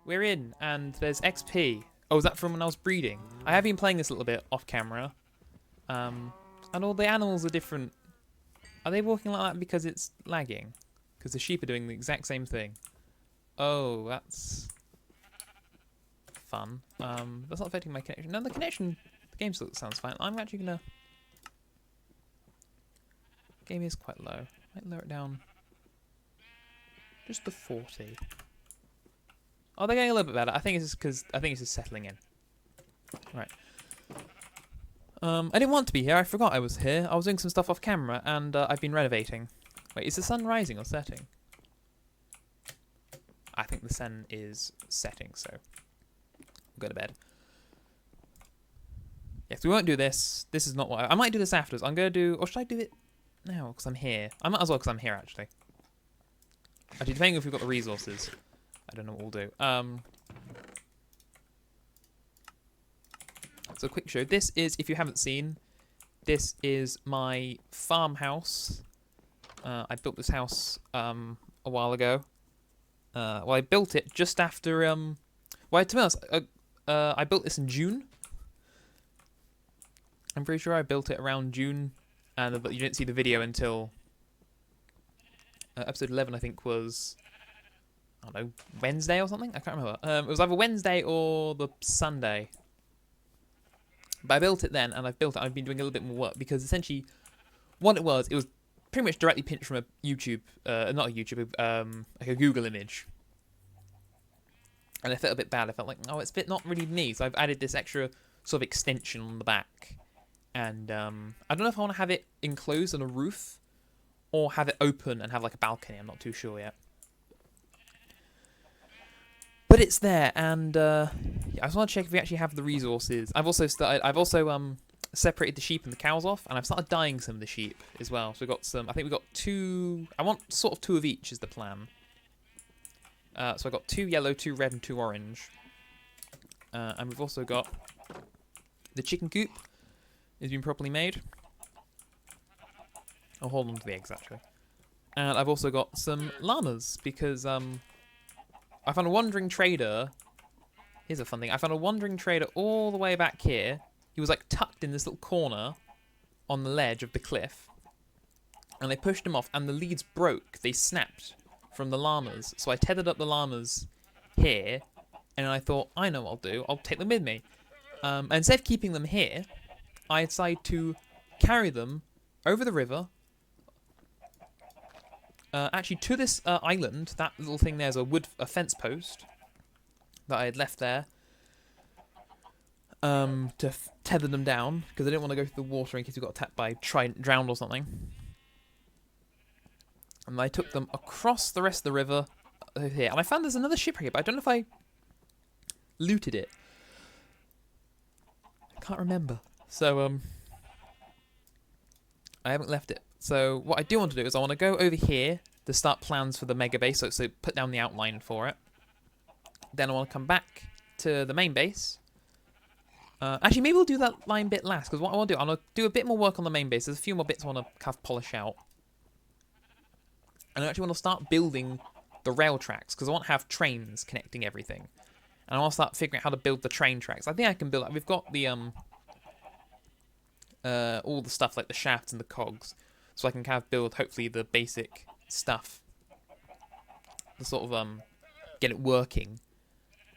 we're in, and there's XP. Oh, is that from when I was breeding? I have been playing this a little bit off camera. And all the animals are different. Are they walking like that because it's lagging? Because the sheep are doing the exact same thing. Oh, that's fun. That's not affecting my connection. No, the game still sounds fine. I'm actually gonna... Game is quite low. Might lower it down just to 40. Oh, they're getting a little bit better. I think it's just because it's just settling in. Right. I didn't want to be here. I forgot I was here. I was doing some stuff off camera, and I've been renovating. Wait, is the sun rising or setting? I think the sun is setting, so I'll go to bed. Yes, we won't do this. This is not what I might do this afterwards. I'm going to do... Or should I do it now? Because I'm here. I might as well because I'm here, actually. Actually, depending if we've got the resources. I don't know what we'll do. So, a quick show. This is, if you haven't seen, this is my farmhouse. I built this house a while ago. Well, I built it just after... well, to be honest, I built this in June. I'm pretty sure I built it around June, but you didn't see the video until episode 11, I think, was, I don't know, Wednesday or something? I can't remember. It was either Wednesday or the Sunday. But I built it then, and I've been doing a little bit more work, because essentially what it was pretty much directly pinched from a YouTube, not a YouTube, like a Google image. And I felt a bit bad. I felt like, oh, it's a bit not really me. So I've added this extra sort of extension on the back. And I don't know if I want to have it enclosed on a roof or have it open and have like a balcony. I'm not too sure yet. But it's there, and yeah, I just want to check if we actually have the resources. I've also separated the sheep and the cows off, and I've started dyeing some of the sheep as well. So we've got some. I think we've got 2. I want sort of 2 of each is the plan. So I've got 2 yellow, 2 red, and 2 orange. And we've also got the chicken coop. Has been properly made. I'll hold on to the eggs, actually. And I've also got some llamas, because I found a wandering trader. Here's a fun thing. I found a wandering trader all the way back here. He was like tucked in this little corner on the ledge of the cliff. And they pushed him off, and the leads broke. They snapped from the llamas. So I tethered up the llamas here, and I thought, I know what I'll do. I'll take them with me. And instead of keeping them here, I decided to carry them over the river, actually to this island. That little thing there's a fence post that I had left there to tether them down, because I didn't want to go through the water in case we got attacked by drowned or something. And I took them across the rest of the river over here, and I found there's another ship here, but I don't know if I looted it. I can't remember. So, I haven't left it. So, what I do want to do is I want to go over here to start plans for the mega base, so put down the outline for it. Then I want to come back to the main base. Actually, maybe we'll do that line bit last, because what I want to do, I want to do a bit more work on the main base. There's a few more bits I want to kind of polish out. And I actually want to start building the rail tracks, because I want to have trains connecting everything. And I want to start figuring out how to build the train tracks. I think I can build... We've got the... all the stuff like the shafts and the cogs, so I can kind of build hopefully the basic stuff to sort of get it working.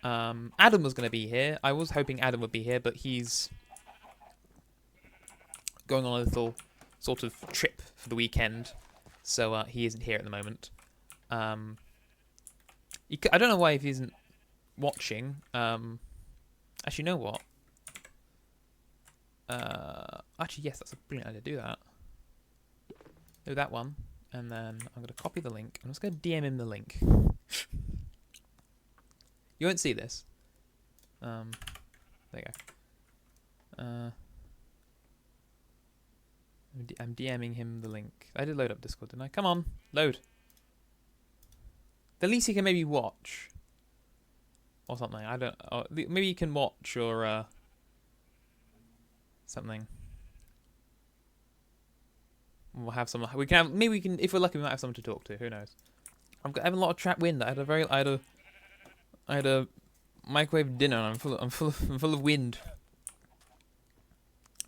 Adam was going to be here. I was hoping Adam would be here, but he's going on a little sort of trip for the weekend, so he isn't here at the moment. I don't know why if he isn't watching. Actually, you know what? Actually, yes, that's a brilliant idea. Do that. Do that one. And then I'm going to copy the link. I'm just going to DM him the link. You won't see this. There you go. I'm DMing him the link. I did load up Discord, didn't I? Come on, load. The least he can maybe watch. Or something. I don't... Or maybe you can watch or... something. We'll have some. We can have. Maybe we can. If we're lucky, we might have someone to talk to. Who knows? I'm having a lot of trap wind. I had a I had a microwave dinner and I'm full of wind.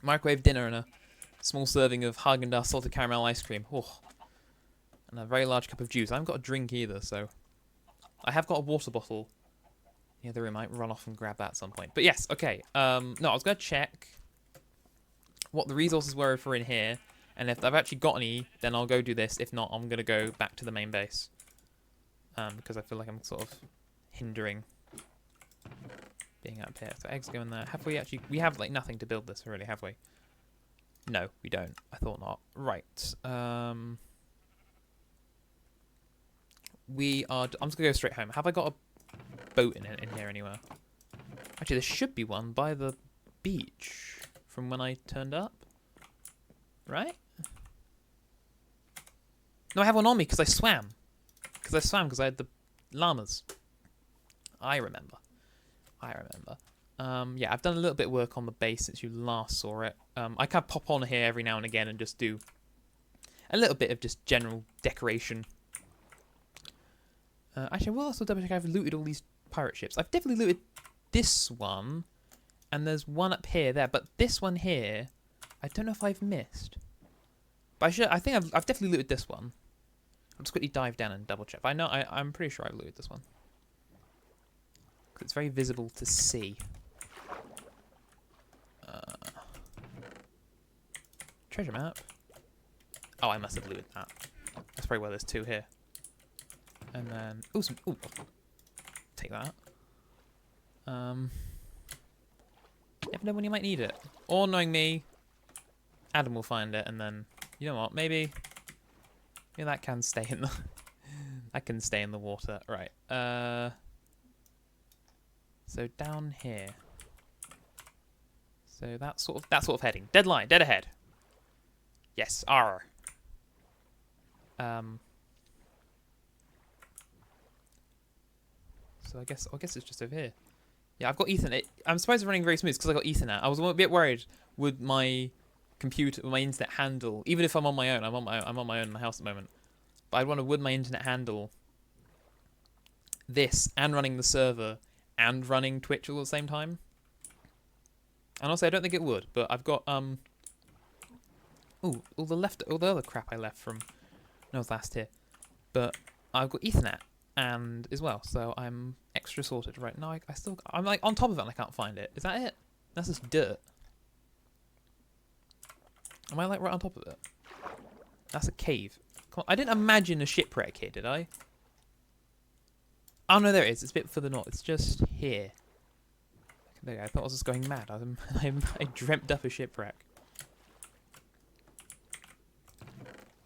Microwave dinner and a small serving of Haagen-Dazs salted caramel ice cream. Oh, and a very large cup of juice. I haven't got a drink either, so I have got a water bottle in the other room. I might run off and grab that at some point. But yes, okay. No, I was going to check what the resources were for in here, and if I've actually got any, then I'll go do this. If not, I'm going to go back to the main base. Because I feel like I'm sort of hindering being up here. So eggs go in there. Have we actually... We have, like, nothing to build this, really, have we? No, we don't. I thought not. Right. We are... I'm just going to go straight home. Have I got a boat in here anywhere? Actually, there should be one by the beach from when I turned up. Right? No, I have one on me because I swam. Because I had the llamas. I remember. Yeah, I've done a little bit of work on the base since you last saw it. I kind of pop on here every now and again and just do a little bit of just general decoration. Actually, I will also double check I've looted all these pirate ships. I've definitely looted this one, and there's one up here there, but this one here, I don't know if I've missed. But I think I've definitely looted this one. I'll just quickly dive down and double check. But I'm pretty sure I've looted this one. Because it's very visible to see. Treasure map. Oh, I must have looted that. That's probably why there's two here. And then... Ooh, take that. Never know when you might need it. Or, knowing me, Adam will find it, and then... You know what, maybe... Yeah, that can stay in the... that can stay in the water. Right. So, down here. So, that sort of heading. Dead line, dead ahead. Yes, R. So I guess it's just over here. Yeah, I've got Ethernet. I'm surprised it's running very smooth because I got Ethernet. I was a bit worried would my computer, my internet handle, even if I'm on my own. I'm on my own in my house at the moment. But I wonder, would my internet handle this and running the server and running Twitch all at the same time? And also, I don't think it would. But I've got all the other crap I left from when I was last here. But I've got Ethernet and as well, so I'm extra sorted. Right now, I'm like on top of it and I can't find it. Is that it? That's just dirt. Am I like right on top of it? That's a cave. Come on, I didn't imagine a shipwreck here, did I? Oh no, there it is. It's a bit further north. It's just here. There you go. I thought I was just going mad. I dreamt up a shipwreck.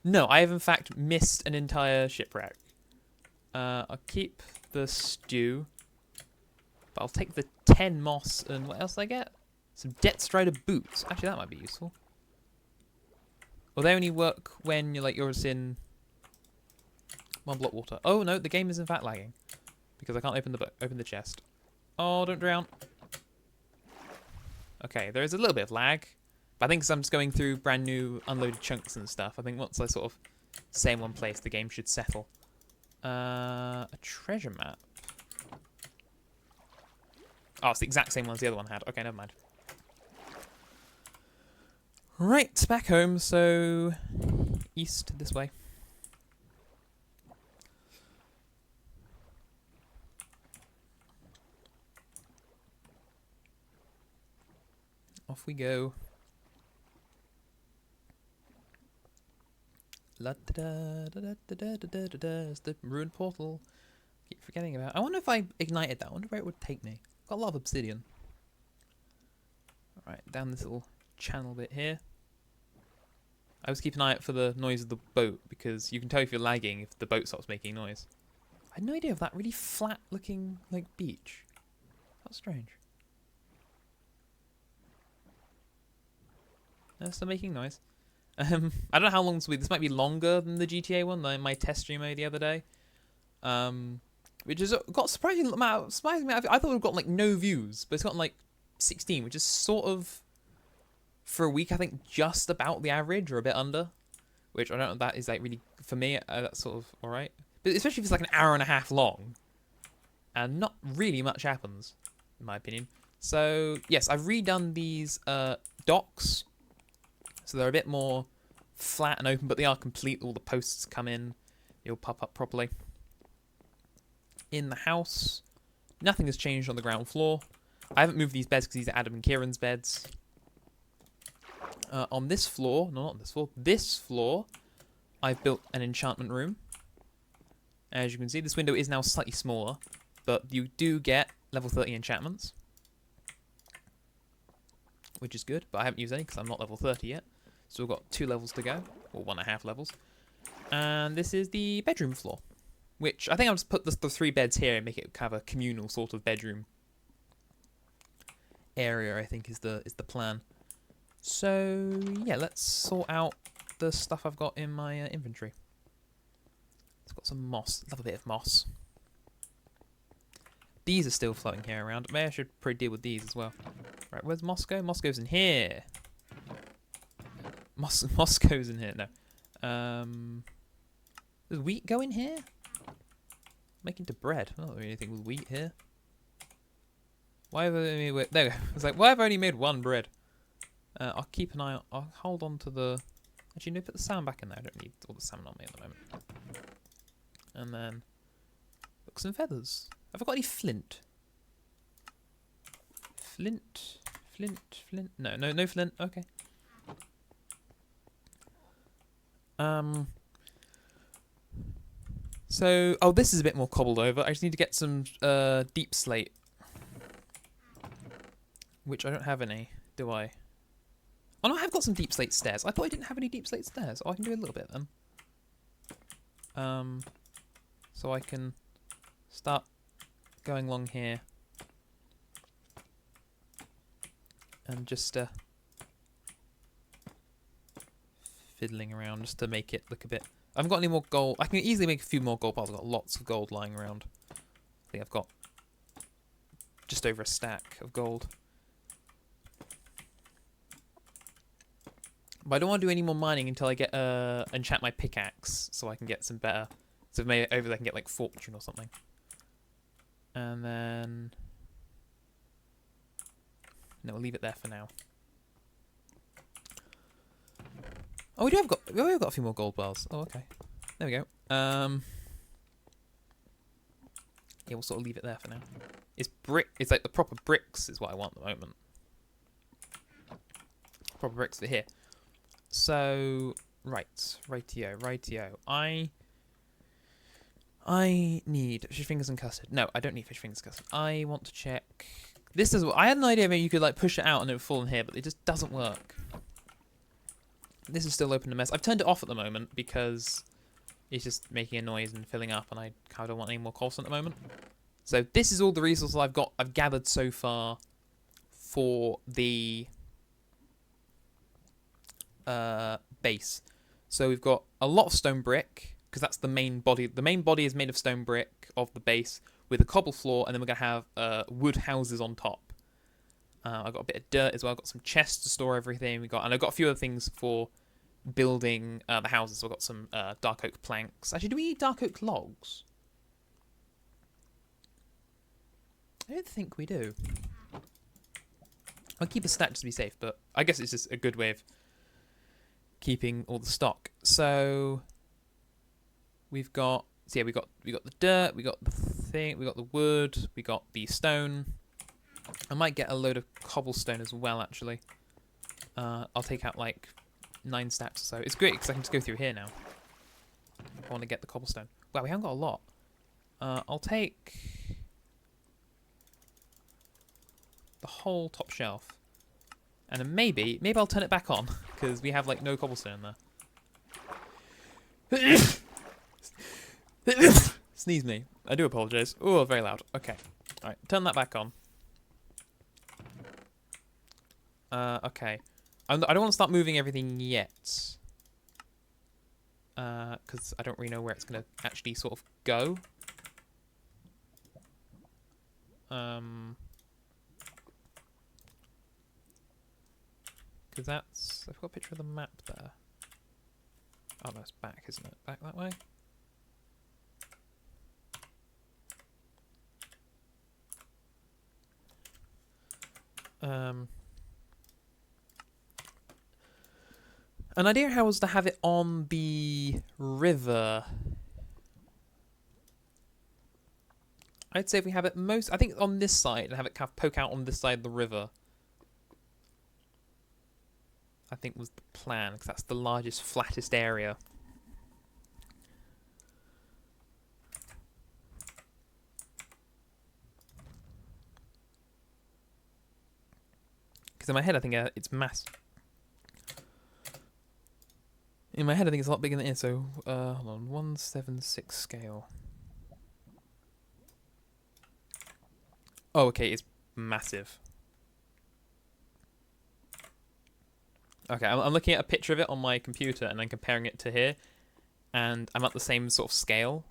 No, I have in fact missed an entire shipwreck. I'll keep the stew, but I'll take the 10 moss and what else did I get? Some Debt Strider boots. Actually, that might be useful. Well, they only work when you're just in one block water. Oh no, the game is in fact lagging because I can't open the chest. Oh, don't drown. Okay, there is a little bit of lag, but I think 'cause I'm just going through brand new unloaded chunks and stuff. I think once I sort of stay in one place, the game should settle. A treasure map. Oh, it's the exact same one as the other one had. Okay, never mind. Right, back home, so east this way. Off we go. La da da da da da da da da. It's the ruined portal. Keep forgetting about. I wonder if I ignited that. I wonder where it would take me. Got a lot of obsidian. Alright, down this little channel bit here. I always keep an eye out for the noise of the boat because you can tell if you're lagging if the boat stops making noise. I had no idea of that really flat looking like beach. That's strange. They're still making noise. I don't know how long this will be. This might be longer than the GTA one, than my test stream the other day. Which has got surprising amount. I thought it would have got like no views, but it's gotten like 16, which is sort of for a week I think just about the average or a bit under. Which I don't know if that is like really for me. That's sort of all right, but especially if it's like an hour and a half long. and not really much happens, in my opinion. So, yes, I've redone these docks, so they're a bit more flat and open, but they are complete. All the posts come in, they all pop up properly. In the house, nothing has changed on the ground floor. I haven't moved these beds because these are Adam and Kieran's beds. On this floor, no, not on this floor, this floor, I've built an enchantment room. As you can see, this window is now slightly smaller, but you do get level 30 enchantments, which is good, but I haven't used any because I'm not level 30 yet. So we've got 2 levels to go, or 1.5 levels. And this is the bedroom floor, which I think I'll just put the 3 beds here and make it kind of a communal sort of bedroom area, I think is the plan. So, yeah, let's sort out the stuff I've got in my inventory. It's got some moss. Love a bit of moss. These are still floating here around. Maybe I should probably deal with these as well. Right, where's moss go? Moss goes in here. Moss goes in here. No. Does wheat go in here? Make into bread. I don't really anything with wheat here. Why have I only made... There we go. It's like, why have I only made 1 bread? I'll keep an eye on... I'll hold on to the... Actually, no, put the salmon back in there. I don't need all the salmon on me at the moment. And then... Look, some feathers. Have I got any flint? Flint? No flint. Okay. So... Oh, this is a bit more cobbled over. I just need to get some deep slate. Which I don't have any, do I? Oh no, I have got some deep slate stairs. I thought I didn't have any deep slate stairs. Oh, I can do a little bit then. So I can start going along here. And just fiddling around just to make it look a bit... I haven't got any more gold. I can easily make a few more gold bars. I've got lots of gold lying around. I think I've got just over a stack of gold. But I don't want to do any more mining until I get enchant my pickaxe, so I can get some better. So maybe over there I can get like fortune or something. And then no, we'll leave it there for now. Oh, we have got a few more gold bars. Oh, okay. There we go. Yeah, we'll sort of leave it there for now. It's brick. It's like the proper bricks is what I want at the moment. Proper bricks for here. So, rightio. I need fish fingers and custard. No, I don't need fish fingers and custard. I want to check. This is. I had an idea maybe you could like push it out and it would fall in here, but it just doesn't work. This is still open to mess. I've turned it off at the moment because it's just making a noise and filling up, and I kind of don't want any more cobblestone at the moment. So this is all the resources I've gathered so far for the base. So we've got a lot of stone brick because that's the main body. The main body is made of stone brick of the base with a cobble floor, and then we're gonna have wood houses on top. I've got a bit of dirt as well. I've got some chests to store everything. And I've got a few other things for building the houses. So I've got some dark oak planks. Actually, do we need dark oak logs? I don't think we do. I'll keep a stack just to be safe, but I guess it's just a good way of keeping all the stock. So we've got we got the dirt, we got the thing, we got the wood, we got the stone. I might get a load of cobblestone as well, actually. I'll take out like 9 stacks or so. It's great because I can just go through here now. I want to get the cobblestone. Wow, we haven't got a lot. I'll take the whole top shelf. And then maybe I'll turn it back on because we have like no cobblestone there. Sneeze me. I do apologise. Oh, very loud. Okay. Alright, turn that back on. Okay. I don't want to start moving everything yet. Because I don't really know where it's going to actually sort of go. Because that's... I've got a picture of the map there. Oh, no, it's back, isn't it? Back that way? An idea how was to have it on the river. I'd say if we have it I think on this side and have it kind of poke out on this side of the river. I think was the plan, because that's the largest, flattest area. Because in my head, I think it's massive. In my head, I think it's a lot bigger than it is. So, hold on, 176 scale. Oh, okay, it's massive. Okay, I'm looking at a picture of it on my computer and then comparing it to here, and I'm at the same sort of scale.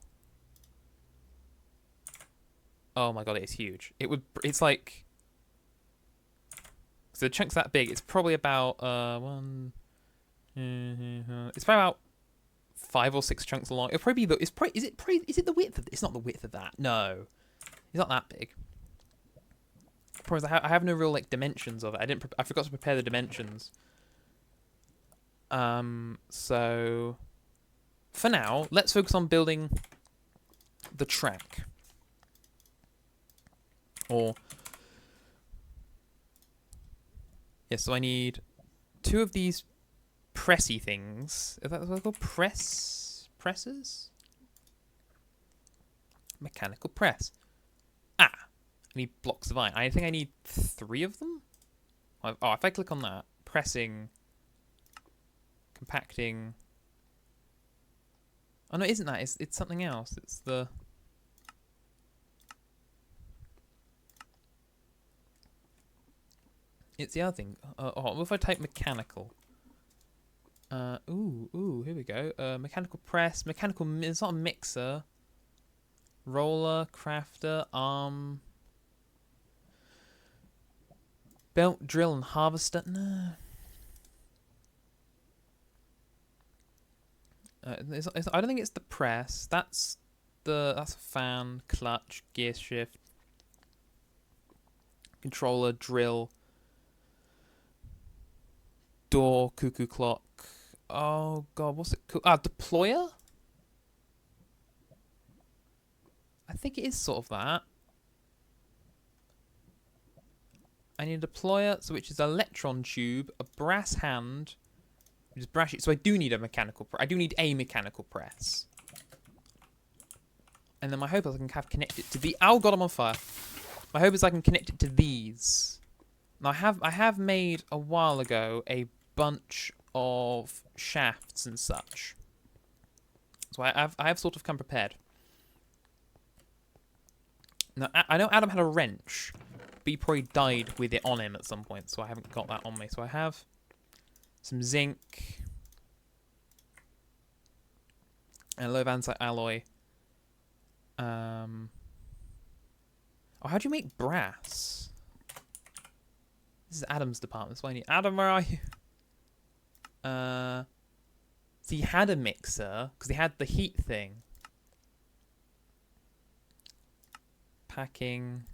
Oh my god, it is huge. It's like, so the chunk's that big. It's probably about it's probably about 5 or 6 chunks long. It'll probably be is it the width of? It's not the width of that. No, it's not that big. Problem is, I have no real like dimensions of it. I forgot to prepare the dimensions. So for now, let's focus on building the track. So I need 2 of these pressy things. Is that what they're called? Presses? Mechanical press. I need blocks of iron. I think I need 3 of them. Oh, if I click on that, pressing, compacting. Oh no, it isn't that? It's something else. It's the. It's the other thing. What if I type mechanical? Here we go. Mechanical press, mechanical. It's not a mixer. Roller, crafter, arm. Belt, drill, and harvester. No. I don't think it's the press. That's a fan, clutch, gear shift, controller, drill, door, cuckoo clock. Oh god, what's it called? Deployer? I think it is sort of that. I need a deployer, which is an electron tube, a brass hand, which is brass. So I do need a mechanical press. I do need a mechanical press. And then my hope is I can have connected to the. Oh god, I'm on fire. My hope is I can connect it to these. Now I have made a while ago a bunch of shafts and such. So I have sort of come prepared. Now I know Adam had a wrench, but he probably died with it on him at some point, so I haven't got that on me. So I have some zinc and low vansite alloy. Oh, how do you make brass? This is Adam's department. That's why I need Adam. Where are you? So he had a mixer because he had the heat thing. Packing.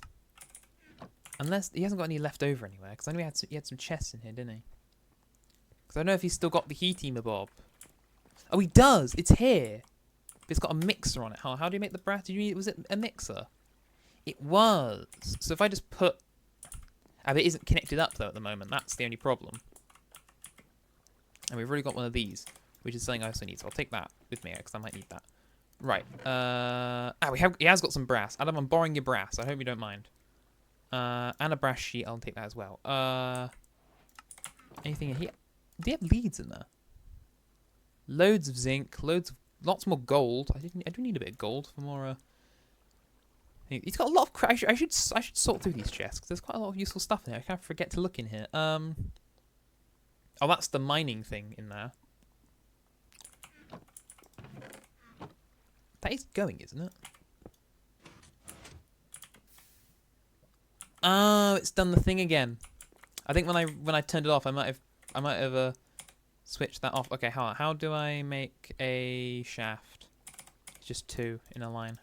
Unless he hasn't got any left over anywhere, because I know he had some chests in here, didn't he? Because I don't know if he's still got the heat-emabob. Oh, he does. It's here. But it's got a mixer on it. How do you make the brass? Was it a mixer? It was. So if I just put. It isn't connected up though at the moment. That's the only problem. And we've already got one of these, which is something I also need. So I'll take that with me because I might need that. Right. He has got some brass. Adam, I'm borrowing your brass. I hope you don't mind. And a brass sheet. I'll take that as well. Anything in here? Do you have leads in there? Loads of zinc. Lots more gold. I do need a bit of gold for more. He's got a lot of. I should sort through these chests because there's quite a lot of useful stuff in there. I can't forget to look in here. Oh, that's the mining thing in there. That is going, isn't it? Oh, it's done the thing again. I think when I turned it off, I might have switched that off. Okay, how do I make a shaft? It's just 2 in a line.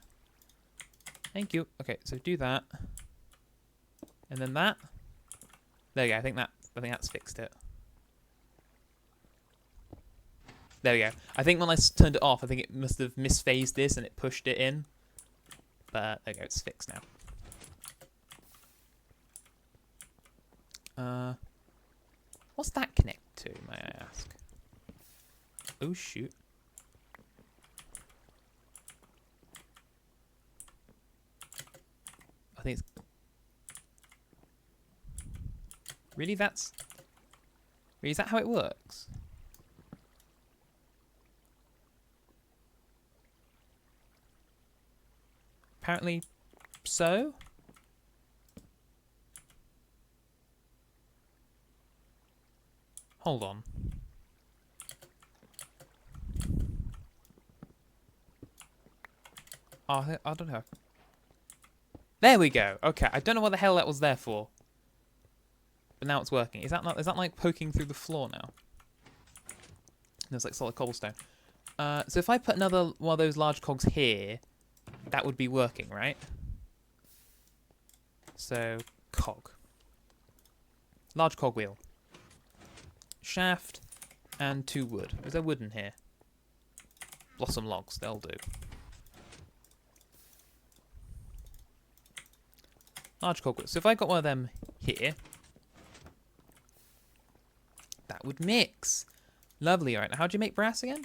Thank you. Okay, so do that, and then that. There we go. I think that's fixed it. There we go. I think when I turned it off, I think it must have misphased this and it pushed it in. But there we go. It's fixed now. What's that connect to, may I ask? Oh, shoot. I think it's... Really, that's... Really, is that how it works? Apparently so. Hold on. Oh, I don't know. There we go. Okay, I don't know what the hell that was there for. But now it's working. Is that like poking through the floor now? There's like solid cobblestone. So if I put another one of those large cogs here, that would be working, right? So, cog. Large cog wheel. Shaft and 2 wood. Is there wood in here? Blossom logs, they'll do. Large cog wheel. So if I got one of them here, that would mix. Lovely. All right, now how do you make brass again?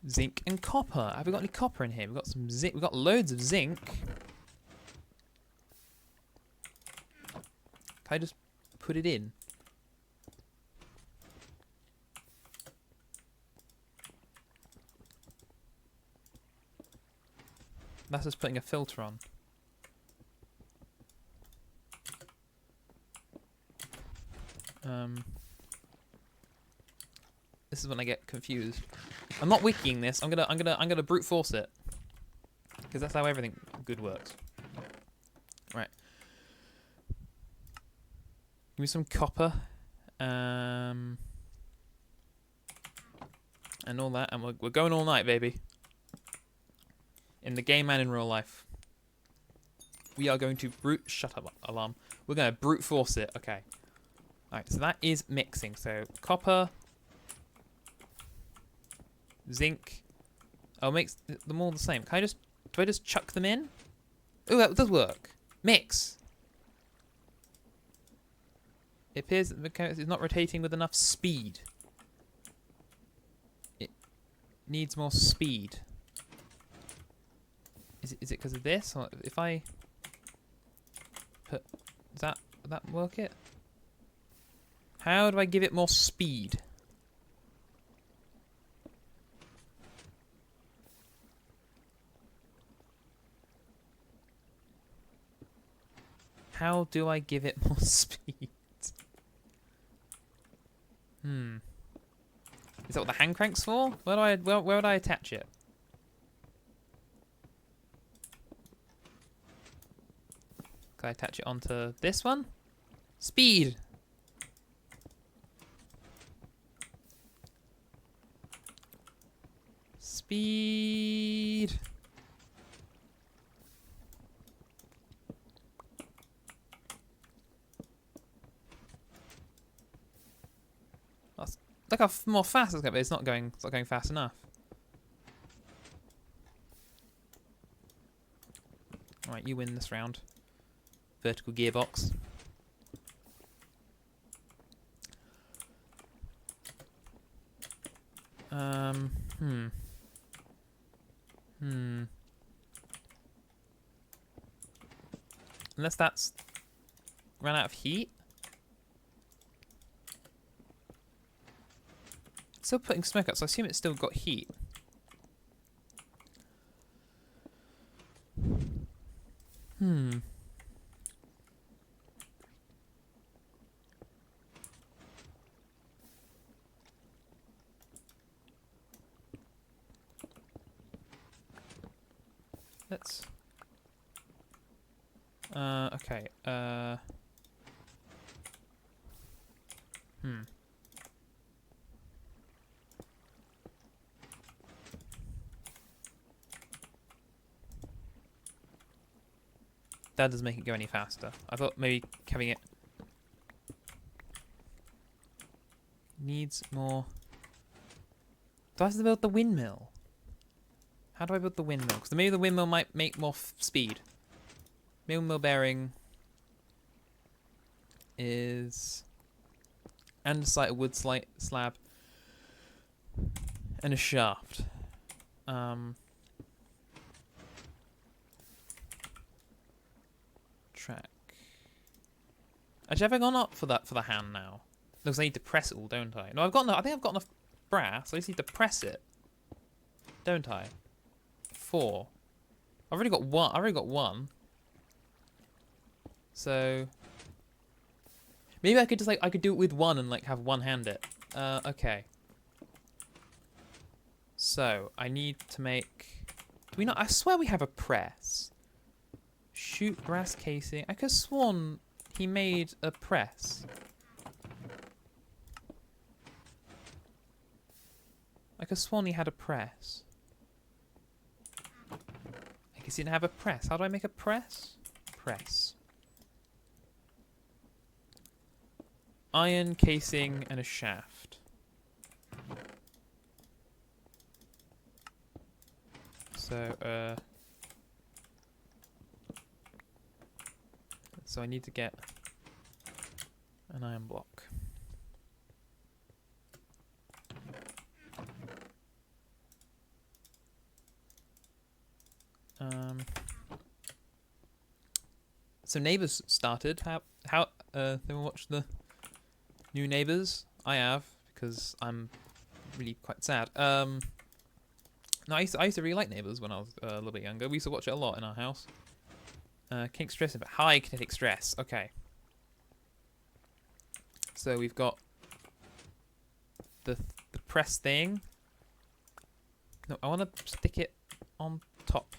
Zinc and copper. Have we got any copper in here? We've got some zinc. We've got loads of zinc. Can I just put it in? That's just putting a filter on. This is when I get confused. I'm not wikiing this. I'm gonna brute force it, because that's how everything good works. Right. Give me some copper, and all that, and we're going all night, baby. In the game and in real life, we are going to shut up, alarm. We're gonna brute force it. Okay. All right. So that is mixing. So copper. Zinc. Oh, makes them all the same. Can I just... Do I just chuck them in? Oh, that does work. Mix. It appears that the mechanics is not rotating with enough speed. It needs more speed. Is it because of this? Or if I put... Does that work it? How do I give it more speed? How do I give it more speed? Is that what the hand crank's for? Where would I attach it? Can I attach it onto this one? Speed! Speed! Look how more fast it's going, but it's not going fast enough. Alright, you win this round. Vertical gearbox. Unless that's run out of heat. It's still putting smoke out, so I assume it's still got heat. Let's... okay, That doesn't make it go any faster. I thought maybe having it needs more. Do I have to build the windmill? How do I build the windmill? Because maybe the windmill might make more speed. Windmill bearing is andesite, a wood slab, and a shaft. Track. Actually, have I gone up for that for the hand now? Because I need to press it all, don't I? No, I've got. I think I've got enough brass. I just need to press it, don't I? 4. I've already got 1. I've already got 1. So maybe I could just I could do it with 1 and have one hand it. Okay. So I need to make. Do we not? I swear we have a press. Shoot brass casing. I could have sworn he made a press. I could have sworn he had a press. I guess he didn't have a press. How do I make a press? Press. Iron casing and a shaft. So, so I need to get an iron block. So Neighbours started. How anyone watch the new Neighbours? I have, because I'm really quite sad. No, I used to really like Neighbours when I was a little bit younger. We used to watch it a lot in our house. Kinetic stress, but high kinetic stress. Okay. So we've got the press thing. No, I want to stick it on top.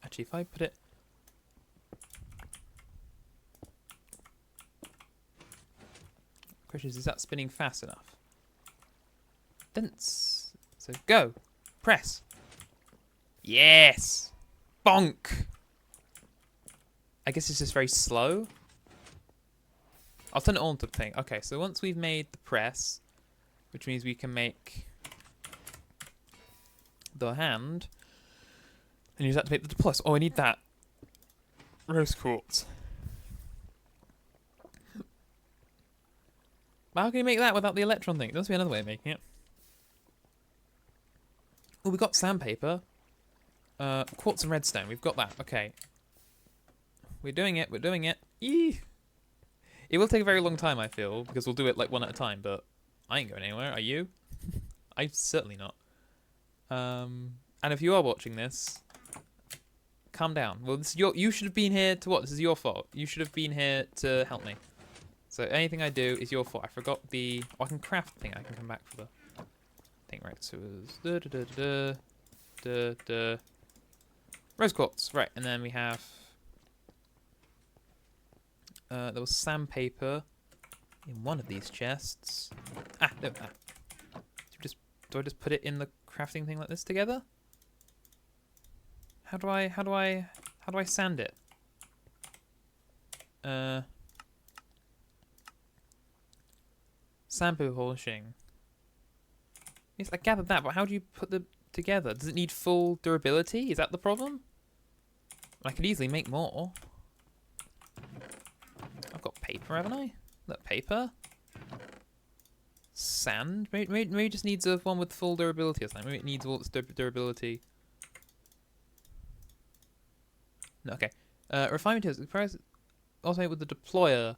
Actually, if I put it. Question is that spinning fast enough? Dance. So go. Press. Yes. Bonk. I guess it's just very slow. I'll turn it on to the thing. Okay, so once we've made the press, which means we can make the hand, and use that to make the plus. Oh, I need that. Rose quartz. How can you make that without the electron thing? There must be another way of making it. Oh, we got sandpaper. Quartz and redstone. We've got that. Okay. We're doing it. We're doing it. Eee! It will take a very long time, I feel, because we'll do it one at a time, but I ain't going anywhere. Are you? I'm certainly not. And if you are watching this, calm down. Well, this is you should have been here to what? This is your fault. You should have been here to help me. So anything I do is your fault. I forgot the. Oh, I can craft thing. I can come back for the thing. Right. So it was rose quartz. Right, and then we have. There was sandpaper in one of these chests. Ah, no. Do I just put it in the crafting thing like this together? How do I sand it? Sandpaper polishing. Yes, I gathered that, but how do you put them together? Does it need full durability? Is that the problem? I could easily make more. I've got paper, haven't I? That paper? Sand? Maybe it just needs one with full durability or something. Maybe it needs all its durability. No, okay. Refinement materials. Alternate with the deployer.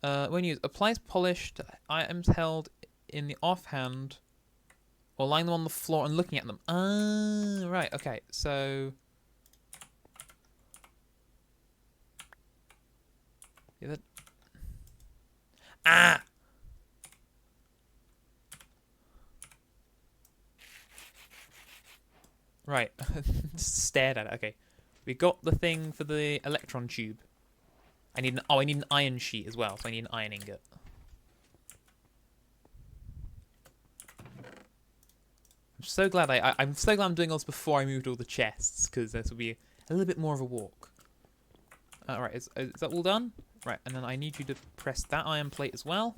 When used, applies polished items held in the offhand or lying them on the floor and looking at them. Ah, right. Okay. So. Yeah, that. Ah. Right. Just stared at it. Okay. We got the thing for the electron tube. I need an iron sheet as well, so I need an iron ingot. so glad I'm so glad I'm doing all this before I moved all the chests, because this will be a little bit more of a walk. Alright, is that all done? Right, and then I need you to press that iron plate as well.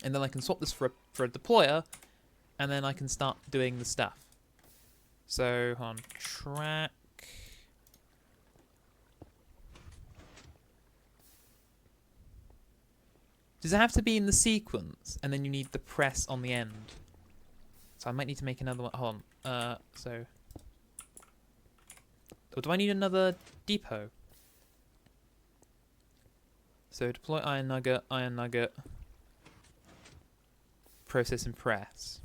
And then I can swap this for a deployer, and then I can start doing the stuff. So, hold on, track. Does it have to be in the sequence, and then you need the press on the end? So I might need to make another one. Hold on. Or do I need another depot? So deploy iron nugget, process and press.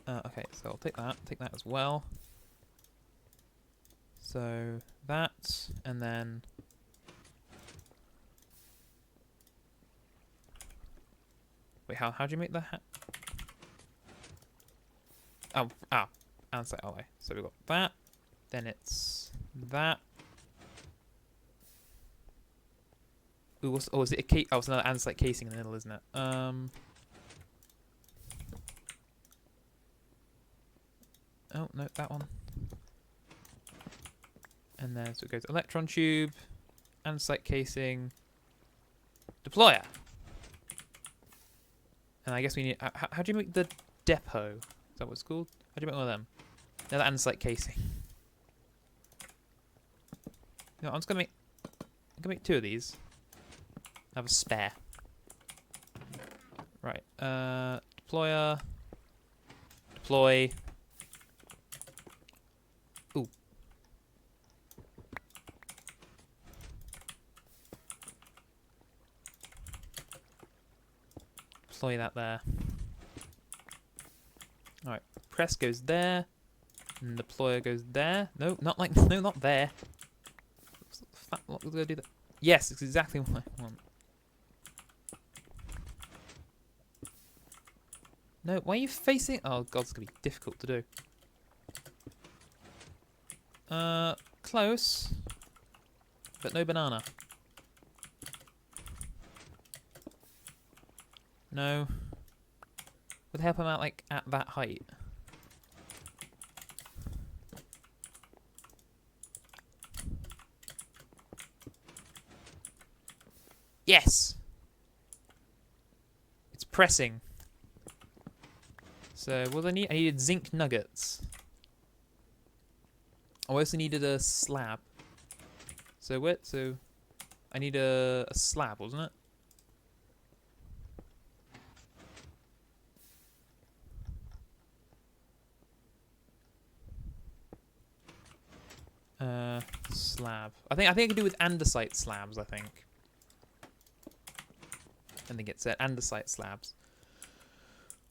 Okay, so I'll take that as well. So that, and then wait, how do you make the andesite alloy. So we've got that, then it's that. Ooh, is it a case? Oh, it's another andesite casing in the middle, isn't it? Oh, no, that one. And then, so it goes electron tube, andesite casing, deployer. And I guess we need... how do you make the depot? Is that what it's called? How do you make one of them? Another andesite casing. No, I'm gonna make 2 of these. I have a spare. Right. Deployer. Deploy. Ooh. Deploy that there. Alright. Press goes there. And deployer goes there. No, not like... No, not there. What was I do that? Yes, it's exactly what I want. No, why are you facing... Oh, God, it's going to be difficult to do. Close. But no banana. No. Would help him out, like, at that height. Yes! It's pressing. So, what do I need? I needed zinc nuggets. I also needed a slab. So, what? So, I need a slab, wasn't it? Slab. I think I could do with andesite slabs, I think. I think it said andesite slabs.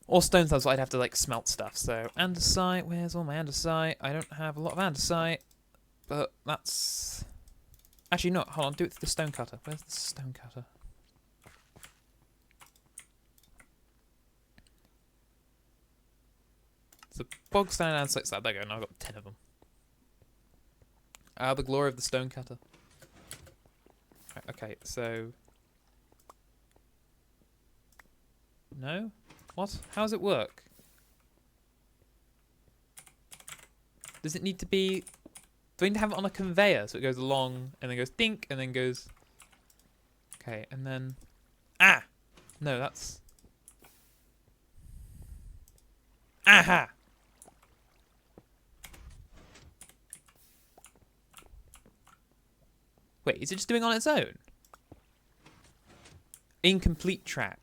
Or stone slabs, so I'd have to like smelt stuff. So andesite, where's all my andesite? I don't have a lot of andesite, but that's... Actually, no, hold on, do it with the stone cutter. Where's the stone cutter? It's a bog standard andesite slab. There you go, now I've got 10 of them. The glory of the stone cutter. Right, okay, so... No? What? How does it work? Does it need to be... Do I need to have it on a conveyor so it goes along and then goes dink and then goes... Okay, and then... Ah! No, that's... Aha! Wait, is it just doing on its own? Incomplete track.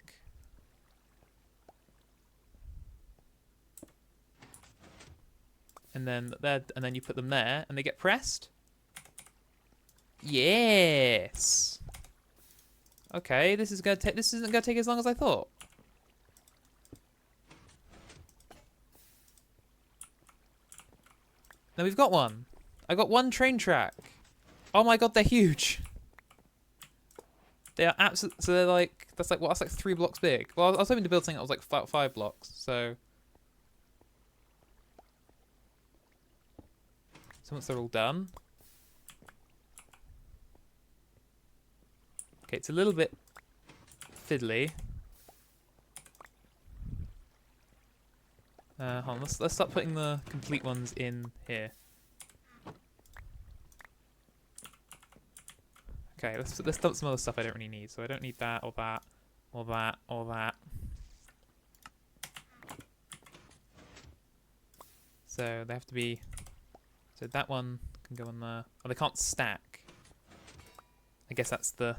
And then there, and then you put them there, and they get pressed. Yes. Okay, this is gonna take. This isn't gonna take as long as I thought. Now we've got one. I got one train track. Oh my God, they're huge. They are absolutely. So they're like. That's like what? That's like 3 blocks big. Well, I was hoping to build something that was like 5 blocks. So. So once they're all done. Okay, it's a little bit fiddly. Hold on, let's start putting the complete ones in here. Okay, let's dump some other stuff I don't really need. So I don't need that or that or that or that. So they have to be. So that one can go on there. Oh, they can't stack. I guess that's the.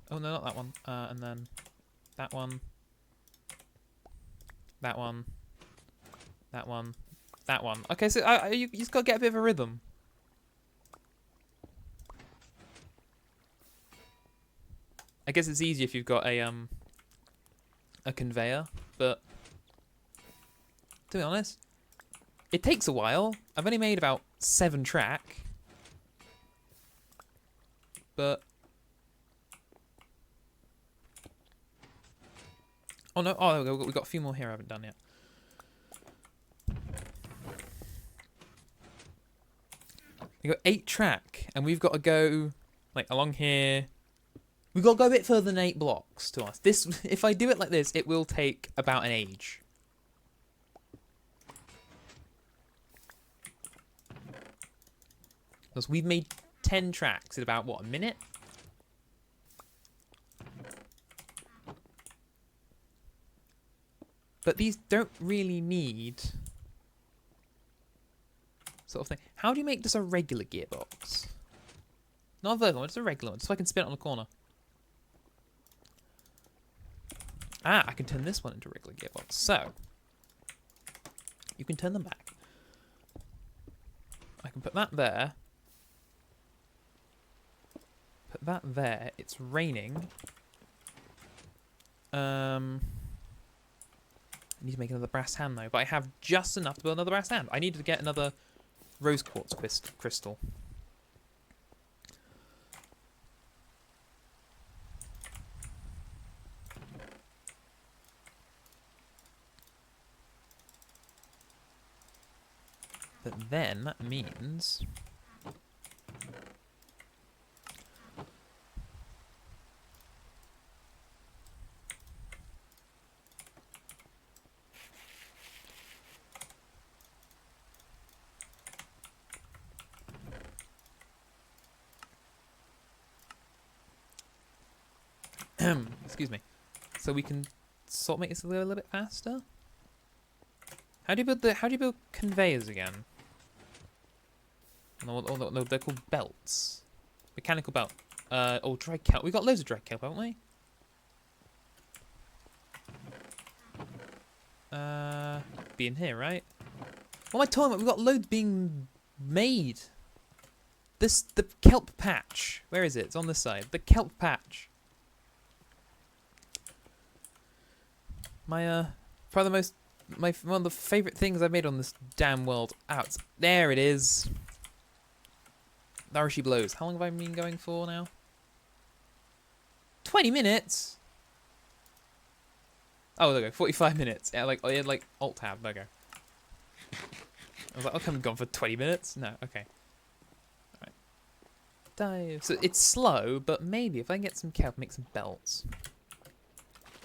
Oh no, not that one. And then that one. That one. That one. That one. Okay, so you just gotta get a bit of a rhythm. I guess it's easier if you've got a conveyor, but to be honest, it takes a while. I've only made about 7 track, but oh no! Oh, there we go. We've got a few more here I haven't done yet. We got 8 track, and we've got to go like along here. We've got to go a bit further than 8 blocks to us. This, if I do it like this, it will take about an age. Because we've made 10 tracks in about, what, a minute? But these don't really need sort of thing. How do you make just a regular gearbox? Not a vertical one, just a regular one, so I can spin it on the corner. Ah, I can turn this one into a regular gearbox. So, you can turn them back. I can put that there. Put that there. It's raining. I need to make another brass hand though, but I have just enough to build another brass hand. I need to get another rose quartz crystal. But then that means excuse me. So we can sort of make this a little bit faster. How do you build conveyors again? No, they're called belts. Mechanical belt. Oh, dry kelp. We got loads of dry kelp, haven't we? Be in here, right? What am I talking about? We've got loads being made. The kelp patch. Where is it? It's on this side. The kelp patch. Probably one of the favourite things I've made on this damn world. There it is. There she blows. How long have I been going for now? 20 minutes? Oh, there we go. 45 minutes. Yeah, like alt tab. There we go. I was like, okay, I'm gone for 20 minutes. No, okay. Alright. Dive. So it's slow, but maybe if I can get some kelp, make some belts.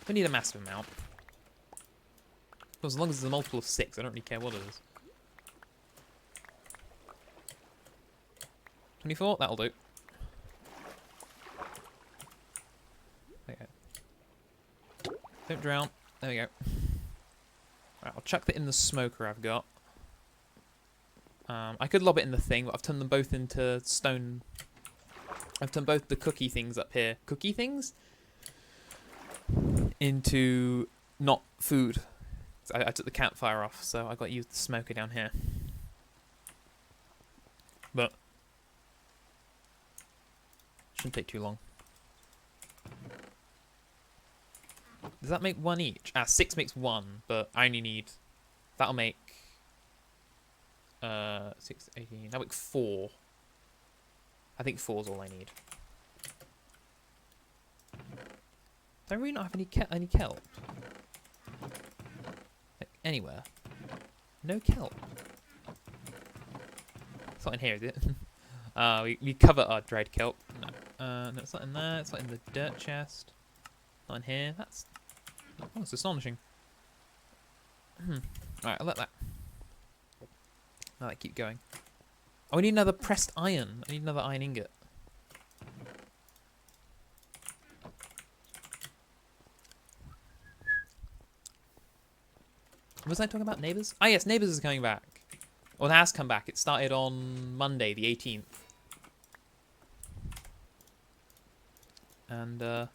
We need a massive amount. Well, as long as it's a multiple of 6, I don't really care what it is. 24? That'll do. There we go. Don't drown. There we go. Right, I'll chuck that in the smoker I've got. I could lob it in the thing, but I've turned them both into stone. I've turned both the cookie things up here. Cookie things? Into not food. So I took the campfire off, so I got to use the smoker down here. But shouldn't take too long. Does that make 1 each? 6 makes 1, but I only need. That'll make 6, 18. That'll make 4. I think 4's all I need. Do I really not have any kelp? Like, anywhere? No kelp. It's not in here, is it? We cover our dried kelp. No. No, it's not in there. It's not in the dirt chest. Not in here. That's astonishing. Alright, I'll let that keep going. Oh, we need another pressed iron. I need another iron ingot. Was I talking about Neighbours? Ah, yes, Neighbours is coming back. Well, it has come back. It started on Monday, the 18th. And,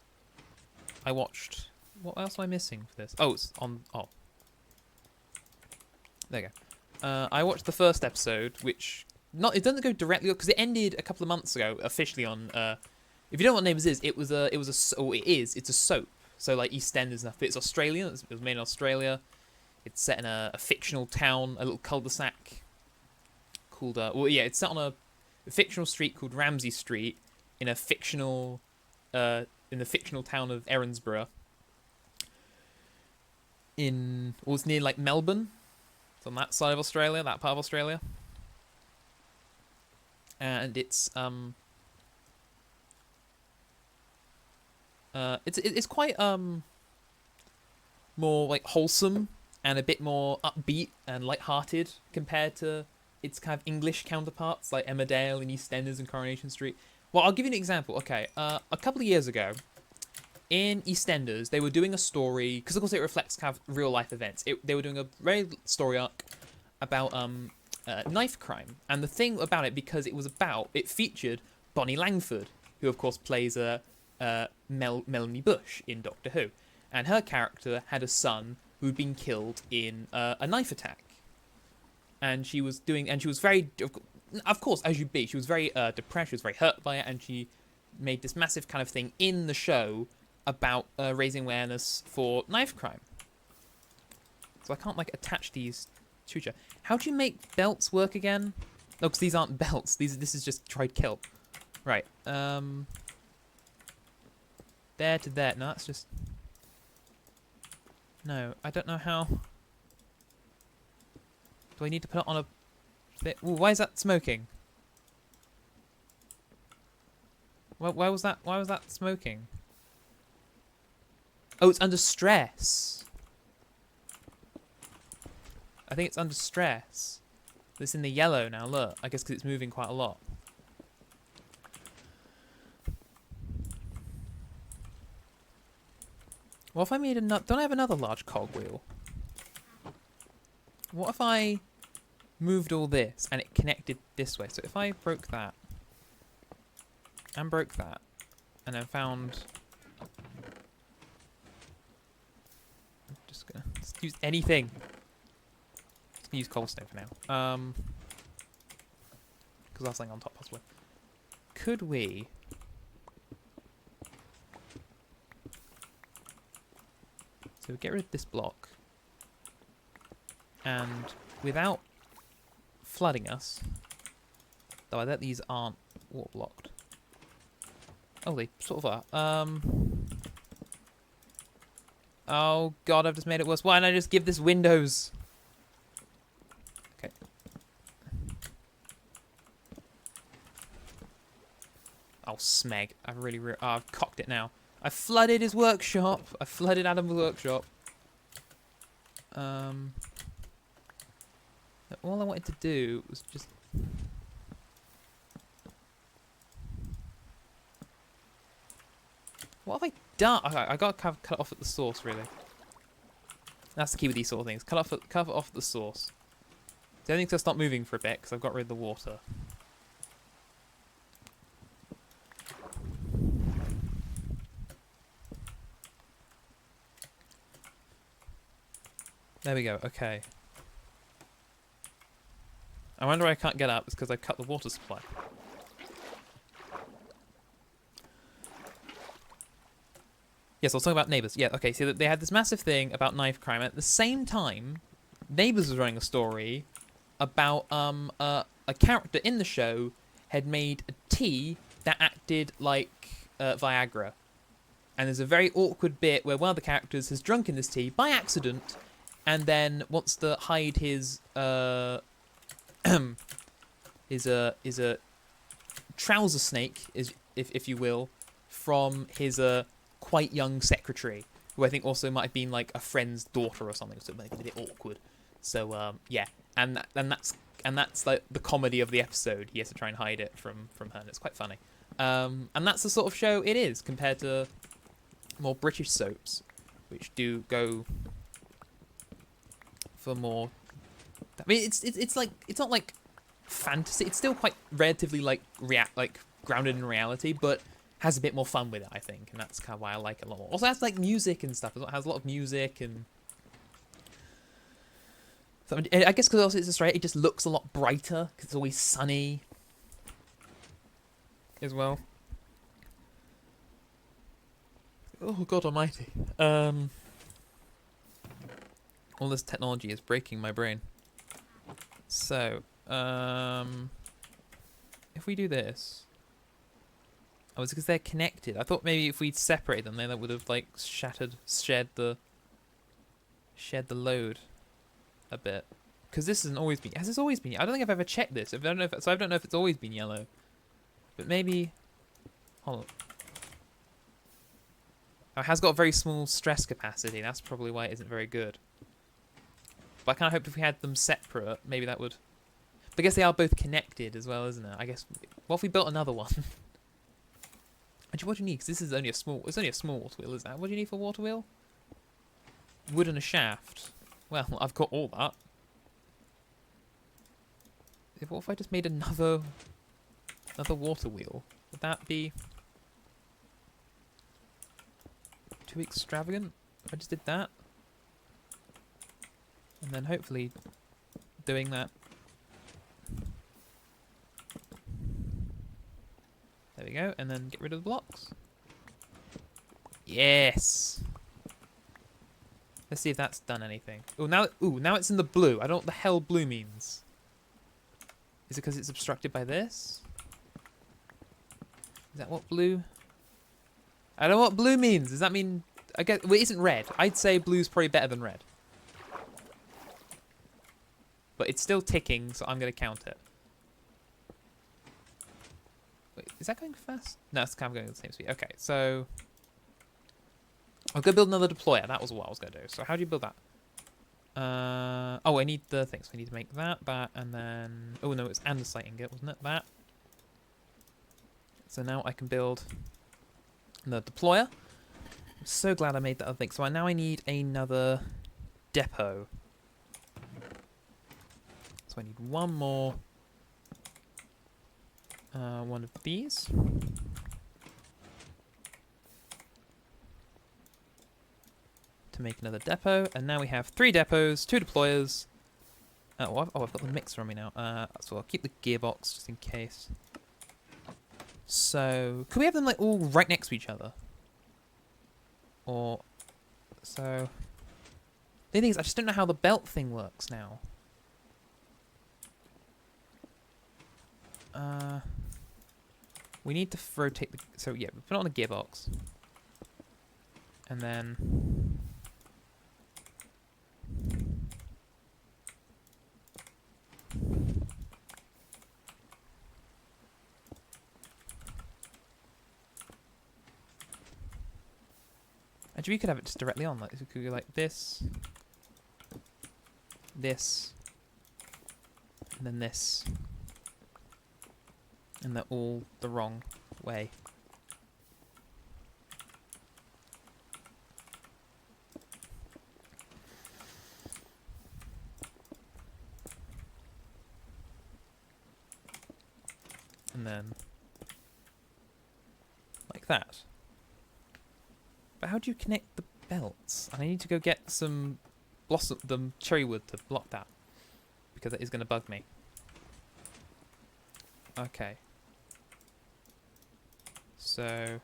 I watched... What else am I missing for this? Oh, it's on... Oh. There you go. I watched the first episode, which... It doesn't go directly... Because it ended a couple of months ago, officially on... if you don't know what Neighbours is, it's a soap. So, like, EastEnders and stuff. But it's Australian. It was made in Australia. It's set in a fictional town, a little cul-de-sac called... it's set on a fictional street called Ramsay Street in a fictional... in the fictional town of Erinsborough. It's near, like, Melbourne. It's on that side of Australia, that part of Australia. And it's quite, more, like, wholesome and a bit more upbeat and light-hearted compared to its kind of English counterparts, like Emmerdale and EastEnders and Coronation Street. Well, I'll give you an example. Okay, a couple of years ago, in EastEnders, they were doing a story, because of course it reflects kind of real-life events. They were doing a very story arc about knife crime. And the thing about it, because it featured Bonnie Langford, who of course plays Melanie Bush in Doctor Who. And her character had a son who'd been killed in a knife attack. And she was very... Of course, as you'd be, she was very depressed, she was very hurt by it, and she made this massive kind of thing in the show about raising awareness for knife crime. So I can't, like, attach these to each other. How do you make belts work again? No, because these aren't belts. This is just try kill. Right. There to there. No, that's just... No, I don't know how... Do I need to put it on a... Ooh, why is that smoking? Why was that smoking? Oh, it's under stress. I think it's under stress. It's in the yellow now, look. I guess because it's moving quite a lot. What if I made another... Don't I have another large cogwheel? What if I moved all this and it connected this way? So if I broke that and broke that and then found... I'm just gonna use anything. Just gonna use cobblestone for now. Because last thing on top possibly. Could we... So get rid of this block. And without flooding us, though I bet these aren't water blocked. Oh, they sort of are. Oh god, I've just made it worse. Why didn't I just give this windows? Okay. Oh, smeg. I've cocked it now. I flooded his workshop. I flooded Adam's workshop. All I wanted to do was just... What have I done? Okay, I got to kind of cut off at the source, really. That's the key with these sort of things. Cut off at the source. So everything's going to stop moving for a bit because I've got rid of the water. There we go, okay. I wonder why I can't get up. It's because I cut the water supply. Yes, I was talking about Neighbours. Yeah, okay, so they had this massive thing about knife crime. At the same time, Neighbours was running a story about a character in the show had made a tea that acted like Viagra. And there's a very awkward bit where one of the characters has drunken this tea by accident and then wants to hide his is a trouser snake, if you will, from his quite young secretary, who I think also might have been like a friend's daughter or something, so it might be a bit awkward. So yeah, and that's like the comedy of the episode. He has to try and hide it from her, and it's quite funny. And that's the sort of show it is compared to more British soaps, which do go for more. I mean, it's like it's not like fantasy. It's still quite relatively like grounded in reality, but has a bit more fun with it, I think, and that's kind of why I like it a lot more. Also, it has like music and stuff. It has a lot of music and. So, I guess because also it's Australia, it just looks a lot brighter because it's always sunny as well. Oh God Almighty! All this technology is breaking my brain. So, if we do this, oh, it's because they're connected. I thought maybe if we'd separate them, then that would have like shared the load a bit. Because this hasn't always been. Has this always been? I don't think I've ever checked this. I don't know so I don't know if it's always been yellow. But maybe. Hold on. Oh, it has got a very small stress capacity. That's probably why it isn't very good. But I kind of hope if we had them separate, maybe that would. But I guess they are both connected as well, isn't it? I guess. What if we built another one? What do you need? Because this is only a small. It's only a small water wheel, is that? What do you need for a water wheel? Wood and a shaft. Well, I've got all that. What if I just made another water wheel? Would that be too extravagant? If I just did that, and then hopefully doing that. There we go, and then get rid of the blocks. Yes. Let's see if that's done anything. Now it's in the blue. I don't know what the hell blue means. Is it because it's obstructed by this? Is that what blue? I don't know what blue means. Does that mean? I guess well, it isn't red. I'd say blue's probably better than red. But it's still ticking, so I'm gonna count it. Wait, is that going fast? No, it's kind of going at the same speed. Okay, so I'll go build another deployer. That was what I was gonna do. So how do you build that? Oh, I need the things. So I need to make that, and then... Oh, no, it's andesite ingot, wasn't it? That. So now I can build the deployer. I'm so glad I made that other thing. So now I need another depot. So I need one more... one of these. To make another depot, and now we have 3 depots, 2 deployers. Oh, I've got the mixer on me now. So I'll keep the gearbox just in case. So, could we have them like all right next to each other? Or, so... The thing is, I just don't know how the belt thing works now. We need to rotate the... So yeah, we put it on the gearbox. And then... Actually, we could have it just directly on. Like, we could go like this, this, and then this, and they're all the wrong way. And then like that. But how do you connect the belts? I need to go get some cherry wood to block that, because that is going to bug me. Okay. So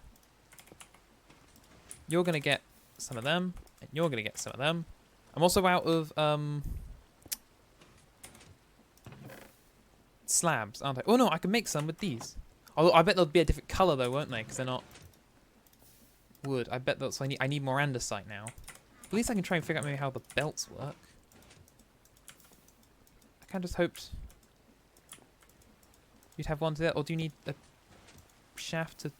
you're going to get some of them, and you're going to get some of them. I'm also out of slabs, aren't I? Oh no, I can make some with these. Although I bet they'll be a different colour though, won't they? Because they're not wood. I bet that's. So I need more andesite now. At least I can try and figure out maybe how the belts work. I kind of just hoped you'd have one to that, or do you need a shaft to?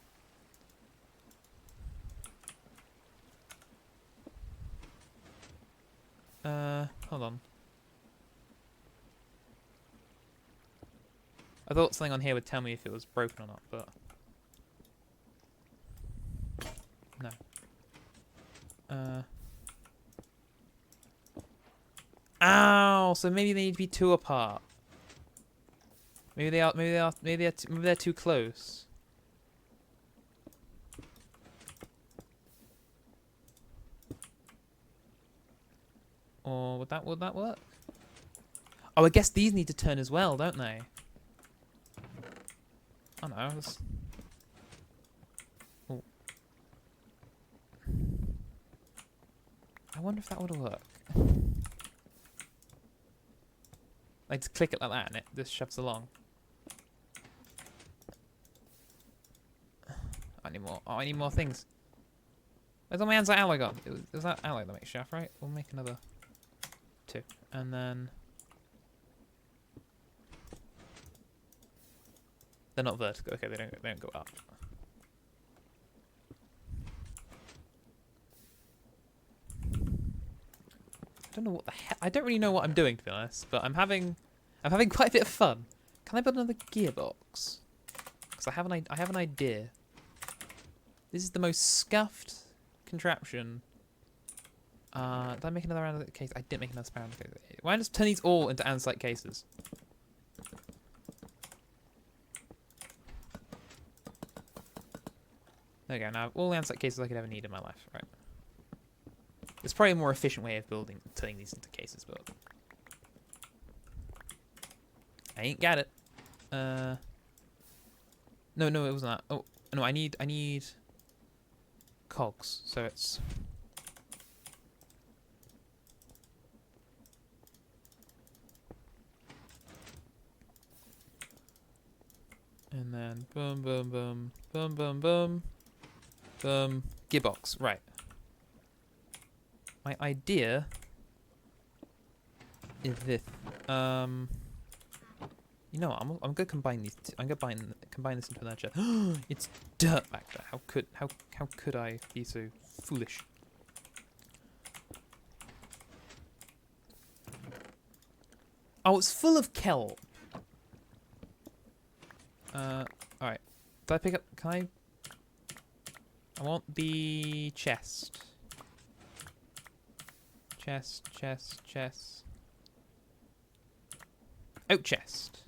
Hold on. I thought something on here would tell me if it was broken or not, but no. Ow! So maybe they need to be 2 apart. Maybe they're too close. Or would that work? Oh, I guess these need to turn as well, don't they? I don't know. Oh. I wonder if that would work. Like, just click it like that and it just shoves along. I need more. Oh, I need more things. Where's all my andesite alloy gone? It was that alloy that makes shaft, right? We'll make another 2. And then... They're not vertical. Okay, they don't go up. I don't know what the heck. I don't really know what I'm doing, to be honest. But I'm having quite a bit of fun. Can I build another gearbox? Because I have an idea. This is the most scuffed contraption. Did I make another andesite case? I didn't make another spare andesite case. Why don't I just turn these all into andesite cases? There we go. Now I have all the andesite cases I could ever need in my life. Right. There's probably a more efficient way of turning these into cases, but I ain't got it. No, it wasn't that. Oh no, I need cogs. So it's and then boom, boom, boom, boom, boom, boom, boom. Gearbox, right. My idea is this. You know what? I'm gonna combine these. I'm gonna combine this into another chest. It's dirt back there. How could I be so foolish? Oh, it's full of kelp. All right. Did I pick up? Can I want the chest. Chest. Oak chest.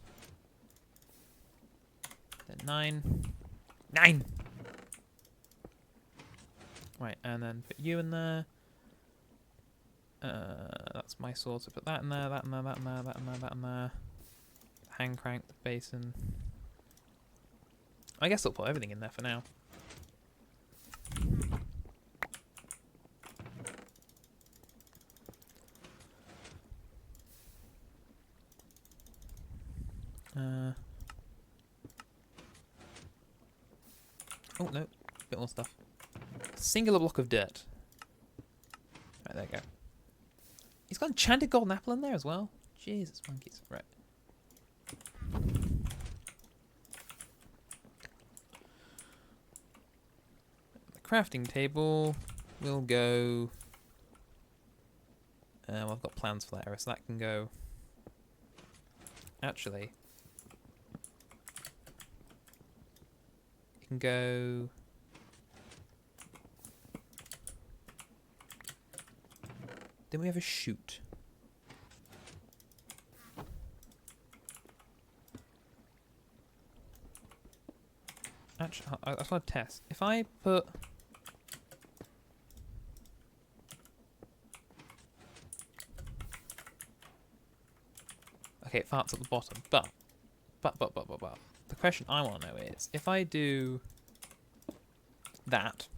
Then 9. Right, and then put you in there. That's my sword, so put that in there, that in there, that in there, that in there, that in there. Hand crank, basin. I guess I'll put everything in there for now. Oh no, bit more stuff. Singular block of dirt. Right, there you go. He's got enchanted golden apple in there as well. Jesus, monkeys. Right. The crafting table will go. Well, I've got plans for that area, so that can go. Actually, it can go. Then we have a chute. Actually, I just want to test. If I put. Okay, it farts at the bottom, but. The question I want to know is, if I do that,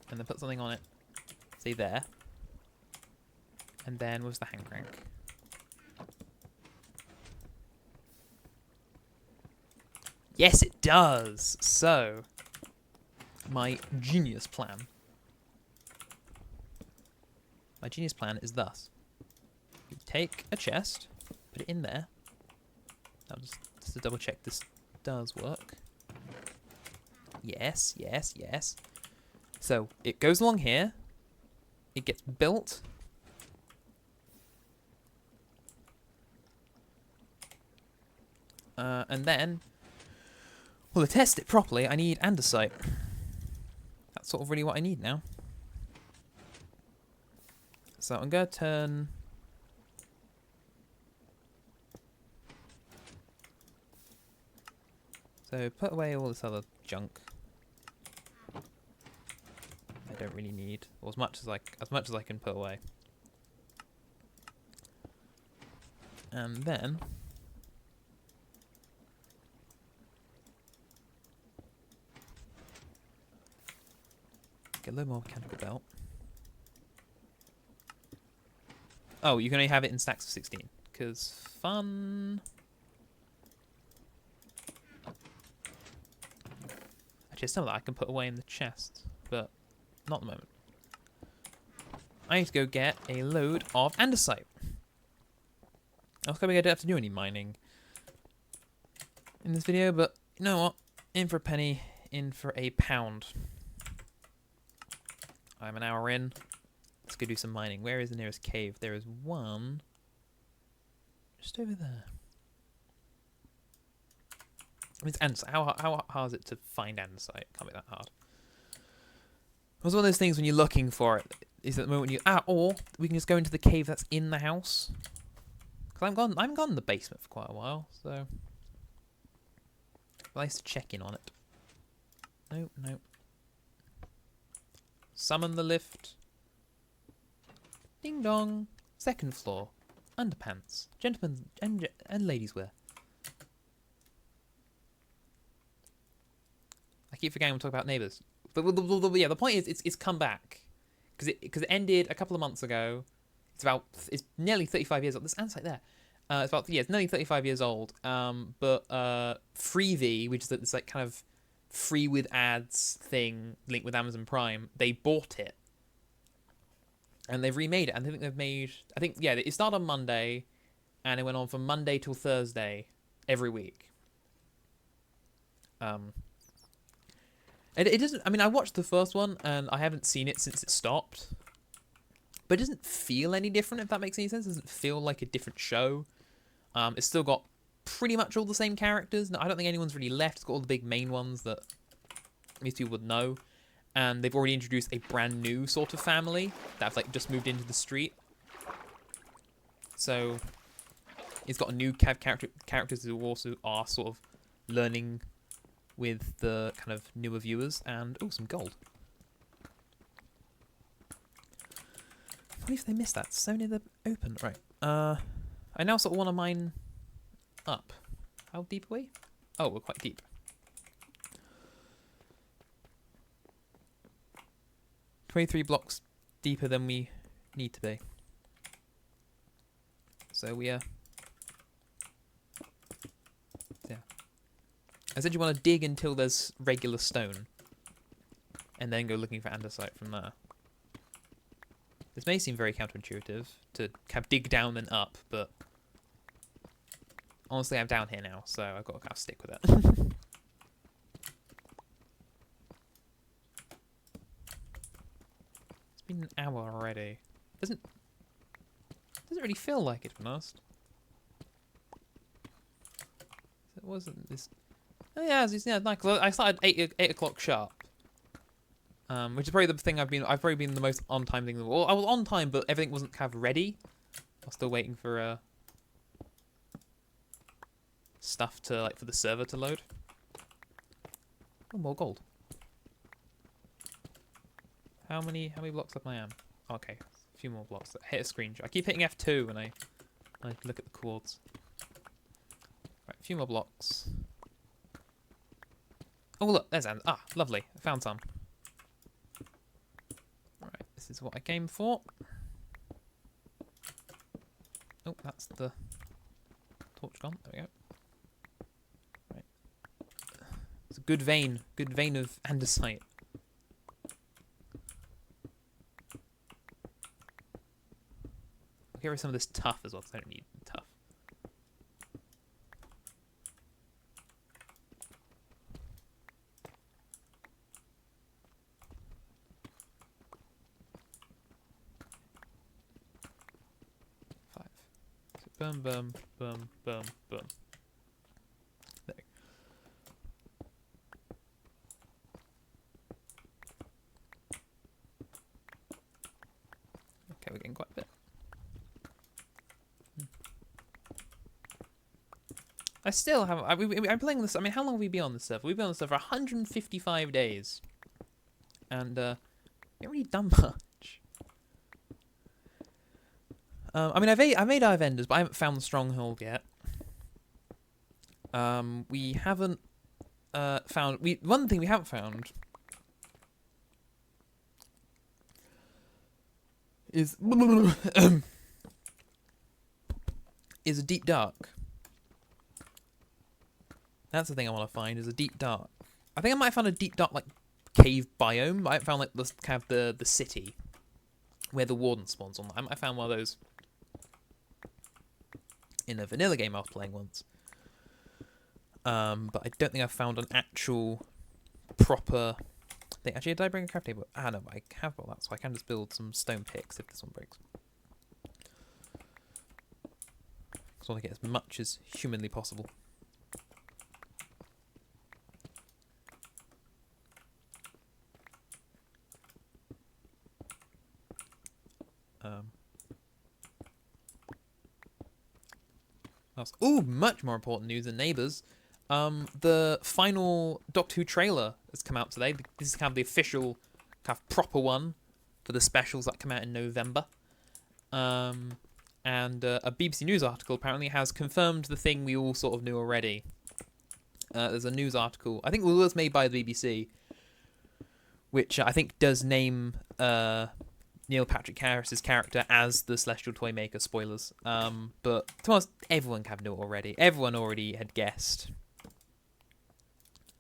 and then put something on it, say there, and then where's the hand crank? Yes, it does! So, my genius plan. My genius plan is thus. You take a chest, put it in there. I'll just to double check this does work. Yes. So, it goes along here. It gets built And then, well, to test it properly, I need andesite. That's sort of really what I need now. So I'm going to turn... So put away all this other junk. I don't really need, or as much as I can put away. And then get a little more mechanical belt. Oh, you can only have it in stacks of 16, because fun. Actually, some of that I can put away in the chest, but not at the moment. I need to go get a load of andesite. I was hoping I don't have to do any mining in this video, but you know what? In for a penny, in for a pound. I'm an hour in. Let's go do some mining. Where is the nearest cave? There is one just over there. I mean, it's andesite. How hard is it to find andesite? Can't be that hard. It was one of those things when you're looking for it, is at the moment you... or we can just go into the cave that's in the house. Because I haven't gone in the basement for quite a while, so... I used to check in on it. Nope, nope. Summon the lift. Ding dong. Second floor. Underpants. Gentlemen's and ladies' wear. I keep forgetting we're talking about neighbours. But yeah, the point is, it's come back because it ended a couple of months ago. It's nearly 35 years old. There's andesite there. It's nearly 35 years old. But Freevee, which is this like kind of free with ads thing linked with Amazon Prime, they bought it and they've remade it. And I think it started on Monday, and it went on from Monday till Thursday every week. And it doesn't... I mean, I watched the first one, and I haven't seen it since it stopped. But it doesn't feel any different, if that makes any sense. It doesn't feel like a different show. It's still got pretty much all the same characters. I don't think anyone's really left. It's got all the big main ones that most people would know. And they've already introduced a brand new sort of family that have like just moved into the street. So it's got a new characters who also are sort of learning with the kind of newer viewers, and some gold. What if they missed that? So near the open. Right. I now sort of want to mine up. How deep are we? Oh, we're quite deep. 23 blocks deeper than we need to be. So we I said you want to dig until there's regular stone, and then go looking for andesite from there. This may seem very counterintuitive to kind of dig down and up, but honestly I'm down here now, so I've got to kind of stick with it. It's been an hour already. Doesn't really feel like it, to be honest. It wasn't this... Oh yeah, like I started 8 o'clock sharp, which is probably the thing I've probably been the most on time thing. Well, I was on time, but everything wasn't kind of ready. I was still waiting for stuff to for the server to load. Oh, more gold. How many blocks up I am? Oh, okay, a few more blocks. Hit a screenshot. I keep hitting F2 when I look at the chords. Right, a few more blocks. Oh look, there's and lovely. I found some. Right, this is what I came for. Oh, that's the torch gone. There we go. Right. It's a good vein of andesite. I'll get rid of some of this tuff as well, because I don't need tuff. Boom, boom, boom, boom, boom. I still haven't. I'm playing this. I mean, how long have we been on this server? We've been on this server for 155 days, and we haven't really done much. I mean, I made Eye of Enders, but I haven't found the stronghold yet. We haven't found. One thing we haven't found is is a deep dark. That's the thing I want to find, is a deep dark. I think I might have found a deep dark, like, cave biome. I haven't found, like, the kind of the city where the warden spawns on. I might have found one of those in a vanilla game I was playing once. But I don't think I've found an actual proper thing. Actually, did I bring a craft table? Ah, no, I have got that, so I can just build some stone picks if this one breaks. So I want to get as much as humanly possible. Oh, much more important news than Neighbours. The final Doctor Who trailer has come out today. This is kind of the official, kind of proper one for the specials that come out in November. And a BBC News article apparently has confirmed the thing we all sort of knew already. There's a news article, I think it was made by the BBC, which I think does name Neil Patrick Harris's character as the Celestial Toymaker. Spoilers. But to be honest, everyone kind of knew it already. Everyone already had guessed.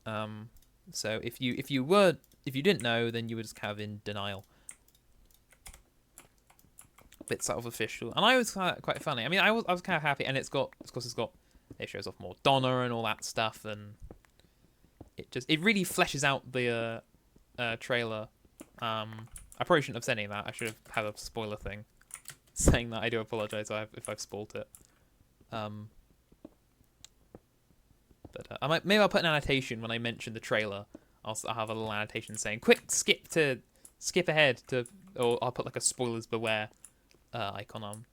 So if you didn't know, then you were just kind of in denial. Bit sort of official, and I was quite funny. I mean, I was kind of happy, and of course it shows off more Donna and all that stuff, and it really fleshes out the trailer. I probably shouldn't have said any of that. I should have had a spoiler thing saying that. I do apologise if I've spoiled it. But maybe I'll put an annotation when I mention the trailer. I'll have a little annotation saying, "Quick, skip ahead to," or I'll put like a spoilers beware icon on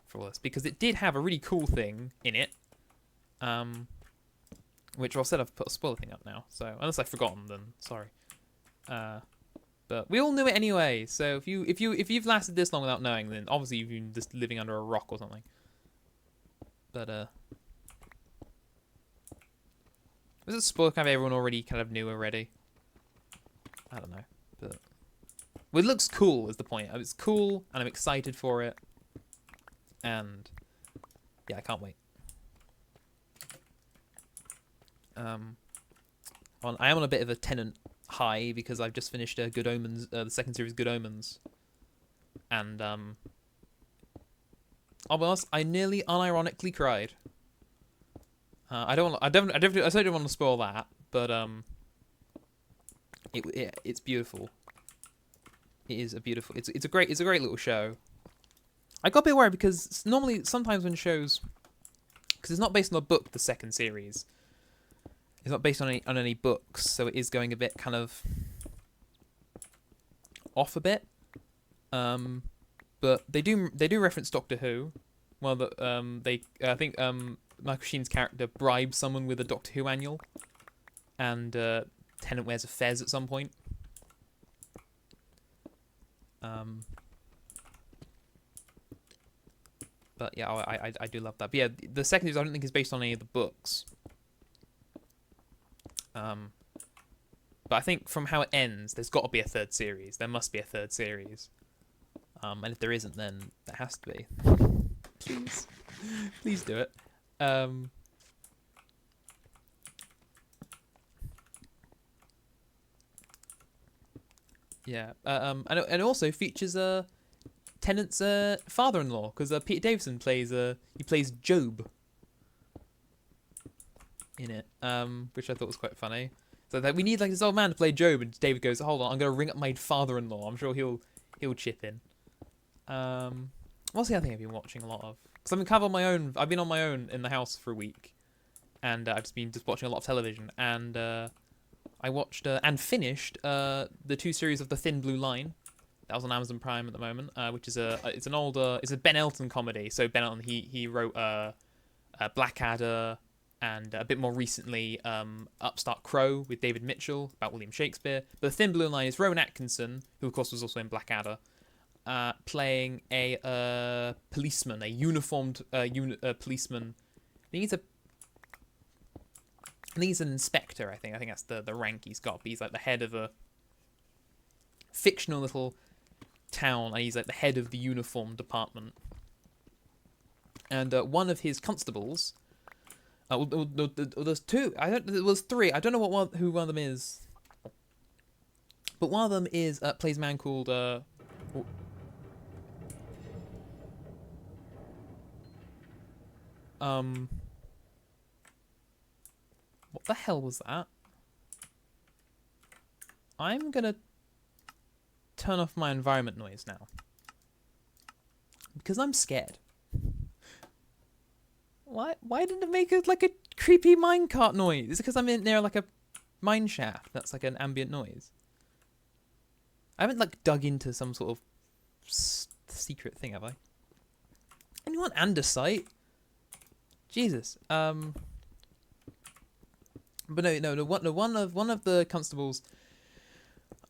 for all this, because it did have a really cool thing in it. Which I said I've put a spoiler thing up now. So unless I've forgotten, then sorry. But we all knew it anyway. So if you've lasted this long without knowing, then obviously you've been just living under a rock or something. But was it spoiler kind of everyone already kind of knew already? I don't know, but well, it looks cool is the point. It's cool, and I'm excited for it, and yeah, I can't wait. I am on a bit of a Tenant high because I've just finished Good Omens, the second series, Good Omens, and I'll be honest, I nearly unironically cried. I certainly don't want to spoil that, but it's beautiful. It is a beautiful. It's a great little show. I got a bit worried because sometimes when shows, because it's not based on a book, the second series. It's not based on any books, so it is going a bit kind of off a bit. But they do reference Doctor Who. Well, I think Michael Sheen's character bribes someone with a Doctor Who annual, and Tennant wears a fez at some point. But yeah, I do love that. But yeah, the second series I don't think is based on any of the books. But I think from how it ends, there's got to be a third series. There must be a third series. And if there isn't, then there has to be. Please do it. Yeah. And it also features Tennant's father-in-law, because Peter Davison plays Job in it, which I thought was quite funny. So that we need like this old man to play Job, and David goes, "Hold on, I'm gonna ring up my father-in-law. I'm sure he'll chip in." What's the other thing I've been watching a lot of? Because I've been kind of on my own. I've been on my own in the house for a week, and I've just been watching a lot of television. And I watched and finished the 2 series of The Thin Blue Line. That was on Amazon Prime at the moment, which is it's a Ben Elton comedy. So Ben Elton he wrote Blackadder, and a bit more recently, Upstart Crow with David Mitchell about William Shakespeare. But the Thin Blue Line is Rowan Atkinson, who of course was also in Blackadder, playing a policeman, a uniformed policeman. I think he's an inspector. I think that's the rank he's got. But he's like the head of a fictional little town, and he's like the head of the uniform department. And one of his constables, there's two. There was three. I don't know who one of them is, but one of them is plays a man called what the hell was that? I'm gonna turn off my environment noise now because I'm scared. Why didn't it make it like a creepy minecart noise? Is it because I'm in near like a mine shaft? That's like an ambient noise. I haven't like dug into some sort of secret thing, have I? Anyone andesite? Jesus. But no. One of the constables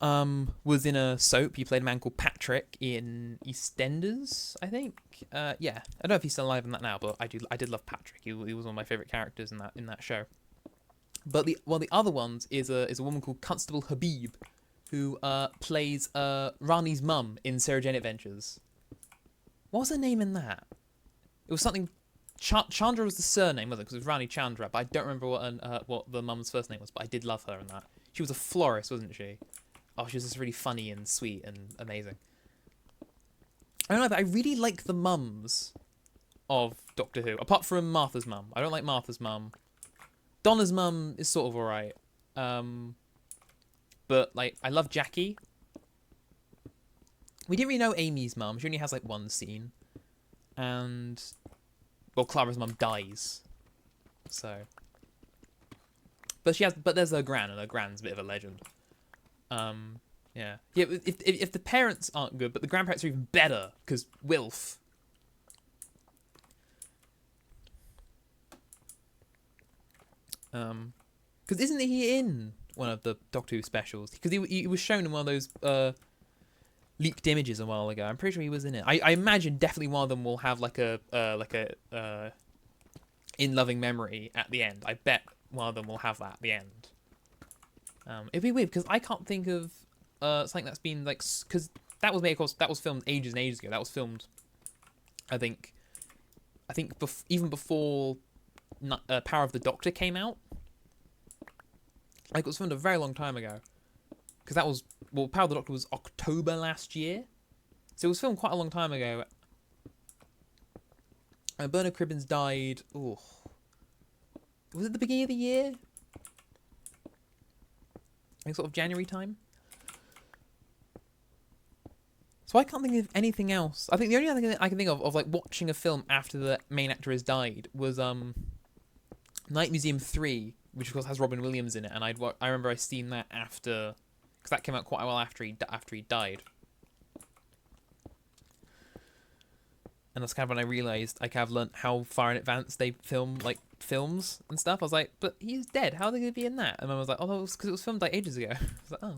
was in a soap. He played a man called Patrick in EastEnders, I think. Yeah, I don't know if he's still alive in that now, but I did love Patrick. He was one of my favourite characters in that show. But the other ones is a woman called Constable Habib, who plays Rani's mum in Sarah Jane Adventures. What was her name in that? It was something. Chandra was the surname, wasn't it? Because it was Rani Chandra, but I don't remember what the mum's first name was. But I did love her in that. She was a florist, wasn't she? Oh, she was just really funny and sweet and amazing. I don't know, but I really like the mums of Doctor Who, apart from Martha's mum. I don't like Martha's mum. Donna's mum is sort of alright. But, like, I love Jackie. We didn't really know Amy's mum. She only has, like, one scene. And, well, Clara's mum dies. So. But there's her gran, and her gran's a bit of a legend. Yeah. If the parents aren't good, but the grandparents are even better, because Wilf. Because isn't he in one of the Doctor Who specials? Because he was shown in one of those leaked images a while ago. I'm pretty sure he was in it. I imagine definitely one of them will have like a in loving memory at the end. I bet one of them will have that at the end. It'd be weird because I can't think of something that's been like, because that was made, of course, that was filmed ages and ages ago. That was filmed, I think even before Power of the Doctor came out. Like, it was filmed a very long time ago. Because that was, well, Power of the Doctor was October last year. So it was filmed quite a long time ago. And Bernard Cribbins died, was it the beginning of the year? Like sort of January time? So I can't think of anything else. I think the only other thing I can think of like watching a film after the main actor has died was Night Museum 3, which of course has Robin Williams in it, and I remember I seen that after, because that came out quite a while after he died. And that's kind of when I realised I kind of learnt how far in advance they film like films and stuff. I was like, but he's dead. How are they going to be in that? And I was like, oh, that was because it was filmed like ages ago. I was like, oh.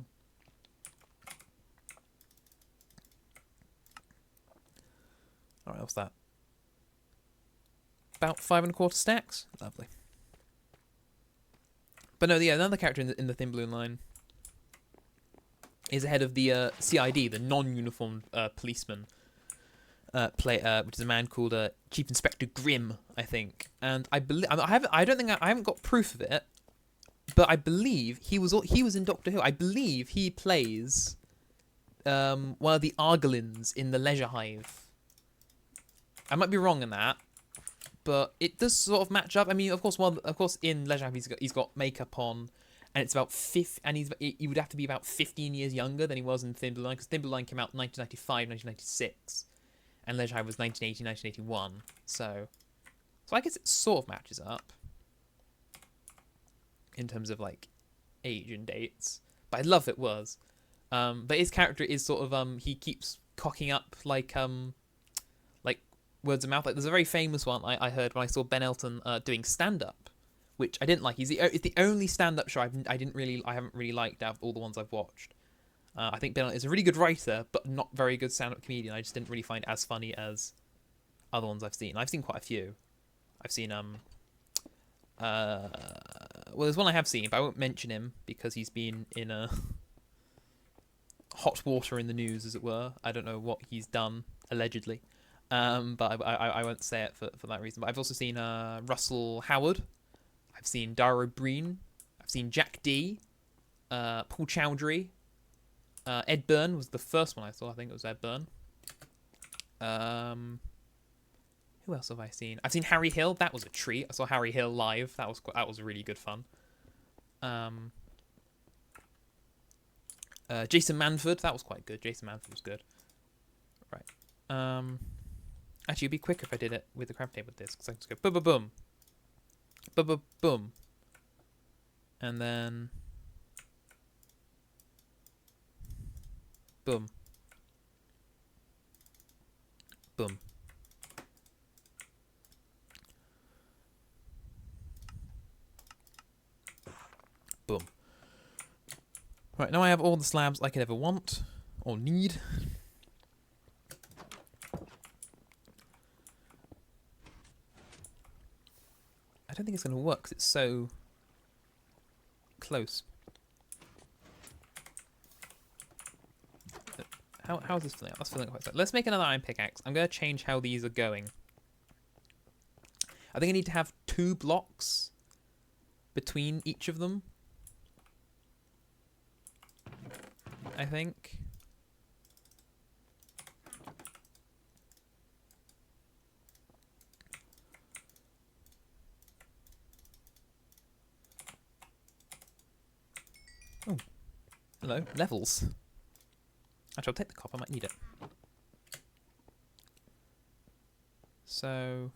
Alright, what's that? About 5 1/4 stacks. Lovely. But no, yeah, another character in the Thin Blue Line is the head of the CID, the non-uniformed policeman. Which is a man called Chief Inspector Grimm, I think, and I believe I haven't got proof of it, but I believe he was in Doctor Who. I believe he plays one of the Argolins in the Leisure Hive. I might be wrong in that, but it does sort of match up. I mean, of course, in Leisure Hive he's got makeup on, and it's about he would have to be about 15 years younger than he was in Thin Blue Line, because Thin Blue Line came out in 1995, 1996. And Leisure Hive was 1980, 1981. So I guess it sort of matches up in terms of like age and dates. But I love it was. But his character is sort of he keeps cocking up like words of mouth. Like, there's a very famous one I heard when I saw Ben Elton doing stand-up, which I didn't like. It's the only stand-up show I haven't really liked out of all the ones I've watched. I think Ben Elton is a really good writer, but not very good stand-up comedian. I just didn't really find it as funny as other ones I've seen. I've seen quite a few. I've seen well, there's one I have seen, but I won't mention him because he's been in a hot water in the news, as it were. I don't know what he's done allegedly, but I won't say it for that reason. But I've also seen Russell Howard. I've seen Dara Breen. I've seen Jack D. Paul Chowdhury. Ed Byrne was the first one I saw. I think it was Ed Byrne. Who else have I seen? I've seen Harry Hill. That was a treat. I saw Harry Hill live. That was really good fun. Jason Manford. That was quite good. Jason Manford was good. Right. Actually, it'd be quicker if I did it with the crab table with this, because I can just go boom, boom, boom, boom, boom, and then boom, boom. Boom. Right, now I have all the slabs I could ever want or need. I don't think it's going to work because it's so close. How is this filling out? That's filling out quite slow. Let's make another iron pickaxe. I'm going to change how these are going. I think I need to have 2 blocks between each of them. I think. Oh, hello, levels. Actually, I'll take the copper, I might need it. So...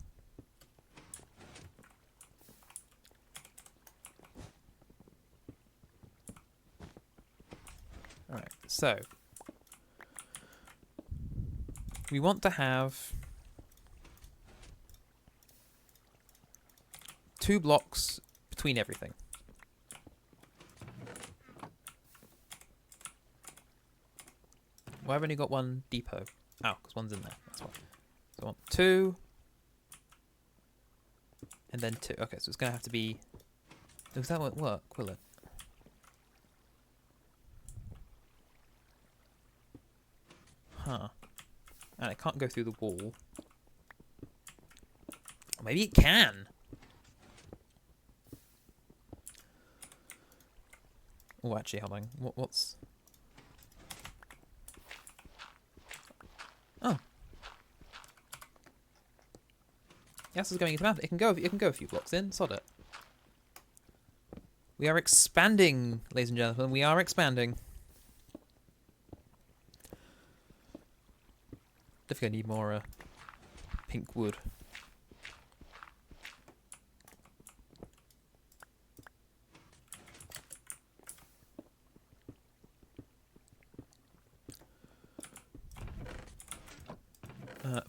Alright, so... we want to have 2 blocks between everything. Well, I've only got 1 depot. Oh, because 1's in there. That's why. So I want 2. And then 2. Okay, so it's going to have to be... because that won't work, will it? Huh. And it can't go through the wall. Or maybe it can. Oh, actually, hold on. What's... Oh. Yes, it's going into math. It can go a few blocks in. Sod it. We are expanding, ladies and gentlemen. We are expanding. Definitely need more pink wood.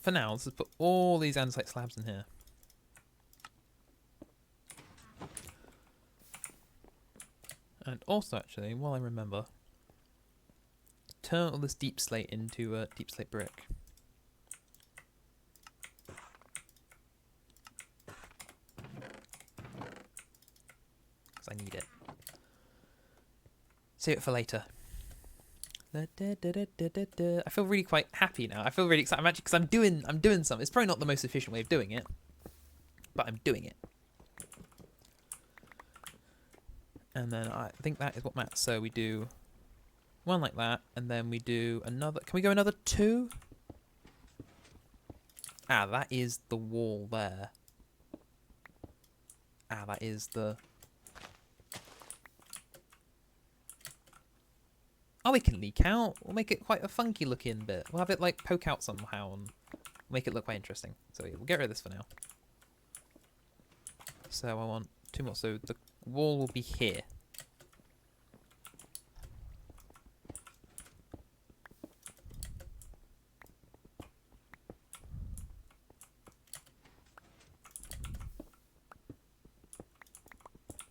For now, let's just put all these andesite slabs in here. And also, actually, while I remember, turn all this deep slate into deep slate brick. Because I need it. Save it for later. I feel really quite happy now. I feel really excited. I'm actually, because I'm doing something. It's probably not the most efficient way of doing it, but I'm doing it. And then I think that is what matters. So we do 1 like that, and then we do another. Can we go another 2? Ah, that is the wall there. Ah, that is the... Oh, we can leak out. We'll make it quite a funky looking bit. We'll have it like poke out somehow and make it look quite interesting. So yeah, we'll get rid of this for now. So I want 2 more. So the wall will be here.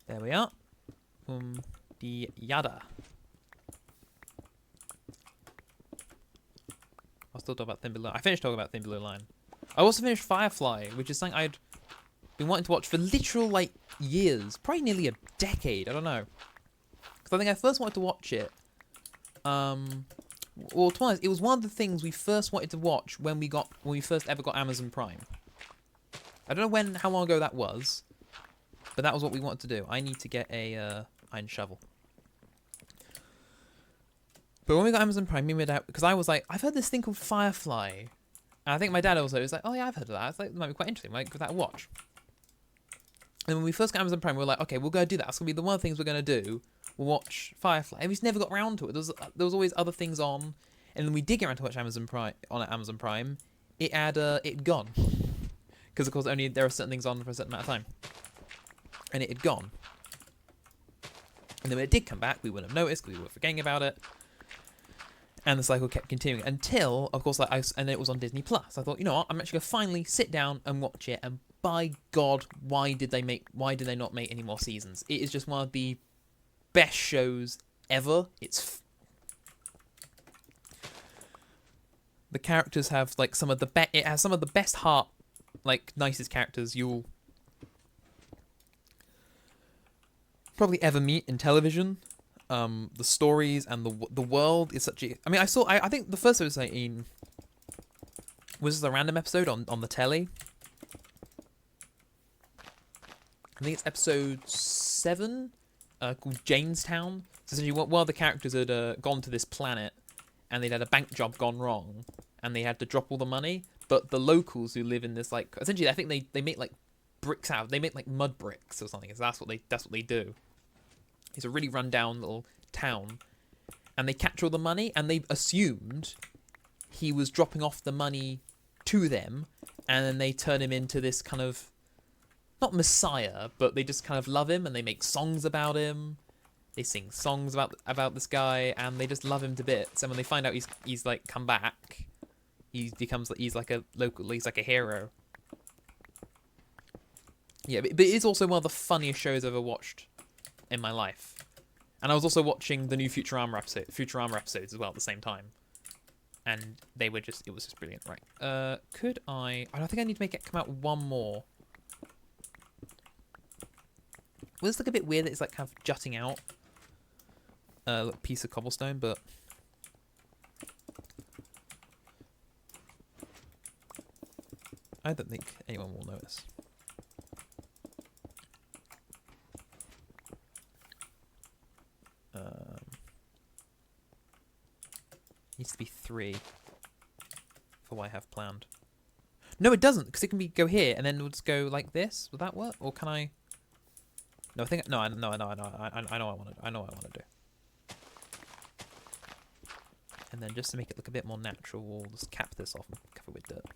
There we are. The yada. I'll still talk about Thin Below. I finished talking about Thin Below Line. I also finished Firefly, which is something I'd been wanting to watch for literal, like, years. Probably nearly a decade. I don't know. Because I think I first wanted to watch it. Well, to be honest, it was one of the things we first wanted to watch when we first ever got Amazon Prime. I don't know how long ago that was, but that was what we wanted to do. I need to get a iron shovel. But when we got Amazon Prime, me and my dad, because I was like, I've heard this thing called Firefly. And I think my dad also was like, oh yeah, I've heard of that. It's like, it might be quite interesting. Might give that a watch. And when we first got Amazon Prime, we were like, okay, we'll go do that. That's going to be the one of the things we're going to do. We'll watch Firefly. And we just never got around to it. There was always other things on. And then we did get around to watch Amazon Prime, it had gone. Because, of course, only there are certain things on for a certain amount of time. And it had gone. And then when it did come back, we wouldn't have noticed because we were forgetting about it. And the cycle kept continuing until, of course, and then it was on Disney Plus. I thought, you know what, I'm actually going to finally sit down and watch it. And by God, why did they not make any more seasons? It is just one of the best shows ever. The characters have like it has some of the best heart, like nicest characters you'll probably ever meet in television. The stories and the world is such a... I mean, I think the first episode was just a random episode on the telly. I think it's episode 7, called Janestown. So essentially, one of the characters had gone to this planet, and they'd had a bank job gone wrong, and they had to drop all the money. But the locals who live in this, like... Essentially, I think they make, like, bricks out. They make, like, mud bricks or something. So that's what they do. It's a really run-down little town. And they capture all the money, and they assumed he was dropping off the money to them, and then they turn him into this kind of... Not messiah, but they just kind of love him, and they make songs about him. They sing songs about this guy, and they just love him to bits. And when they find out he's like, come back, he's like a hero. Yeah, but it's also one of the funniest shows I've ever watched in my life. And I was also watching the new Futurama episodes as well at the same time. And it was just brilliant. Right. I don't think I need to make it come out one more. Well, this look a bit weird that it's like kind of jutting out. Piece of cobblestone, but... I don't think anyone will notice. Needs to be 3 for what I have planned. No, it doesn't, because it can go here, and then we'll just go like this. Will that work? Or can I... No, I think... No, I know what I want to do. And then just to make it look a bit more natural, we'll just cap this off and cover it with dirt.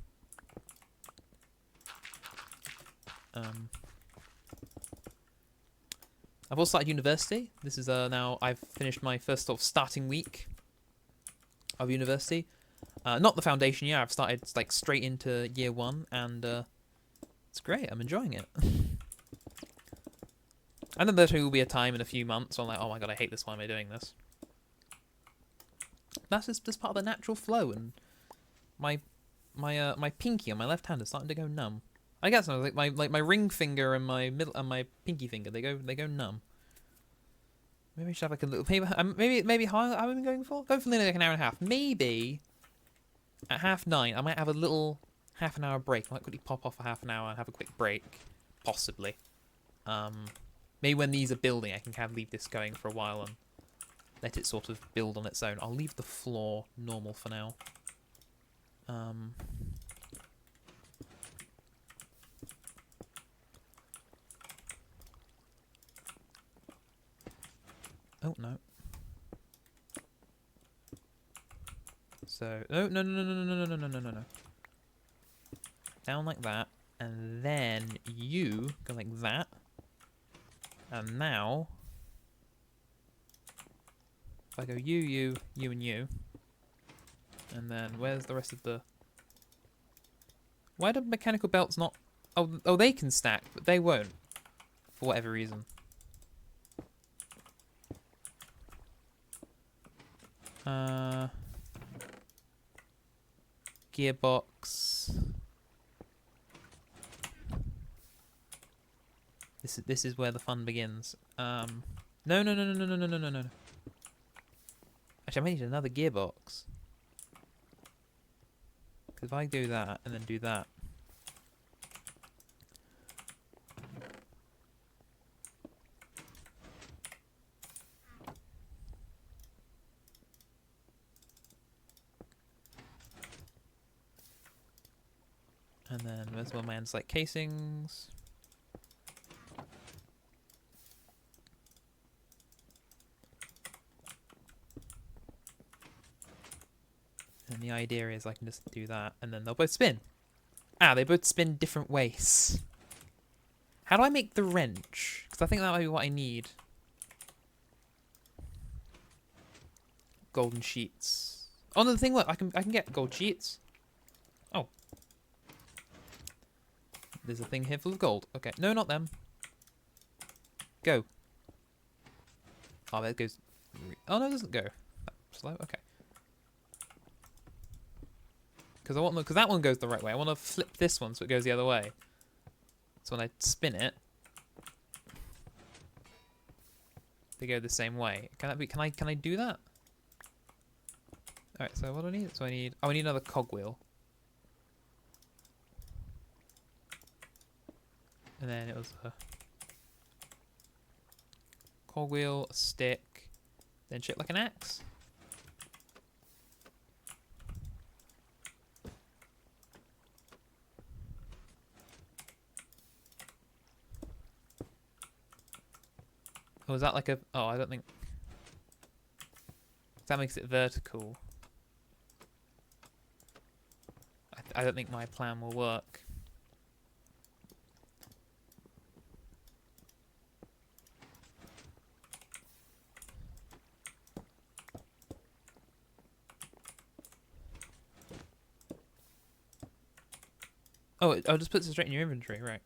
I've also started university. This is now I've finished my first sort of starting week of university. Not the foundation year. I've started like straight into year 1, and it's great. I'm enjoying it. I know there will be a time in a few months where I'm like, oh my god, I hate this. Why am I doing this? That's just part of the natural flow, and my pinky on my left hand is starting to go numb. I guess like my ring finger and my middle and my pinky finger they go numb. Maybe I should have like a little maybe how have I been going for? Going for nearly like an hour and a half. Maybe at 9:30 I might have a little half an hour break. I might quickly pop off for half an hour and have a quick break, possibly. Maybe when these are building, I can kind of leave this going for a while and let it sort of build on its own. I'll leave the floor normal for now. Oh, no. So, no. Down like that. And then you go like that. And now, if I go you, and you. And then, where's the rest of the... Why do mechanical belts not... Oh, they can stack, but they won't. For whatever reason. Gearbox. This is where the fun begins. No, no, no, no, no, no, no, no, no, no. Actually, I may need another gearbox. Because if I do that and then do that. And then there's one man's like casings. And the idea is I can just do that and then they'll both spin. Ah, they both spin different ways. How do I make the wrench? Because I think that might be what I need. Golden sheets. Oh no, the thing, look, I can get gold sheets. Oh. There's a thing here full of gold. Okay, no, not them. Go. Oh, there it goes. Oh no, it doesn't go. Slow. Okay. Because that one goes the right way. I want to flip this one so it goes the other way. So when I spin it, they go the same way. Can that be? Can I do that? All right. So what do I need? So I need another cogwheel. And then it was a cogwheel, a stick, then shit like an axe. Oh, is that like a... Oh, I don't think... That makes it vertical. I don't think my plan will work. Oh, it just puts it straight in your inventory, right.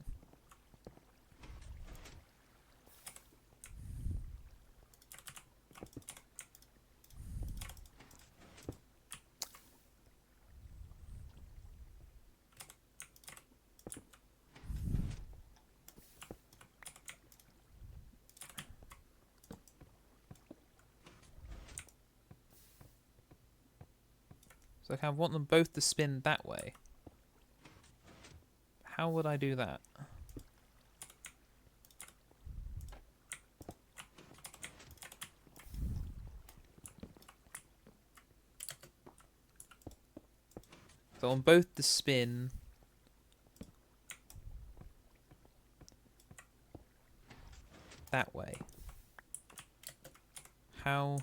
So I kind of want them both to spin that way. How would I do that? So I want both to spin that way. How...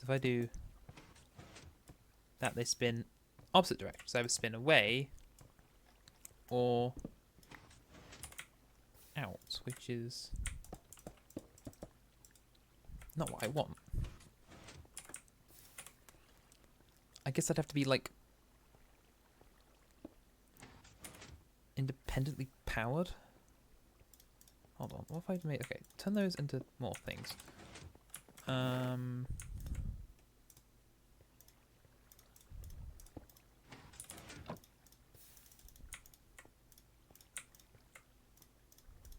If I do that, they spin opposite directions. So I would spin away or out, which is not what I want. I guess I'd have to be like independently powered. Hold on, what if I made... Okay, turn those into more things.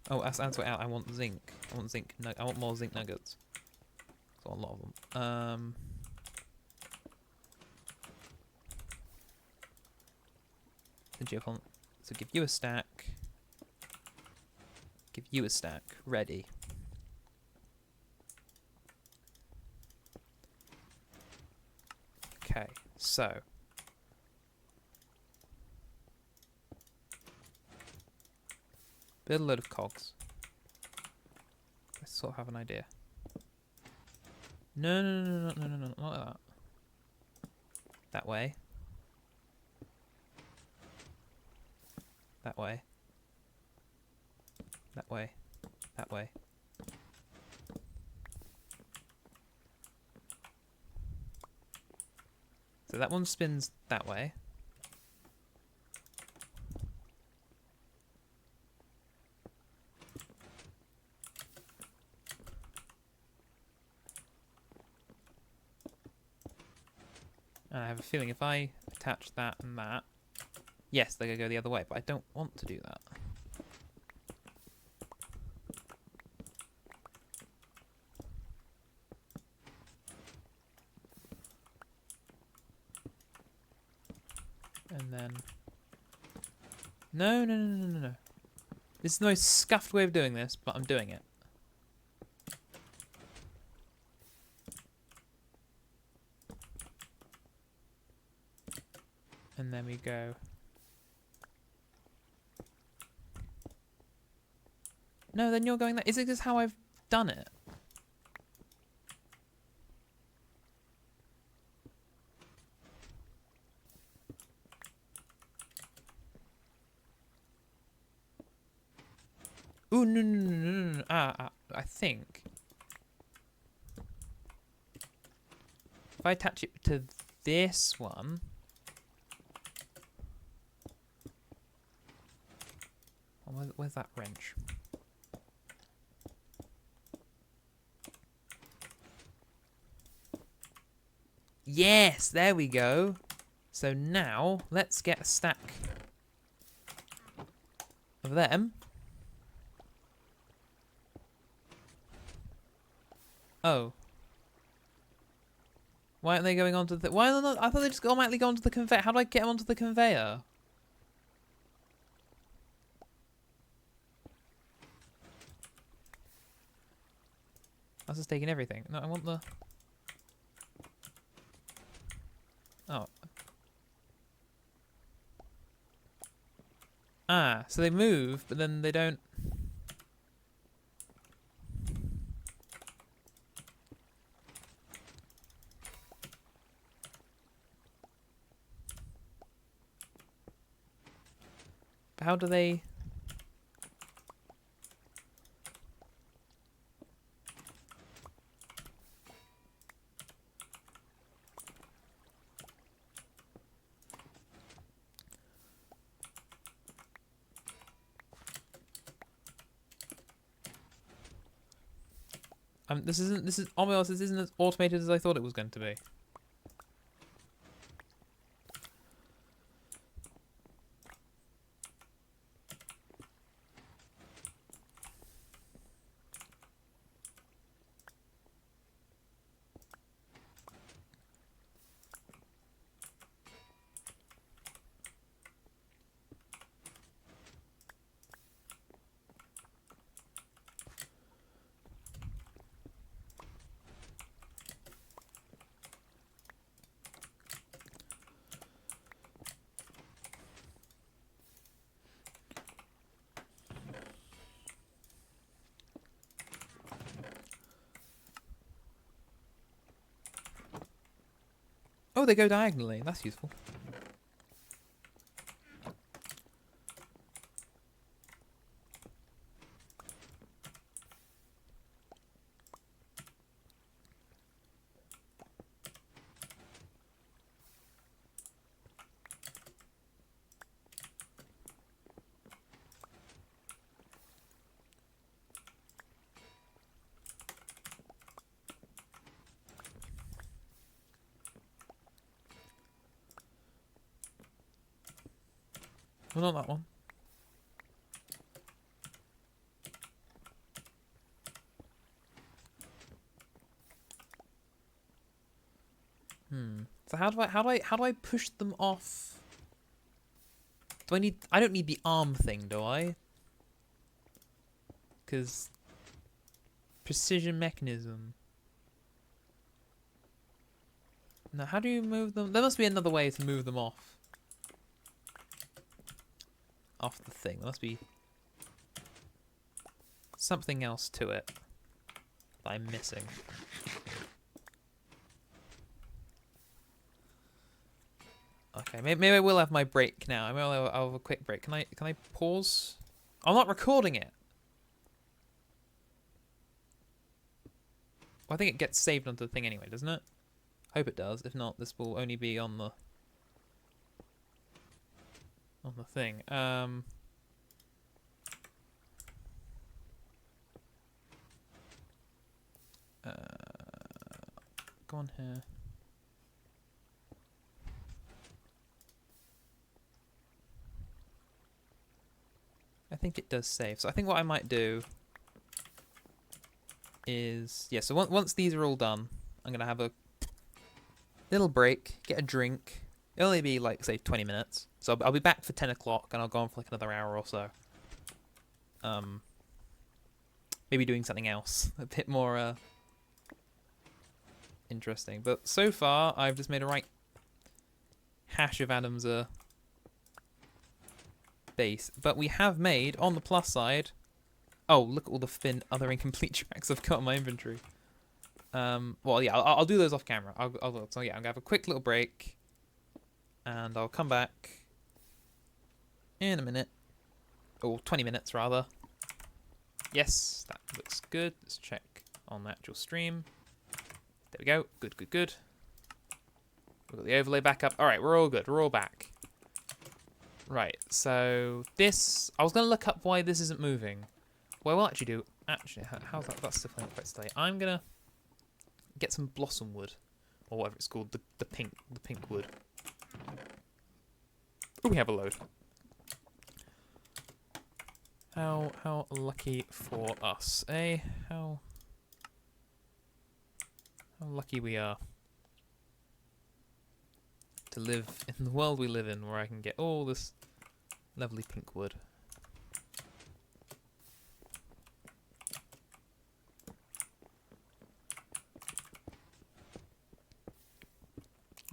Oh, that's way out. I want zinc. I want zinc. I want more zinc nuggets. I want a lot of them. So give you a stack. Give you a stack. Ready. Okay, so build a load of cogs. I sort of have an idea. No, no, no, no, no, no, no, not like that. That way. That way. That way. That way. So that one spins that way. And I have a feeling if I attach that and that, yes, they're going to go the other way, but I don't want to do that. And then... No, no, no, no, no, no. This is the most scuffed way of doing this, but I'm doing it. And then we go... No, then you're going that. Is it just how I've done it? Ooh, no, no, no, no, no, no. I think... If I attach it to this one... Oh, where's that wrench? Yes, there we go. So now, let's get a stack of them. Oh. Why aren't they going onto the... Why are they not... I thought they just automatically go onto the conveyor. How do I get them onto the conveyor? I was just taking everything. No, I want the... Oh. Ah, so they move, but then they don't... How do they... this is, oh my gosh, this isn't as automated as I thought it was going to be. Oh, they go diagonally. That's useful. Well, not that one. So how do I push them off? I don't need the arm thing, do I? Because precision mechanism. Now, how do you move them? There must be another way to move them off the thing. There must be something else to it that I'm missing. Okay, maybe I will have my break now. I'll have a quick break. Can I pause? I'm not recording it. Well, I think it gets saved onto the thing anyway, doesn't it? Hope it does. If not, this will only be on the thing. Go on here. I think it does save. So I think what I might do is... Yeah, so once these are all done, I'm going to have a little break, get a drink. It'll only be, like, say, 20 minutes. So I'll be back for 10 o'clock, and I'll go on for, like, another hour or so. Maybe doing something else. A bit more, interesting. But so far, I've just made a right hash of Adam's, base. But we have made, on the plus side... Oh, look at all the other incomplete tracks I've got in my inventory. Well, yeah, I'll do those off camera. So yeah, I'm gonna have a quick little break, and I'll come back in a minute, or 20 minutes rather. Yes, that looks good. Let's check on the actual stream. There we go. Good, good, good. We've got the overlay back up. All right, we're all good. We're all back. Right. So this, I was gonna look up why this isn't moving. Well, we'll actually do. Actually, how's that? That's definitely not quite steady. I'm gonna get some blossom wood, or whatever it's called, the pink wood. Oh, we have a load. How lucky for us, eh? How lucky we are to live in the world we live in, where I can get all this lovely pink wood.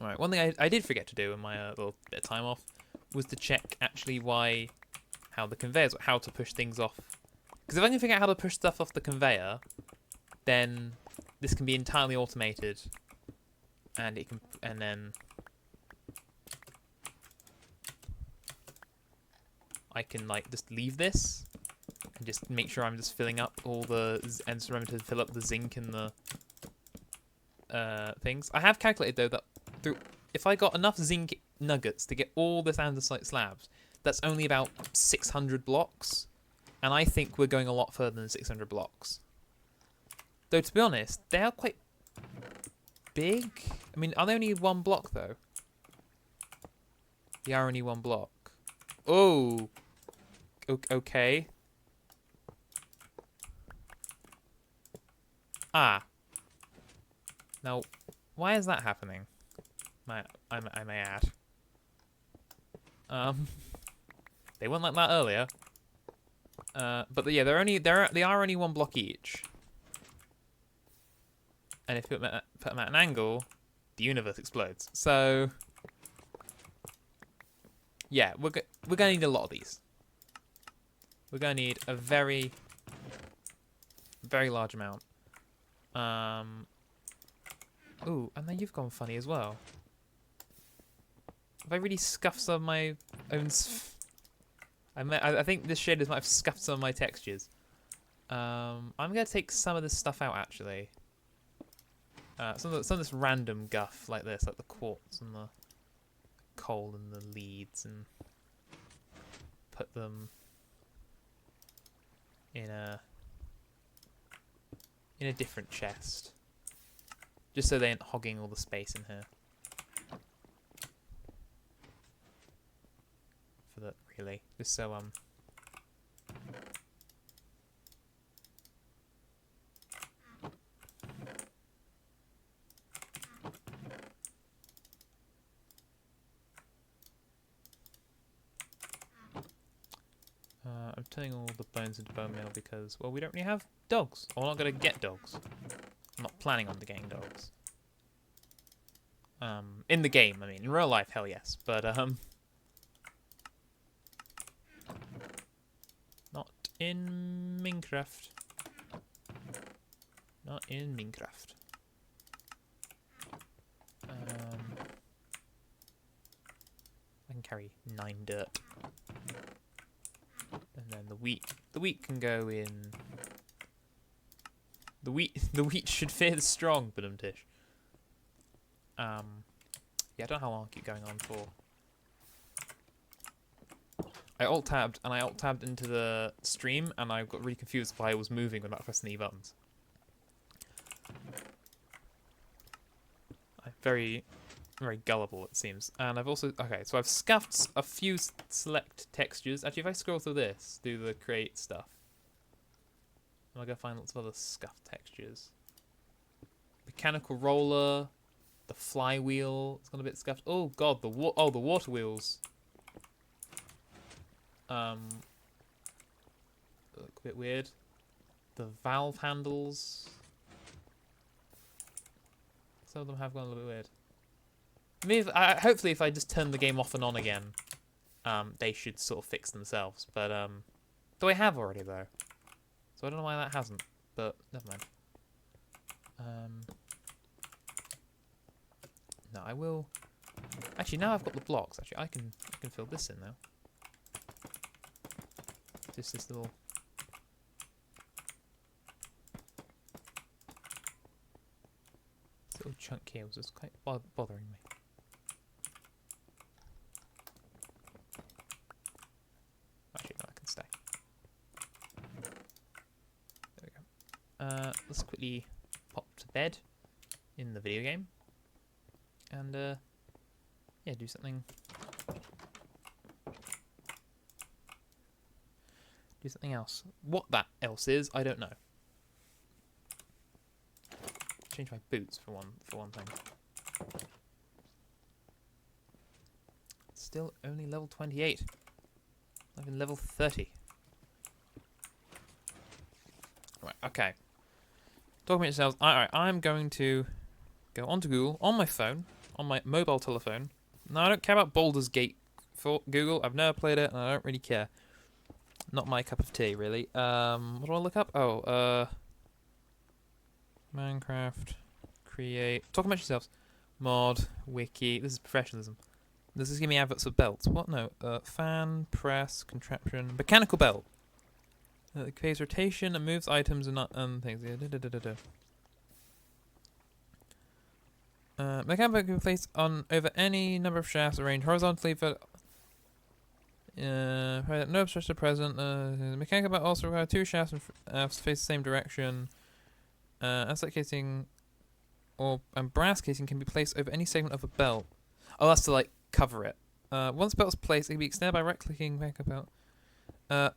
Alright, one thing I did forget to do in my little bit of time off was to check actually how the conveyors, how to push things off. Because if I can figure out how to push stuff off the conveyor, then this can be entirely automated, and then I can like just leave this and just make sure I'm just filling up all the and remember to fill up the zinc and the things. I have calculated though that if I got enough zinc nuggets to get all this andesite slabs, that's only about 600 blocks, and I think we're going a lot further than 600 blocks. Though to be honest, they are quite big. I mean, are they only one block though? They are only one block. Oh, okay. Ah. Now, why is that happening? I may add. They weren't like that earlier. But yeah, they are only one block each. And if you put them at an angle, the universe explodes. So yeah, we're gonna need a lot of these. We're gonna need a very, very large amount. Ooh, and then you've gone funny as well. Have I really scuffed some of my own... I think this shaders might have scuffed some of my textures. I'm going to take some of this stuff out, actually. Some of this random guff, like this, like the quartz and the coal and the leads, and put them in a different chest. Just so they aren't hogging all the space in here. For that, really. Just so, I'm turning all the bones into bone meal because, well, we don't really have dogs. Or we're not going to get dogs. I'm not planning on getting dogs. In the game, I mean. In real life, hell yes. But, not in Minecraft. Not in Minecraft. I can carry 9 dirt. And then the wheat can go in. The wheat should fear the strong, but tish. Yeah, I don't know how long I'll keep going on for. I alt-tabbed into the stream, and I got really confused why I was moving without pressing the E buttons. I'm very, very gullible, it seems. And I've also... Okay, so I've scuffed a few select textures. Actually, if I scroll through this, do the create stuff, I'm going to find lots of other scuffed textures. Mechanical roller, the flywheel, it's gone a bit scuffed. Oh, God, the water wheels. Look a bit weird. The valve handles. Some of them have gone a little bit weird. Hopefully, if I just turn the game off and on again, they should sort of fix themselves. But though I have already though, so I don't know why that hasn't. But never mind. No, I will. Actually, now I've got the blocks. Actually, I can fill this in now. Just this little. This little chunk here was just quite bothering me. Actually, no, I can stay. There we go. Let's quickly pop to bed in the video game. And, yeah, do something. Do something else. What that else is, I don't know. Change my boots for one thing. Still only level 28. Not even level 30. Right, okay. Talking about yourselves. Alright, I'm going to go onto Google on my phone, on my mobile telephone. No, I don't care about Baldur's Gate for Google. I've never played it and I don't really care. Not my cup of tea, really. What do I look up? Oh, Minecraft, create. Talk about yourselves. Mod, wiki. This is professionalism. Does this give me adverts of belts? What? No. Fan, press, contraption, mechanical belt. It creates rotation and moves items and things. Yeah, mechanical belt can be placed on over any number of shafts arranged horizontally for. No obstruction present. Mechanical belt also requires two shafts to face the same direction. Asset casing and brass casing can be placed over any segment of a belt. Oh, that's to like cover it. Once the belt is placed, it can be extended by right-clicking mechanical belt.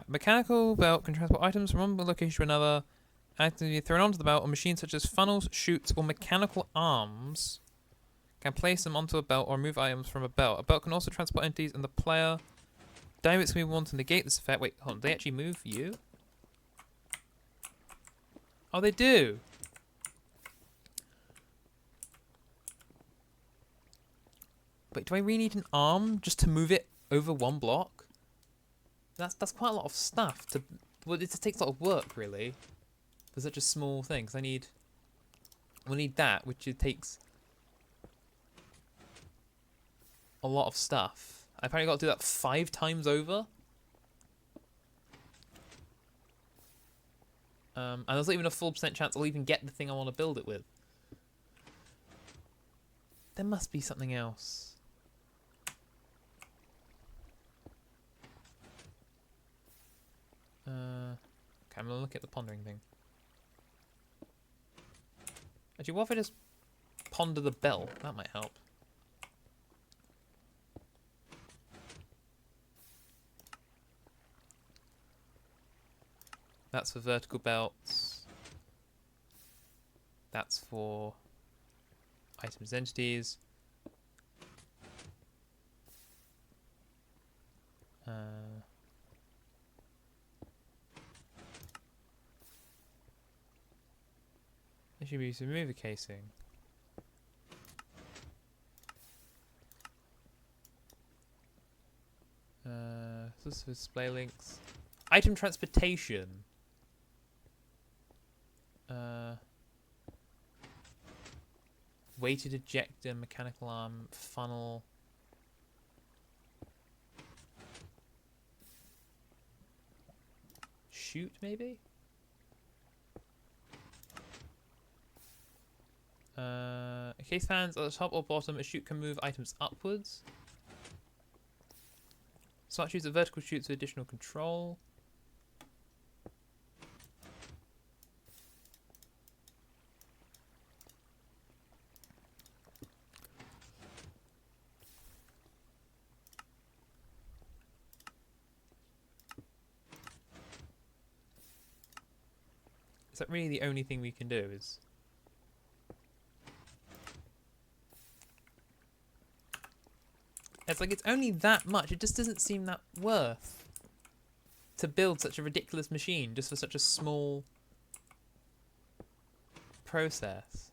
Mechanical belt can transport items from one location to another. Items can be thrown onto the belt, or machines such as funnels, chutes, or mechanical arms can place them onto a belt or move items from a belt. A belt can also transport entities, and the player dynamics can be worn to negate this effect. Wait, hold on. They actually move you? Oh, they do. Wait, do I really need an arm just to move it over one block? That's quite a lot of stuff to. Well, it just takes a lot of work, really, for such a small thing. Because we'll need that, which it takes a lot of stuff. I apparently got to do that 5 times over. And there's not even a full % chance I'll even get the thing I want to build it with. There must be something else. Okay, I'm gonna look at the pondering thing. Actually, what if I just ponder the belt? That might help. That's for vertical belts. That's for items, entities. There should be some remover casing. This is for display links. Item transportation. Weighted ejector, mechanical arm, funnel. Chute, maybe? Case fans at the top or bottom, a chute can move items upwards. Smart chutes are vertical chutes for additional control. Is that really the only thing we can do? Is it's like it's only that much. It just doesn't seem that worth to build such a ridiculous machine just for such a small process.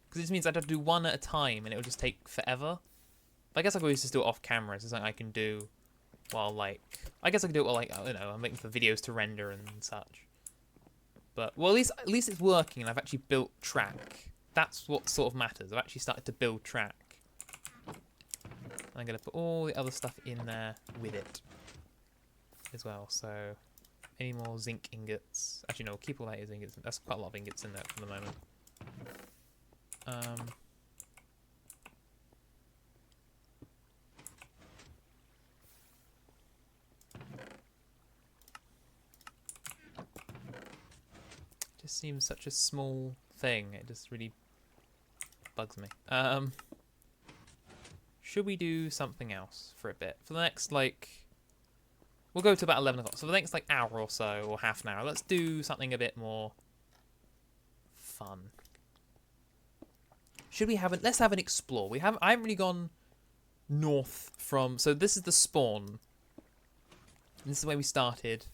Because it just means I'd have to do one at a time and it would just take forever. But I guess I could always just do it off camera. It's something I can do while, like... I guess I could do it while, like, I don't know, I'm waiting for videos to render and such. But, well, at least it's working and I've actually built track. That's what sort of matters. I've actually started to build track. I'm going to put all the other stuff in there with it as well. So, any more zinc ingots? Actually, no, we'll keep all that as ingots. That's quite a lot of ingots in there for the moment. Just seems such a small thing. It just really bugs me. Should we do something else for a bit? For the next, like... We'll go to about 11 o'clock. So for the next, like, hour or so, or half an hour, let's do something a bit more fun. Should we have let's have an explore. I haven't really gone north from... So this is the spawn. This is where we started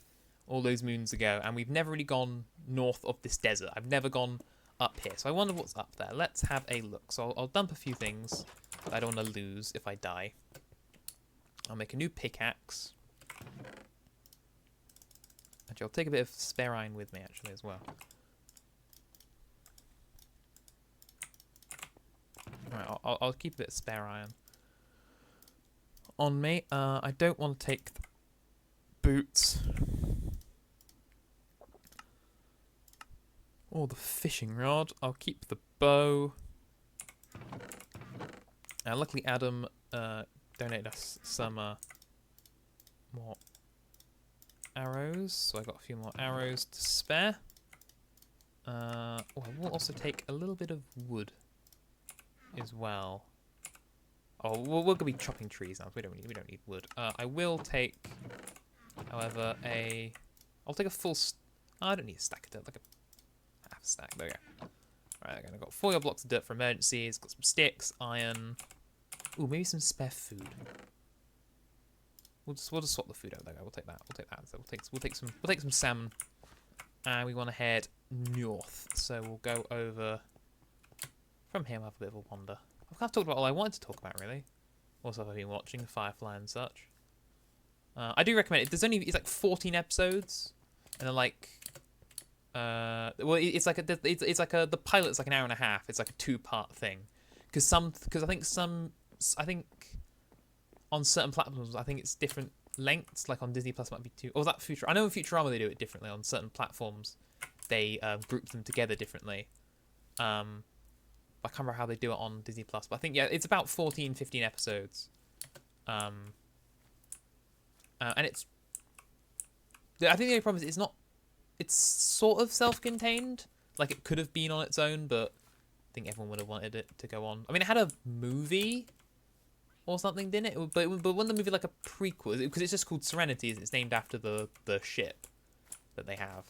all those moons ago. And we've never really gone north of this desert. I've never gone up here. So I wonder what's up there. Let's have a look. So I'll dump a few things that I don't want to lose if I die. I'll make a new pickaxe. Actually, I'll take a bit of spare iron with me, actually, as well. Alright, I'll keep a bit of spare iron on me. I don't want to take the boots. Or the fishing rod. I'll keep the bow. Luckily Adam donated us some more arrows. So I got a few more arrows to spare. I will also take a little bit of wood as well. Oh, we're going to be chopping trees now. So we don't need wood. I will take, however, I'll take a full. I don't need a stack of dirt. Like a half a stack. There we go. Right, I've got 4 blocks of dirt for emergencies. Got some sticks, iron. Ooh, maybe some spare food. We'll just swap the food out there. We'll take that. So we'll take some salmon. And we want to head north. So we'll go over. From here, we'll have a bit of a wander. I've kind of talked about all I wanted to talk about, really. Also, I've been watching Firefly and such. I do recommend it. It's like 14 episodes, and they're like, well, it's like the pilot's like an hour and a half. It's like a 2-part thing, because I think on certain platforms, I think it's different lengths. Like on Disney Plus, might be 2. Or was that Futurama? I know in Futurama they do it differently. On certain platforms, they group them together differently. I can't remember how they do it on Disney Plus, but I think, yeah, it's about 14, 15 episodes. And it's... I think the only problem is it's sort of self-contained. Like, it could have been on its own, but I think everyone would have wanted it to go on. I mean, it had a movie or something, didn't it? But wasn't the movie like a prequel? Because it's just called Serenity. It's named after the ship that they have.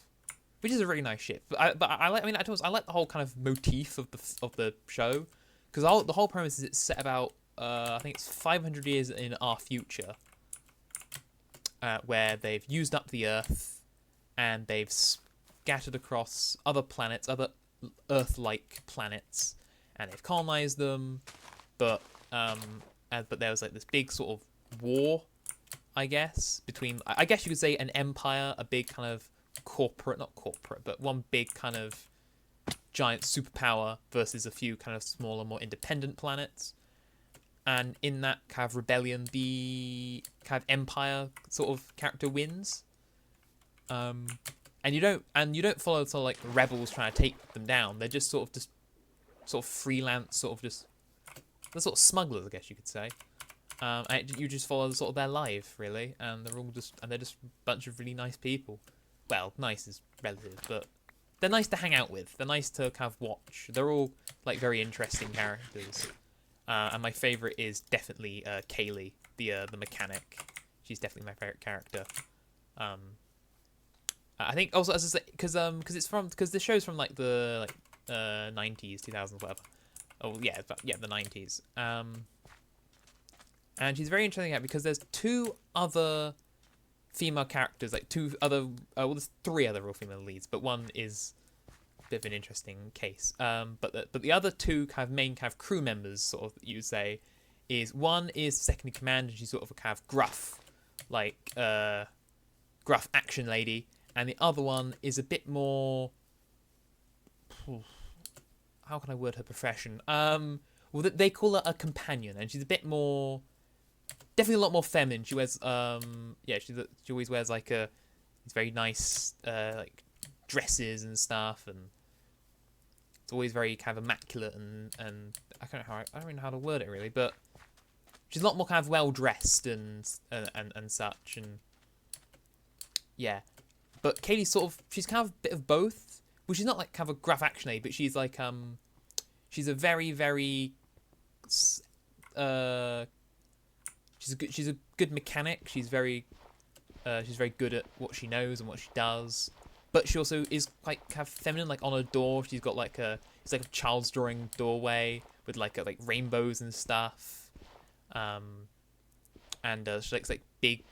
Which is a really nice ship, I like the whole kind of motif of the show, because the whole premise is it's set about I think it's 500 years in our future, where they've used up the Earth, and they've scattered across other planets, other Earth-like planets, and they've colonized them, but there was like this big sort of war, I guess, between I guess you could say an empire, a big kind of not corporate, but one big kind of giant superpower versus a few kind of smaller, more independent planets. And in that kind of rebellion, the kind of empire sort of character wins. And you don't follow sort of like rebels trying to take them down. They're just sort of freelance, they're sort of smugglers, I guess you could say. And you just follow sort of their life, really, and they're just a bunch of really nice people. Well, nice is relative, but they're nice to hang out with. They're nice to kind of watch. They're all like very interesting characters. And my favourite is definitely Kaylee, the mechanic. She's definitely my favourite character. I think also as I say, because the show's from like the 90s, 2000s, whatever. Oh yeah, the 90s. And she's very interesting because there's two other female characters, like there's three other real female leads, but one is a bit of an interesting case. But the other two kind of main kind of crew members, sort of, you would say, is one is second in command, and she's sort of a kind of gruff, like gruff action lady, and the other one is a bit more. How can I word her profession? Well, they call her a companion, and she's a bit more. Definitely a lot more feminine. She wears, she always wears like these very nice like dresses and stuff, and it's always very kind of immaculate and I don't really know how to word it really, but she's a lot more kind of well dressed and such, and yeah. But Katie's she's kind of a bit of both. Well, she's not like kind of a gruff action lady, but she's like she's a very very she's a good mechanic. She's very good at what she knows and what she does. But she also is quite kind of feminine. Like on her door, she's got it's like a child's drawing doorway with like rainbows and stuff. And she likes like big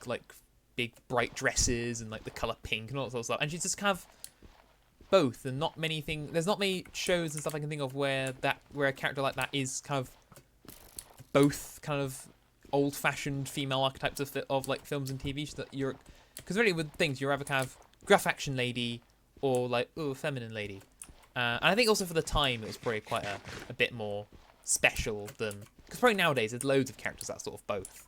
bright dresses and like the color pink and all that sort of stuff. And she's just kind of both, and there's not many shows and stuff I can think of where a character like that is kind of both kind of old-fashioned female archetypes of like films and TV shows that because really with things you're either kind of gruff action lady or like feminine lady, and I think also for the time it was probably quite a bit more special than, because probably nowadays there's loads of characters that sort of both,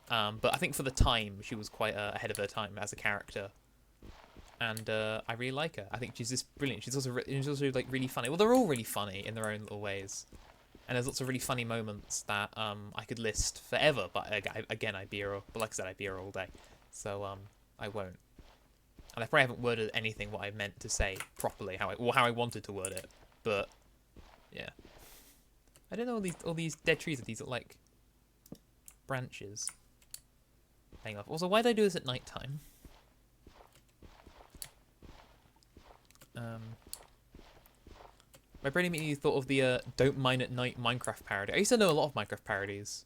but I think for the time she was quite ahead of her time as a character, and I really like her. I think she's just brilliant. She's also like really funny. Well, they're all really funny in their own little ways. And there's lots of really funny moments that I could list forever, but again, I'd be here, but like I said, I'd be here all day, so I won't. And I probably haven't worded anything what I meant to say properly, how I wanted to word it, but yeah. I don't know all these dead trees are these like branches hanging off. Also, why did I do this at night time? My brain immediately thought of the Don't Mine at Night Minecraft parody. I used to know a lot of Minecraft parodies.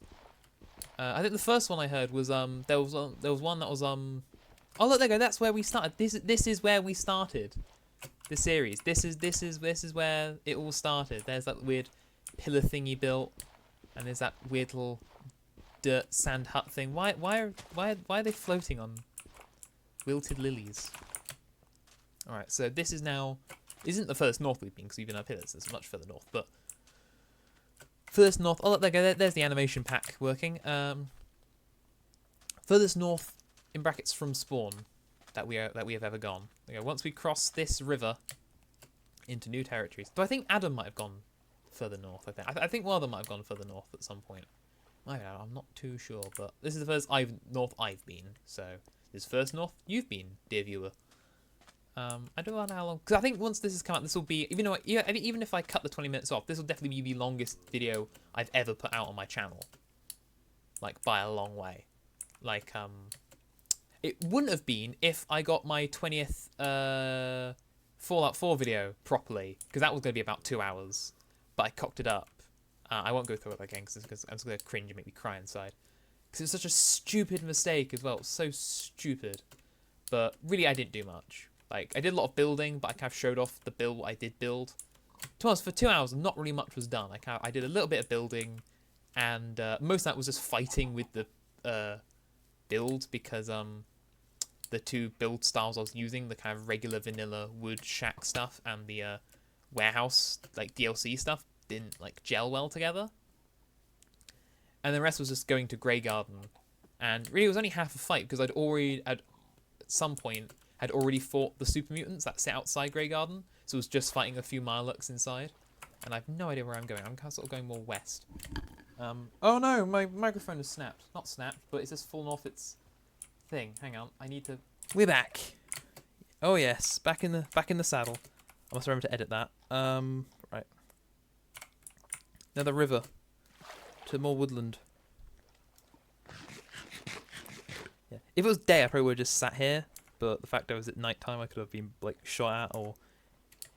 I think the first one I heard was there was one that was oh look, there you go, that's where we started. This is where we started the series. This is where it all started. There's that weird pillar thing you built, and there's that weird little dirt sand hut thing. Why are they floating on wilted lilies? All right, so this isn't the furthest north we've been, because we've been up here. It's much further north, but furthest north. Oh, look, there you go. There's the animation pack working. Furthest north in brackets from spawn that we have ever gone. There you go. Once we cross this river into new territories. So I think Adam might have gone further north. I think one of them might have gone further north at some point. I don't know. I'm not too sure, but this is the first north I've been. So this is first north you've been, dear viewer. I don't know how long, because I think once this has come out, this will be, even if I cut the 20 minutes off, this will definitely be the longest video I've ever put out on my channel, like by a long way. Like it wouldn't have been if I got my 20th Fallout 4 video properly, because that was going to be about 2 hours, but I cocked it up. I won't go through it again because I'm just going to cringe and make me cry inside, because it was such a stupid mistake as well. It was so stupid, but really I didn't do much. Like, I did a lot of building, but I kind of showed off the build, what I did build. To be honest, for 2 hours, not really much was done. I did a little bit of building, and most of that was just fighting with the build, because the two build styles I was using, the kind of regular vanilla wood shack stuff and the warehouse, like, DLC stuff, didn't, like, gel well together. And the rest was just going to Grey Garden. And really, it was only half a fight, because I'd already, at some point, had already fought the super mutants that sit outside Grey Garden, so it was just fighting a few Mirelurks inside, and I have no idea where I'm going. I'm kind of sort of going more west. Oh no, my microphone has snapped. Not snapped, but it's just fallen off its thing. Hang on, I need to. We're back. Oh yes, back in the saddle. I must remember to edit that. Right. Another river to more woodland. Yeah. If it was day, I probably would have just sat here. But the fact that it was at night time, I could have been like shot at or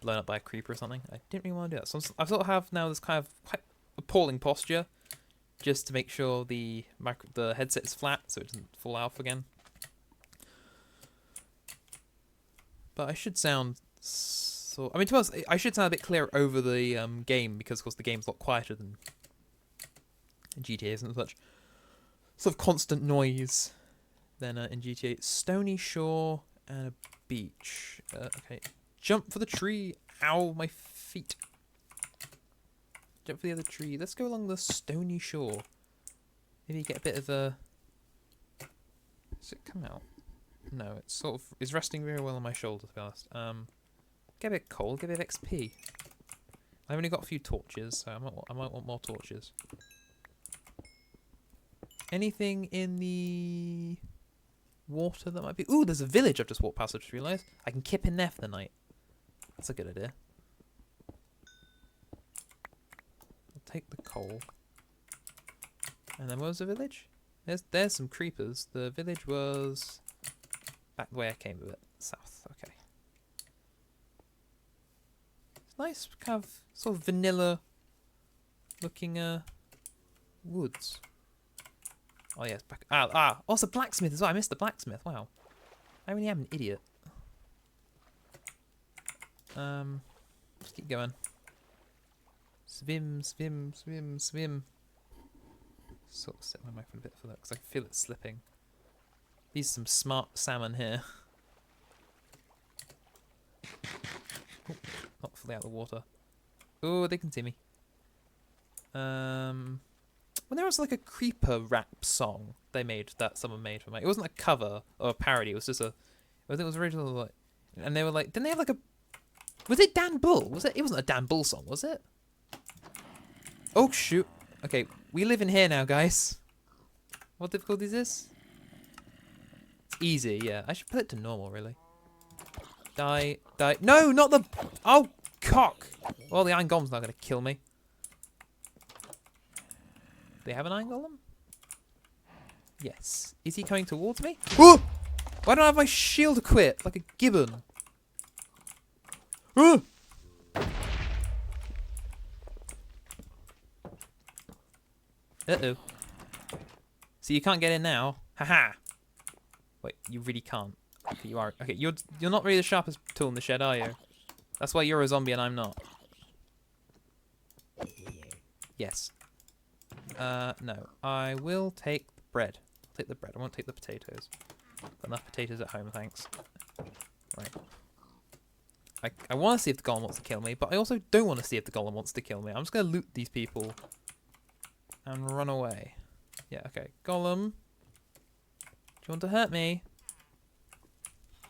blown up by a creeper or something. I didn't really want to do that. So I sort of have now this kind of quite appalling posture, just to make sure the headset is flat so it doesn't fall off again. But I should sound so. I mean, to be honest, I should sound a bit clearer over the game because, of course, the game's a lot quieter than GTA isn't such sort of constant noise than in GTA. Stony shore and a beach. Okay, jump for the tree. Ow, my feet. Jump for the other tree. Let's go along the stony shore. Maybe get a bit of a. Does it come out? No, it's sort of is resting very well on my shoulder, to be honest. Get a bit cold, get a bit of XP. I've only got a few torches, so I might want more torches. Anything in the water that might be... Ooh, there's a village I've just walked past, I just realised. I can kip in there for the night. That's a good idea. I'll take the coal. And then where was the village? There's some creepers. The village was... back the way I came, a bit south. Okay. It's nice, kind of, sort of vanilla looking woods. Oh yes, back. Also blacksmith as well. I missed the blacksmith. Wow. I really am an idiot. Let's keep going. Swim, swim, swim, swim. Sort of set my mic for a bit for that because I feel it slipping. These are some smart salmon here. Oh, not fully out of the water. Oh, they can see me. When there was like a creeper rap song they made that someone made for me. It wasn't a cover or a parody. It was just a. I think it was original. Like, and they were like, didn't they have like a? Was it Dan Bull? Was it? It wasn't a Dan Bull song, was it? Oh shoot! Okay, we live in here now, guys. What difficulty is this? Easy, yeah. I should put it to normal, really. Die. No, not the... Oh, cock! Well, the iron golem's not going to kill me. Do they have an iron golem? Yes. Is he coming towards me? Oh! Why don't I have my shield equipped like a gibbon? Oh! Uh-oh. So you can't get in now. Haha! Wait, you really can't. Okay, you are. Okay, you're not really the sharpest tool in the shed, are you? That's why you're a zombie and I'm not. Yes. No. I will take the bread. I'll take the bread. I won't take the potatoes. Got enough potatoes at home, thanks. Right. I want to see if the golem wants to kill me, but I also don't want to see if the golem wants to kill me. I'm just going to loot these people and run away. Yeah, okay. Golem. Do you want to hurt me?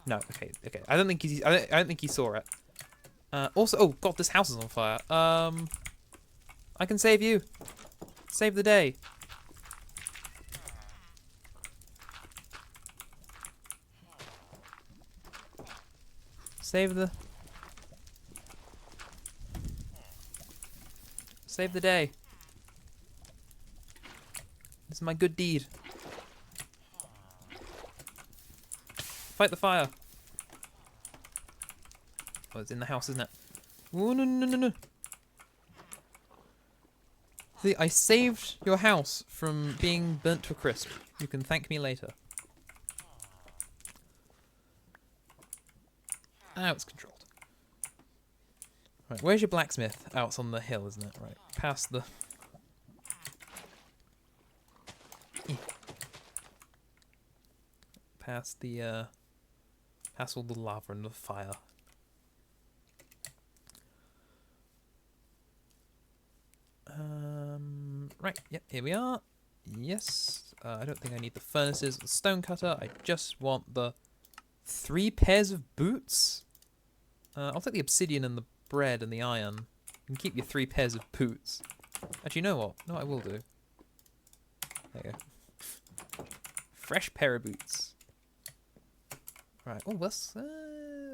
No. Okay. Okay. I don't think he's. I don't think he saw it. Also, oh god, this house is on fire. I can save you. Save the day. Save the day. This is my good deed. Fight the fire. Oh, it's in the house, isn't it? Oh, no, no, no, no. See, I saved your house from being burnt to a crisp. You can thank me later. Now it's controlled. Right, where's your blacksmith? Oh, it's on the hill, isn't it? Right, past the... Past the, past all the lava and the fire. Right, yep, here we are. Yes, I don't think I need the furnaces or the stone cutter. I just want the 3 pairs of boots. I'll take the obsidian and the bread and the iron. You can keep your 3 pairs of boots. Actually, you know what? No, I will do. There you go. Fresh pair of boots. Right, oh, that's...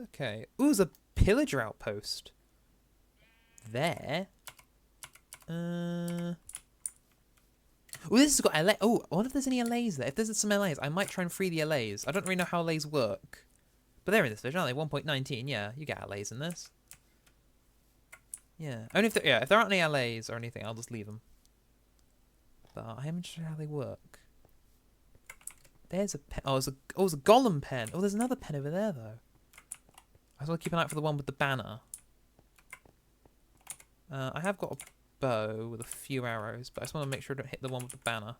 okay. Ooh, there's a pillager outpost. There. Oh, this has got LA. Oh, I wonder if there's any LAs there. If there's some LAs, I might try and free the LAs. I don't really know how LAs work. But they're in this version, aren't they? 1.19, yeah. You get LAs in this. Yeah. Only if if there aren't any LAs or anything, I'll just leave them. But I am interested in how they work. There's a pen. Oh, it's a golem pen. Oh, there's another pen over there, though. I just want to keep an eye out for the one with the banner. I have got a bow with a few arrows, but I just want to make sure I don't hit the one with the banner.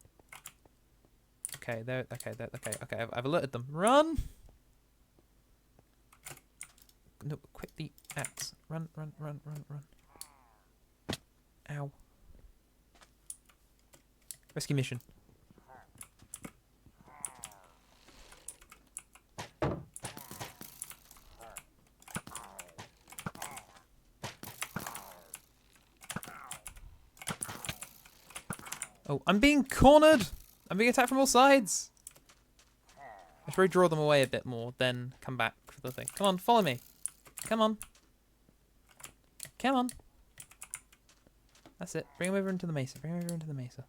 Okay, there. Okay. I've alerted them. Run! No, quickly, axe. Run. Ow. Rescue mission. Oh, I'm being cornered! I'm being attacked from all sides! I should probably draw them away a bit more, then come back for the thing. Come on, follow me. Come on. Come on. That's it. Bring him over into the mesa. Bring him over into the mesa.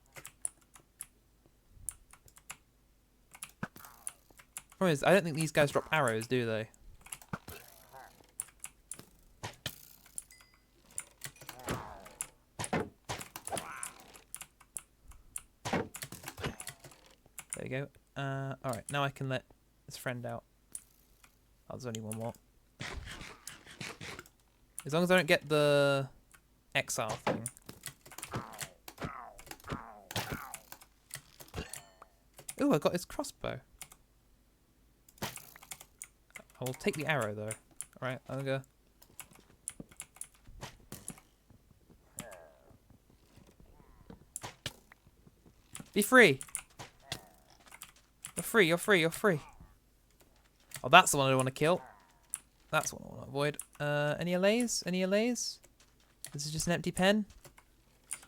Problem is, I don't think these guys drop arrows, do they? There we go. Alright, now I can let this friend out. Oh, there's only one more. As long as I don't get the exile thing. Ooh, I got his crossbow. I will take the arrow though. Alright, I'll go. Be free! You're free, you're free, you're free. Oh, that's the one I don't want to kill. That's what I want to avoid. Any allays? Any allays? This is just an empty pen?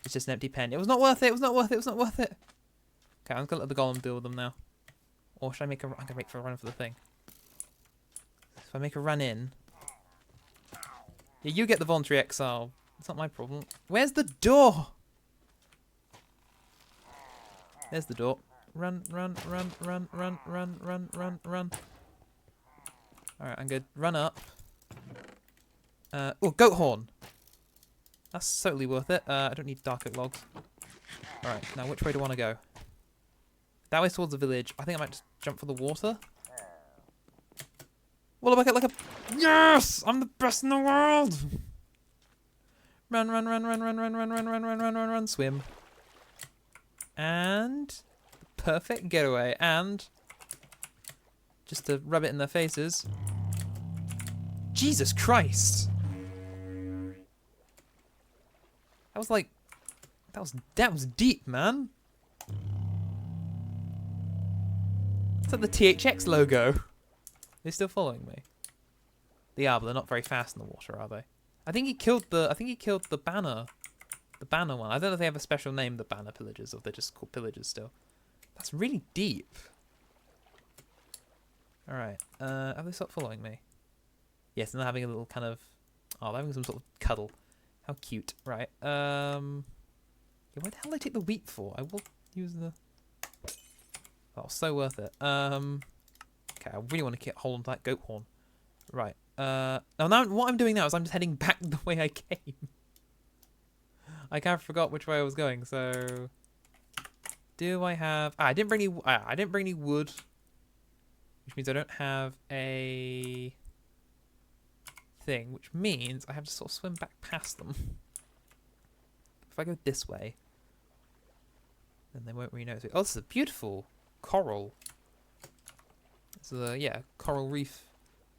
It's just an empty pen. It was not worth it, it was not worth it, it was not worth it. Okay, I'm going to let the golem deal with them now. Or should I make a... I'm going to make for a run for the thing. If I make a run in... Yeah, you get the voluntary exile. It's not my problem. Where's the door? There's the door. Run. Alright, I'm good. Run up. Oh, goat horn. That's totally worth it. I don't need dark oak logs. Alright, now which way do I want to go? That way towards the village. I think I might just jump for the water. Well, I get like a... Yes! I'm the best in the world! Run. Swim. And... Perfect getaway. And... Just to rub it in their faces. Jesus Christ! That was like... That was deep, man. It's like the THX logo. They're still following me. They are, but they're not very fast in the water, are they? I think he killed the banner. The banner one. I don't know if they have a special name, the banner pillagers, or they're just called pillagers still. That's really deep. Alright. Have they stopped following me? Yes, and they're having a little kind of... Oh, they're having some sort of cuddle. How cute. Right. Yeah, where the hell did I take the wheat for? I will use the... Oh, so worth it. Okay, I really want to hold on to that goat horn. Right. Now what I'm doing now is I'm just heading back the way I came. I kind of forgot which way I was going, so... Do I have... I didn't bring any wood. Which means I don't have a... thing. Which means I have to sort of swim back past them. If I go this way... then they won't really notice me. Oh, this is a beautiful coral. This is a, coral reef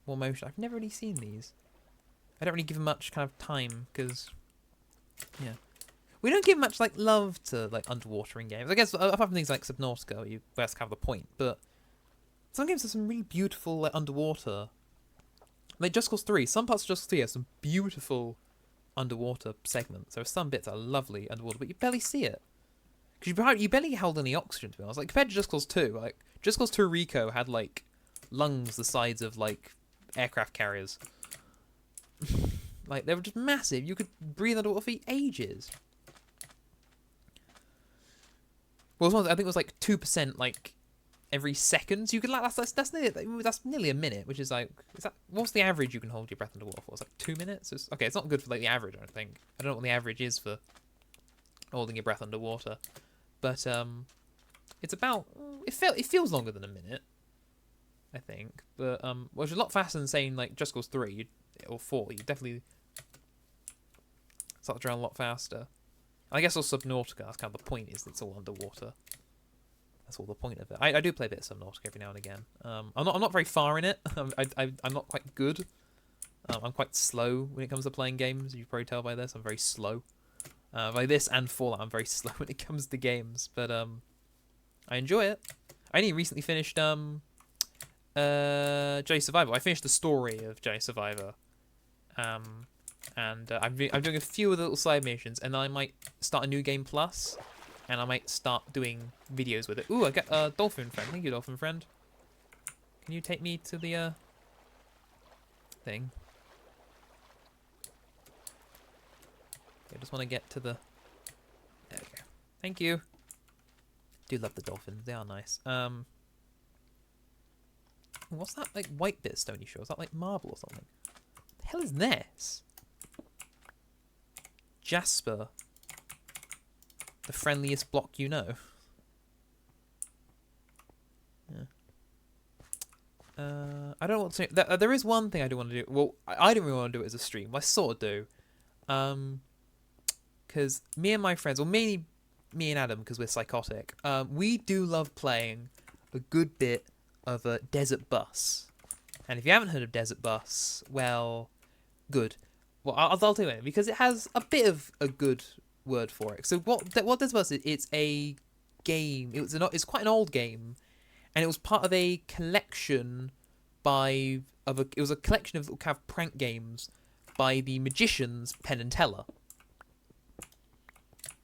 more motion. I've never really seen these. I don't really give them much kind of time, because, yeah. We don't give much, like, love to, like, underwater in games. I guess, apart from things like Subnautica, where that's kind of the point, but some games have some really beautiful, like, underwater. Like, Just Cause 3. Some parts of Just Cause 3 have some beautiful underwater segments. There are some bits that are lovely underwater, but you barely see it. Because you barely held any oxygen, to be honest. Like, compared to Just Cause 2, like, Just Cause 2 Rico had, like, lungs the size of, like, aircraft carriers. Like, they were just massive. You could breathe underwater for ages. Well, I think it was like 2%, like every second. So you could like that's nearly a minute, which is like what's the average you can hold your breath underwater for? It's like 2 minutes. Okay, it's not good for like the average. I don't think. I don't know what the average is for holding your breath underwater, but it's about it feels longer than a minute, I think, but which is a lot faster than saying like Just Cause 3 or 4. You definitely start to drown a lot faster. And I guess also Subnautica. That's kind of the point, is it's all underwater. That's all the point of it. I do play a bit of Subnautica every now and again. I'm not very far in it. I'm not quite good. I'm quite slow when it comes to playing games. You can probably tell by this. I'm very slow. By this and Fallout, I'm very slow when it comes to games. But I enjoy it. I only recently finished Jedi Survivor. I finished the story of Jedi Survivor. And I'm doing a few of the little side missions, and then I might start a new game plus, and I might start doing videos with it. Ooh, I got a dolphin friend. Thank you, dolphin friend. Can you take me to the thing? I just want to get to the. There we go. Thank you. Do love the dolphins. They are nice. What's that like white bit of stony shore? Is that like marble or something? What the hell is this? Jasper. The friendliest block you know. Yeah. I don't want to. There is one thing I do want to do. Well, I don't really want to do it as a stream. I sort of do. Because me and my friends, or mainly me and Adam, because we're psychotic, we do love playing a good bit of a Desert Bus. And if you haven't heard of Desert Bus, well, good. Well, I'll tell you it, because it has a bit of a good word for it. So what Desert Bus is? It's a game. It's quite an old game, and it was part of a collection it was a collection of kind of prank games by the magicians Penn and Teller.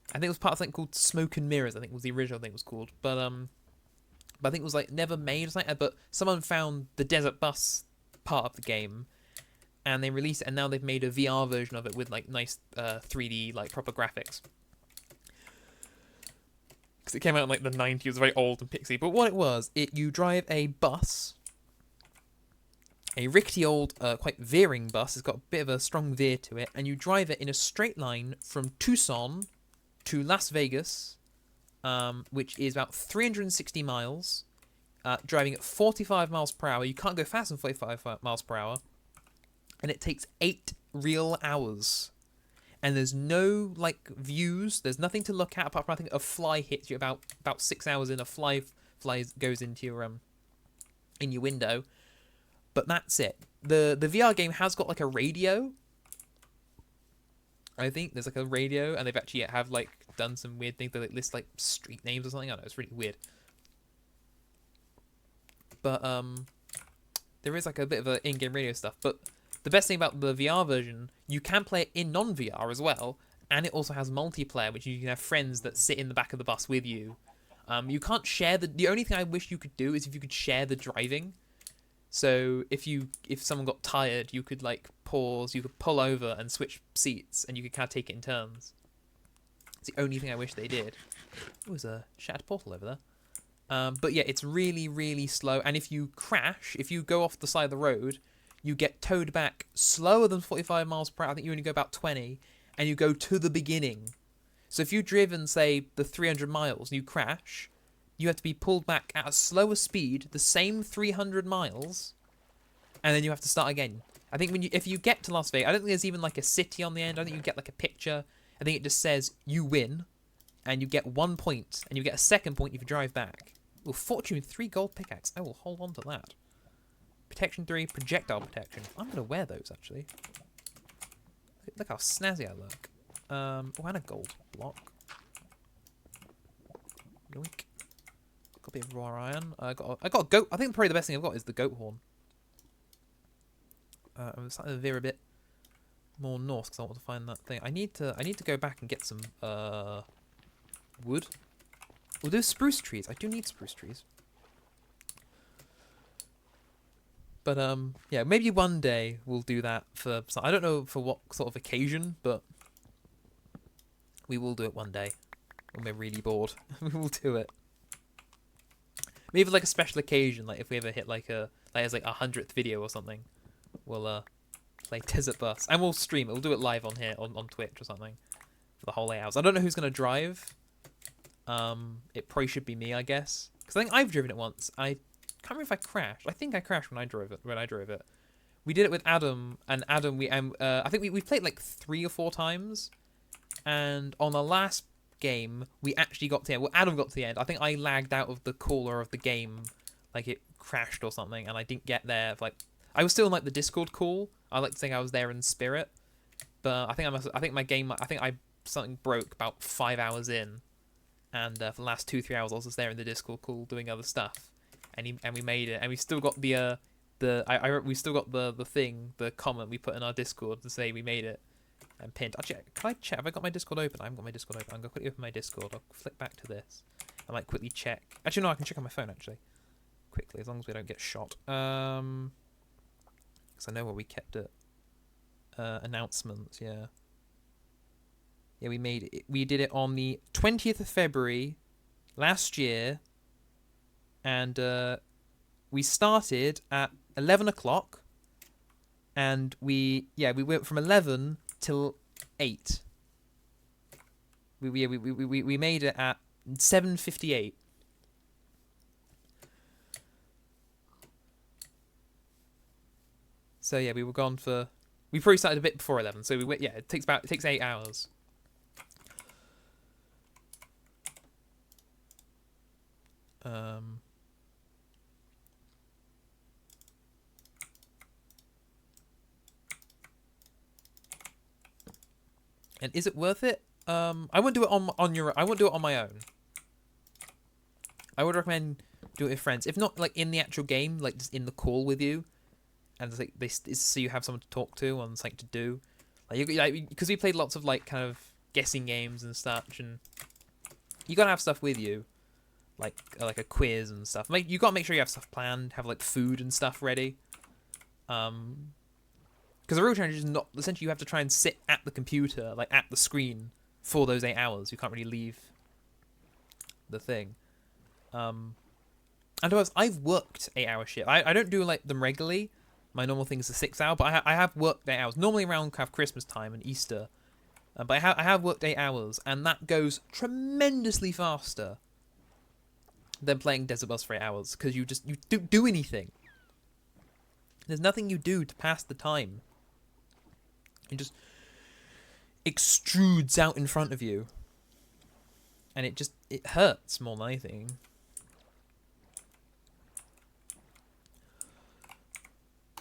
I think it was part of something called Smoke and Mirrors. I think was the original thing it was called, but I think it was like never made or something. But someone found the Desert Bus part of the game, and they released it, and now they've made a VR version of it with like nice 3D like proper graphics. Because it came out in like the 90s, it was very old and pixely. But what it was, you drive a bus, a rickety old, quite veering bus. It's got a bit of a strong veer to it, and you drive it in a straight line from Tucson to Las Vegas, which is about 360 miles, driving at 45 miles per hour. You can't go faster than 45 miles per hour. And it takes 8 real hours. And there's no, like, views. There's nothing to look at apart from, I think, a fly hits you about 6 hours in. A fly goes into your in your window. But that's it. The VR game has got, like, a radio. I think there's, like, a radio. And they've actually like, done some weird things. They like, list, like, street names or something. I don't know. It's really weird. But, there is, like, a bit of a in-game radio stuff. But the best thing about the VR version, you can play it in non-VR as well, and it also has multiplayer, which you can have friends that sit in the back of the bus with you. You can't share the only thing I wish you could do is if you could share the driving. So if someone got tired, you could like pause, you could pull over and switch seats, and you could kind of take it in turns. It's the only thing I wish they did. Oh, there's a shattered portal over there. But yeah, it's really, really slow, and if you crash, if you go off the side of the road, you get towed back slower than 45 miles per hour. I think you only go about 20, and you go to the beginning. So if you've driven, say, the 300 miles and you crash, you have to be pulled back at a slower speed, the same 300 miles, and then you have to start again. I think if you get to Las Vegas, I don't think there's even like a city on the end. I don't think you get like a picture. I think it just says you win, and you get 1 point, and you get a second point if you drive back. Well, Fortune 3 gold pickaxe. I will hold on to that. Protection 3, projectile protection. I'm going to wear those, actually. Look how snazzy I look. Oh, and a gold block. Yoink. Got a bit of raw iron. I got a goat. I think probably the best thing I've got is the goat horn. I'm starting to veer a bit more north because I want to find that thing. I need to go back and get some wood. We'll do spruce trees. I do need spruce trees. But yeah, maybe one day we'll do that for. I don't know for what sort of occasion, but we will do it one day. when we're really bored. We'll do it. Maybe like a special occasion, like if we ever hit like as like 100th video or something, we'll play Desert Bus, and we'll stream it. We'll do it live on here on Twitch or something for the whole 8 hours. I don't know who's gonna drive. It probably should be me, I guess, because I think I've driven it once. I can't remember if I crashed. I think I crashed when I drove it. We did it with Adam, and Adam I think we played like 3 or 4 times, and on the last game we actually got to the end. Well, Adam got to the end. I think I lagged out of the caller of the game, like it crashed or something, and I didn't get there. Like I was still in like the Discord call. I like to think I was there in spirit, but I think my game. I think something broke about 5 hours in, and for the last 2-3 hours I was just there in the Discord call doing other stuff, and we made it, and we still got we still got the comment we put in our Discord to say we made it. And pinned. Actually, can I check? Have I got my Discord open? I haven't got my Discord open. I'm going to quickly open my Discord. I'll flick back to this. I might quickly check. Actually, no, I can check on my phone, actually. Quickly, as long as we don't get shot. Because I know where we kept it. Announcements, yeah. Yeah, we made it. We did it on the 20th of February last year. And we started at 11 o'clock. And we went from 11 till 8. We made it at 7:58. So yeah, we were gone for. We probably started a bit before 11. So it takes 8 hours. And is it worth it? I wouldn't do it I wouldn't do it on my own. I would recommend do it with friends. If not, like in the actual game, like just in the call with you, and it's like so you have someone to talk to and something to do. Because we played lots of like kind of guessing games and such, and you gotta have stuff with you, like a quiz and stuff. You gotta make sure you have stuff planned, have like food and stuff ready. Because the real challenge is not essentially you have to try and sit at the computer, like at the screen, for those 8 hours. You can't really leave the thing. And otherwise, I've worked 8-hour shift. I don't do like them regularly. My normal thing is a 6 hour, but I have worked 8 hours. Normally around kind of Christmas time and Easter, but I have worked 8 hours, and that goes tremendously faster than playing Desert Bus for 8 hours because you don't do anything. There's nothing you do to pass the time. It just extrudes out in front of you. And it hurts more than anything.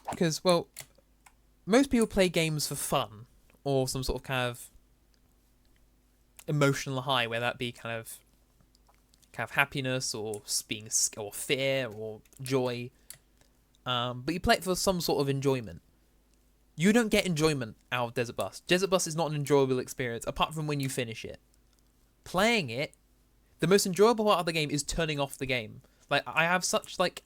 Because, well, most people play games for fun. Or some sort of kind of emotional high, whether that be kind of happiness or fear or joy. But you play it for some sort of enjoyment. You don't get enjoyment out of Desert Bus. Desert Bus is not an enjoyable experience, apart from when you finish it. Playing it, the most enjoyable part of the game is turning off the game. Like, I have such, like,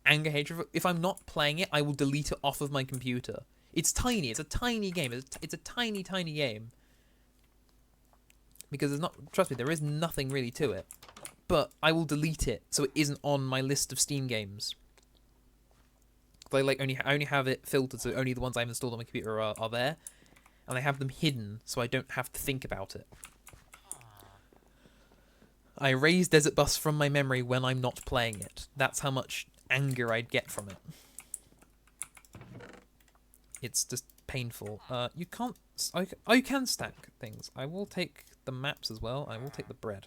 anger, hatred. If I'm not playing it, I will delete it off of my computer. It's tiny. It's a tiny game. It's a tiny, tiny game. Because trust me, there is nothing really to it. But I will delete it so it isn't on my list of Steam games. I only have it filtered, so only the ones I've installed on my computer are there, and I have them hidden so I don't have to think about it. I erase Desert Bus from my memory when I'm not playing it. That's how much anger I'd get from it. It's just painful. You can't. Oh, you can stack things. I will take the maps as well. I will take the bread.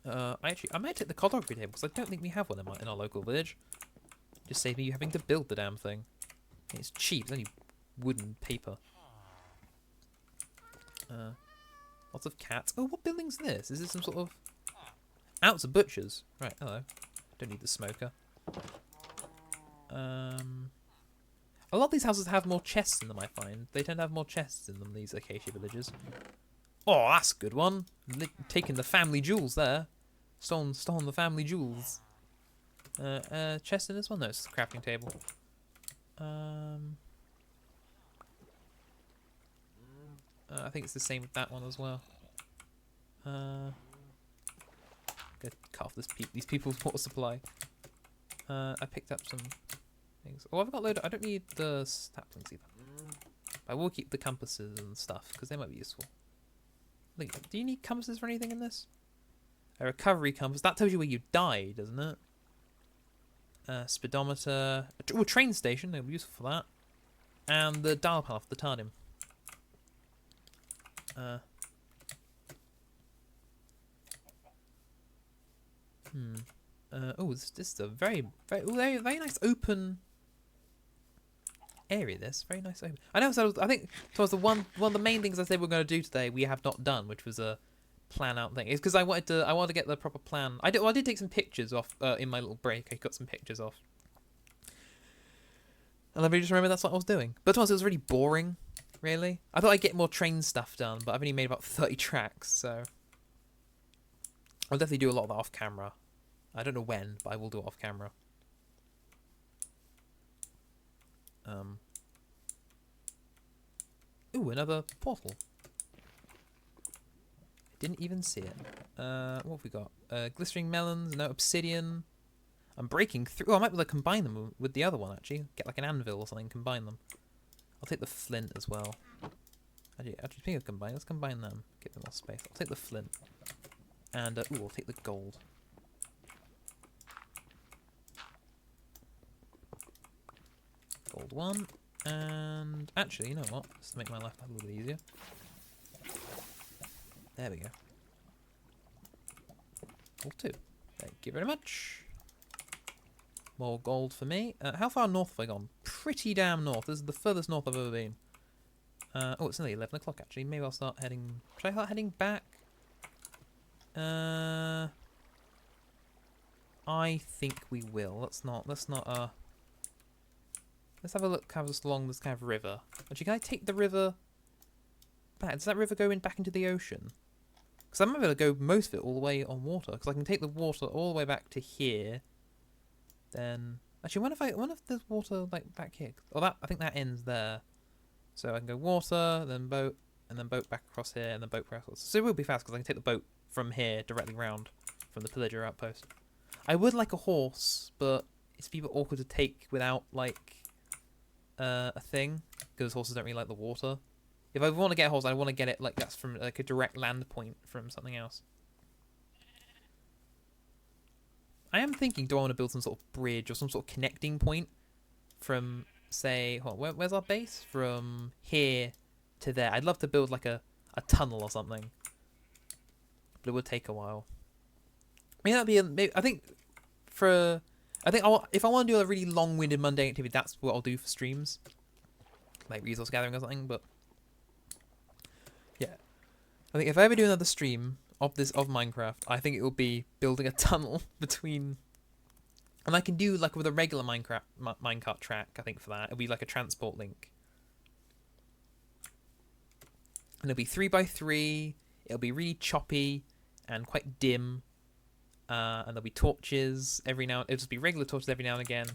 I might take the cartography table because I don't think we have one in our local village. Just save me you having to build the damn thing. It's cheap. It's only wooden paper. Lots of cats. Oh, what building's this? Is this some sort of... Oh, it's a butcher's. Right, hello. Don't need the smoker. A lot of these houses have more chests in them, I find. They tend to have more chests in them, these acacia villages. Oh, that's a good one. Taking the family jewels there. Stolen the family jewels. Chest in this one? No, it's a crafting table. I I think it's the same with that one as well. Go cut off these people's water supply. I picked up some things. Oh, I've got a load. I don't need the saplings either. I will keep the compasses and stuff because they might be useful. Look, do you need compasses for anything in this? A recovery compass. That tells you where you died, doesn't it? Speedometer. A train station. They'll be useful for that. And the dial path, the Tardim. Oh, this is a very nice open area. This very nice open. I know. So I think it was one of the main things I said we're going to do today. We have not done, which was a plan out thing. It's because I wanted to get the proper plan. I did take some pictures off in my little break. I got some pictures off, and I just remember that's what I was doing. But to be honest, it was really boring. Really, I thought I'd get more train stuff done, but I've only made about 30 tracks, so I'll definitely do a lot of that off camera. I don't know when, but I will do it off camera. Ooh, another portal. Didn't even see it. What have we got? Glistering melons, no obsidian. I'm breaking through. Oh, I might be able to combine them with the other one, actually. Get like an anvil or something, combine them. I'll take the flint as well. Actually speaking of combine, let's combine them. Give them more space. I'll take the flint. And, ooh, I'll take the gold. Gold one. And, actually, you know what? Just to make my life a little bit easier. There we go. Gold 2. Thank you very much. More gold for me. How far north have I gone? Pretty damn north. This is the furthest north I've ever been. Oh, it's nearly 11 o'clock actually. Maybe I'll start heading... Should I start heading back? I think we will. Let's have a look along this kind of river. Actually, can I take the river back? Does that river go back into the ocean? Because I'm able to go most of it all the way on water. Because I can take the water all the way back to here. Then actually, what if there's water like back here? Oh, I think that ends there. So I can go water, then boat, and then boat back across here, and then boat across. So it will be fast because I can take the boat from here directly round from the pillager outpost. I would like a horse, but it's a bit awkward to take without like a thing because horses don't really like the water. If I want to get a horse, I want to get it like that's from like a direct land point from something else. I am thinking, do I want to build some sort of bridge or some sort of connecting point from, say, hold on, where's our base? From here to there. I'd love to build like a tunnel or something, but it would take a while. I mean, that'd be maybe, I think if I want to do a really long-winded mundane activity, that's what I'll do for streams, like resource gathering or something. But yeah, I think if I ever do another stream of Minecraft, I think it will be building a tunnel between, and I can do like with a regular minecart track. I think for that it'll be like a transport link, and it'll be 3x3. It'll be really choppy and quite dim, and there'll be torches every now. It'll just be regular torches every now and again,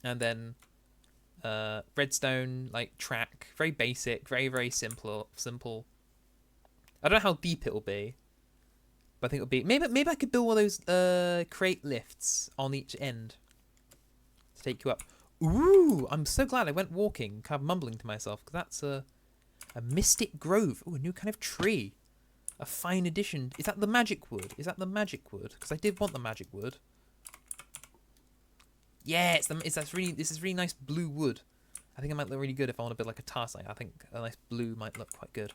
and then redstone like track, very basic, very simple. I don't know how deep it'll be, but I think it'll be maybe I could build one of those crate lifts on each end to take you up. Ooh, I'm so glad I went walking, kind of mumbling to myself, because that's a mystic grove. Ooh, a new kind of tree, a fine addition. Is that the magic wood? Because I did want the magic wood. Yeah, this is really nice blue wood. I think it might look really good if I want to build like a tower site. I think a nice blue might look quite good.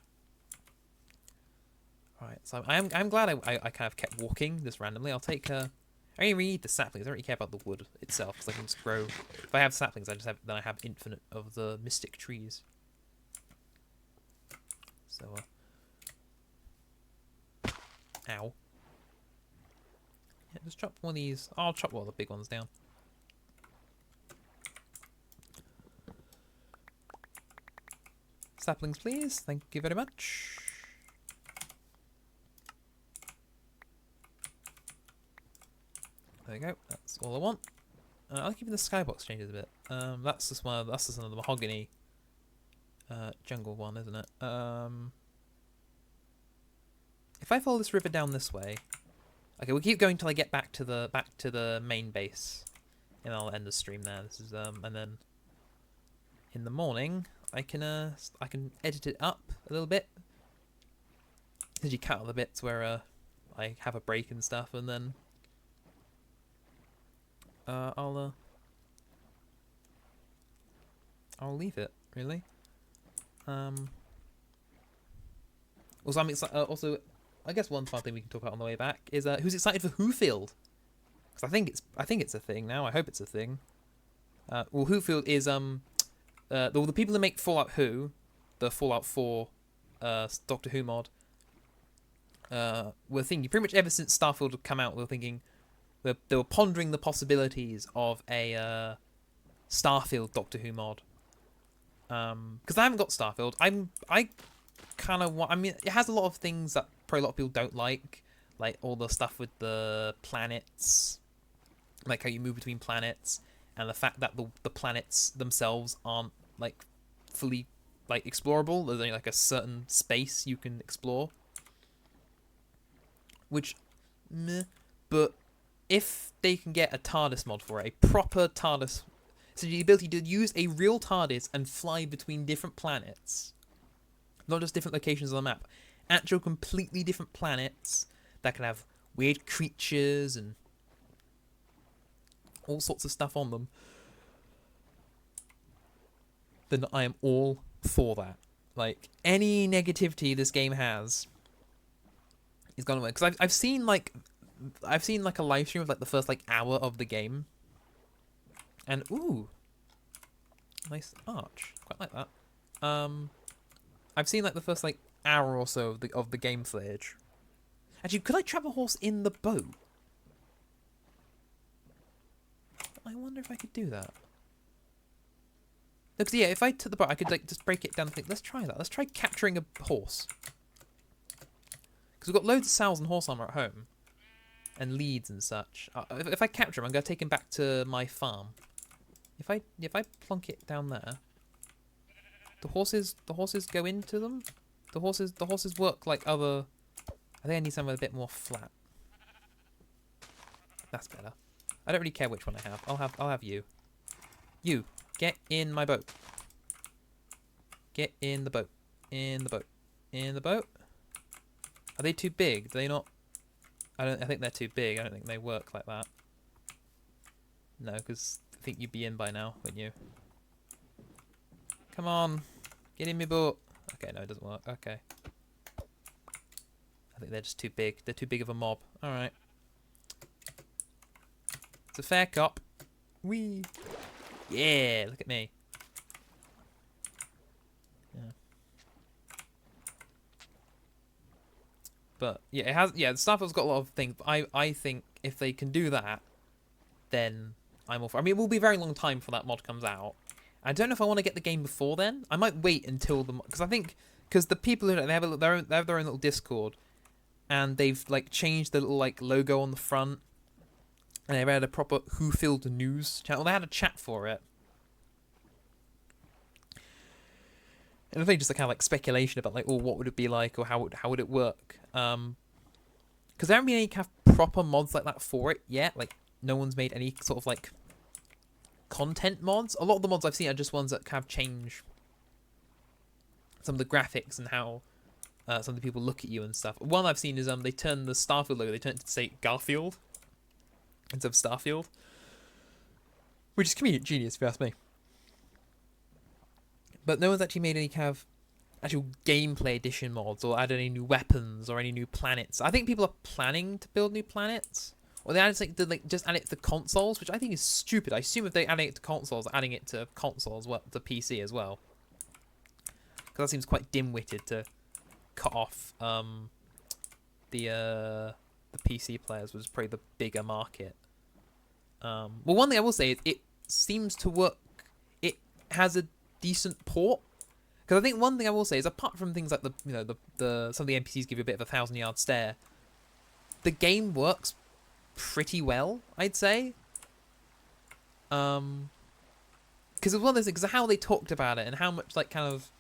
Alright, so I'm glad I kind of kept walking just randomly. I'll take I only really need the saplings. I don't really care about the wood itself because I can just grow. If I have saplings, then I have infinite of the mystic trees. So ow. Yeah, just chop one of these. I'll chop all the big ones down. Saplings, please. Thank you very much. There we go. That's all I want. I like even the skybox changes a bit. That's just another mahogany jungle one, isn't it? If I follow this river down this way, okay, we'll keep going till I get back to the main base, and I'll end the stream there. This is and then in the morning I can edit it up a little bit. As you cut out the bits where I have a break and stuff, and then I'll leave it really. Also, also, I guess one fun thing we can talk about on the way back is who's excited for Whofield? Because I think it's a thing now. I hope it's a thing. Well, Whofield is the people that make Fallout Who, the Fallout 4 Doctor Who mod. Were thinking pretty much ever since Starfield had come out, they were pondering the possibilities of a Starfield Doctor Who mod. Because I haven't got Starfield. I kind of want. I mean, it has a lot of things that probably a lot of people don't like all the stuff with the planets, like how you move between planets, and the fact that the planets themselves aren't like fully like explorable. There's only like a certain space you can explore. Which, meh. But if they can get a TARDIS mod for it, a proper TARDIS, so the ability to use a real TARDIS and fly between different planets, not just different locations on the map, actual completely different planets that can have weird creatures and all sorts of stuff on them, then I am all for that. Like, any negativity this game has is gone away. Because I've seen like a live stream of like the first like hour of the game, and ooh, nice arch, quite like that. I've seen like the first like hour or so of the game footage. Actually, could I trap a horse in the boat? I wonder if I could do that. Because yeah, if I took the boat, I could like just break it down and think, let's try that. Let's try capturing a horse. Because we've got loads of sows and horse armor at home. And leads and such. If I capture him, I'm going to take him back to my farm. If I plonk it down there, the horses go into them. The horses work like other. I think I need somewhere a bit more flat. That's better. I don't really care which one I have. I'll have you. You get in my boat. Get in the boat. In the boat. In the boat. Are they too big? Do they not? I think they're too big. I don't think they work like that. No, because I think you'd be in by now, wouldn't you? Come on, get in my boat. Okay, no, it doesn't work. Okay. I think they're just too big. They're too big of a mob. All right. It's a fair cop. Whee! Yeah, look at me. Yeah. But yeah, it has. Yeah, the Starfield's got a lot of things. But I think if they can do that, then I'm all for. I mean, it will be a very long time before that mod comes out. I don't know if I want to get the game before then. I might wait until because I think the people who they have their own little Discord, and they've like changed the little like logo on the front, and they've had a proper Whofield news channel. They had a chat for it. And I think just a kind of like speculation about like, oh, what would it be like, or how would it work? Because there haven't been any kind of proper mods like that for it yet. Like, no one's made any sort of like content mods. A lot of the mods I've seen are just ones that kind of change some of the graphics and how some of the people look at you and stuff. One I've seen is they turn the Starfield logo, they turn it to say Garfield instead of Starfield, which is comedic genius if you ask me. But no one's actually made any kind of actual gameplay edition mods or added any new weapons or any new planets. I think people are planning to build new planets, or they just add it to consoles, which I think is stupid. I assume if they're adding it to consoles, adding it to consoles, well, to PC as well, because that seems quite dim-witted to cut off the PC players, was probably the bigger market. Well, one thing I will say is it seems to work. It has a decent port, because I think one thing I will say is, apart from things like the some of the NPCs give you a bit of a 1,000-yard stare, the game works pretty well, I'd say. Because it was one of those things, how they talked about it and how much like kind of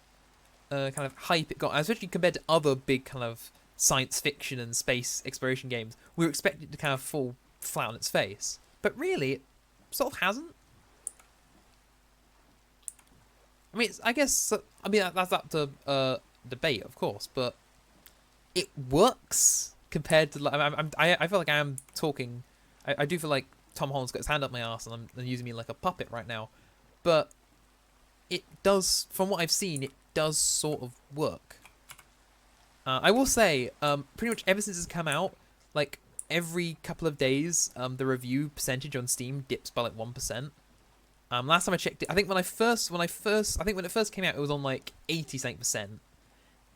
kind of hype it got, especially compared to other big kind of science fiction and space exploration games. We were expecting it to kind of fall flat on its face, but really, it sort of hasn't. I mean, I guess that's up to debate, of course, but it works compared to like I feel like I am talking. I do feel like Tom Holland's got his hand up my ass and I'm using me like a puppet right now, but it does, from what I've seen, it does sort of work. I will say, pretty much ever since it's come out, like every couple of days, the review percentage on Steam dips by like 1%. Last time I checked it, I think when it first came out, it was on like 80-something%.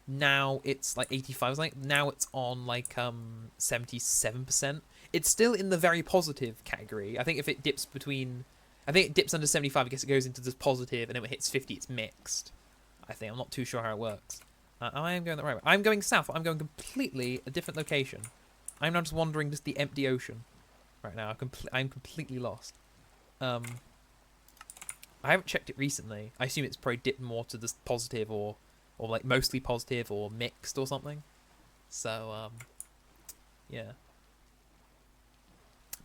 Now it's like 85. Now it's on like 77%. It's still in the very positive category. I think if it dips under 75, I guess it goes into this positive, and then when it hits 50, it's mixed. I'm not too sure how it works. I am going the right way. I'm going south. I'm going completely a different location. I'm now just wandering just the empty ocean right now. I'm completely lost. I haven't checked it recently. I assume it's probably dipped more to this positive or like mostly positive or mixed or something. So, yeah.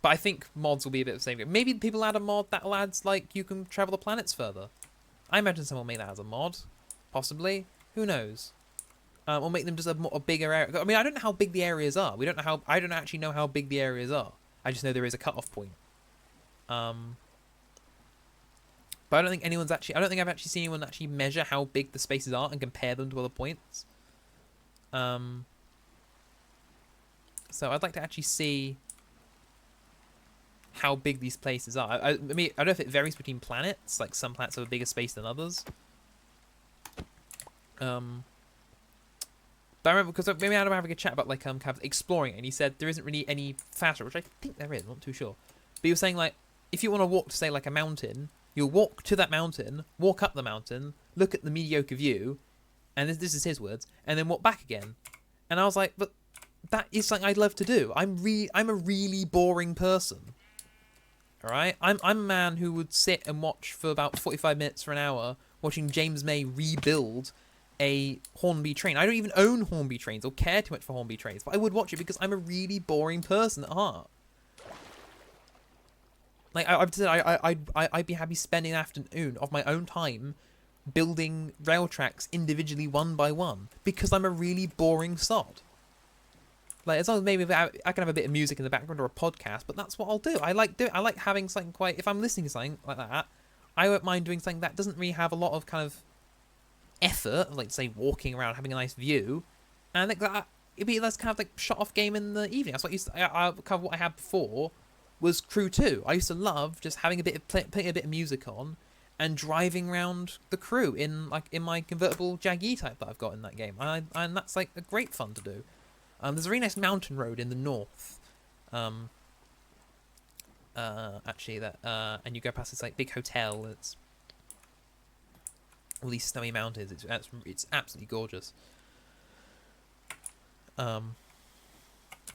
But I think mods will be a bit of the same. Maybe people add a mod that adds, like, you can travel the planets further. I imagine someone will make that as a mod. Possibly. Who knows? Or make them just a bigger area. I mean, I don't know how big the areas are. I don't actually know how big the areas are. I just know there is a cutoff point. But I don't think I don't think I've actually seen anyone actually measure how big the spaces are and compare them to other points. So I'd like to actually see how big these places are. I mean, I don't know if it varies between planets. Like some planets have a bigger space than others. But I remember because maybe I was having a chat about like kind of exploring, and he said there isn't really any faster, which I think there is. I'm not too sure. But he was saying like if you want to walk to say like a mountain, you'll walk to that mountain, walk up the mountain, look at the mediocre view, and this is his words, and then walk back again. And I was like, but that is something I'd love to do. I'm a really boring person. All right, I'm a man who would sit and watch for about 45 minutes for an hour watching James May rebuild a Hornby train. I don't even own Hornby trains or care too much for Hornby trains, but I would watch it because I'm a really boring person at heart. Like I've said, I'd be happy spending an afternoon of my own time building rail tracks individually one by one because I'm a really boring sod. Like as long as maybe I can have a bit of music in the background or a podcast, but that's what I'll do. I like having something quite. If I'm listening to something like that, I won't mind doing something that doesn't really have a lot of kind of effort, like say walking around having a nice view, and like that it'd be less kind of like shut off game in the evening. That's what kind of what I had before was Crew 2. I used to love just having putting a bit of music on and driving around the Crew in my convertible Jag-E type that I've got in that game, and that's like a great fun to do. There's a really nice mountain road in the north, actually and you go past this like big hotel. It's all these snowy mountains. It's absolutely gorgeous. I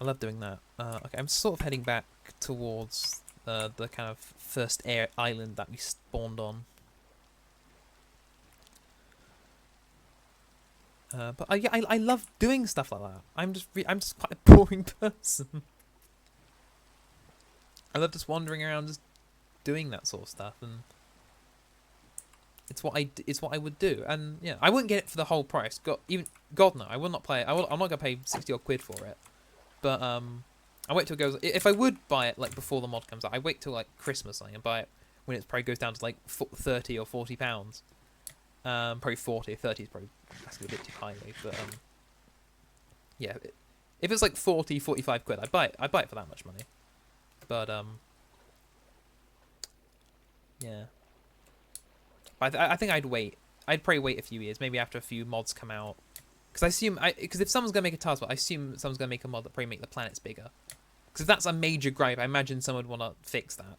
love doing that. Okay, I'm sort of heading back towards the kind of first island that we spawned on. But I love doing stuff like that. I'm just quite a boring person. I love just wandering around, just doing that sort of stuff, and it's what I would do. And yeah, I wouldn't get it for the whole price. God no, I will not play it. I'm not gonna pay 60 odd quid for it. But I wait till it goes. If I would buy it like before the mod comes out, I wait till like Christmas and buy it when it probably goes down to like 30 or 40 pounds. Probably 40. 30 is probably asking a bit too highly, but yeah. If it's like 40, 45 quid, I'd buy it for that much money. But yeah. But I think I'd wait. I'd probably wait a few years, maybe after a few mods come out. Because if someone's gonna make a taskbar, I assume someone's gonna make a mod that probably make the planets bigger. Because if that's a major gripe, I imagine someone would want to fix that.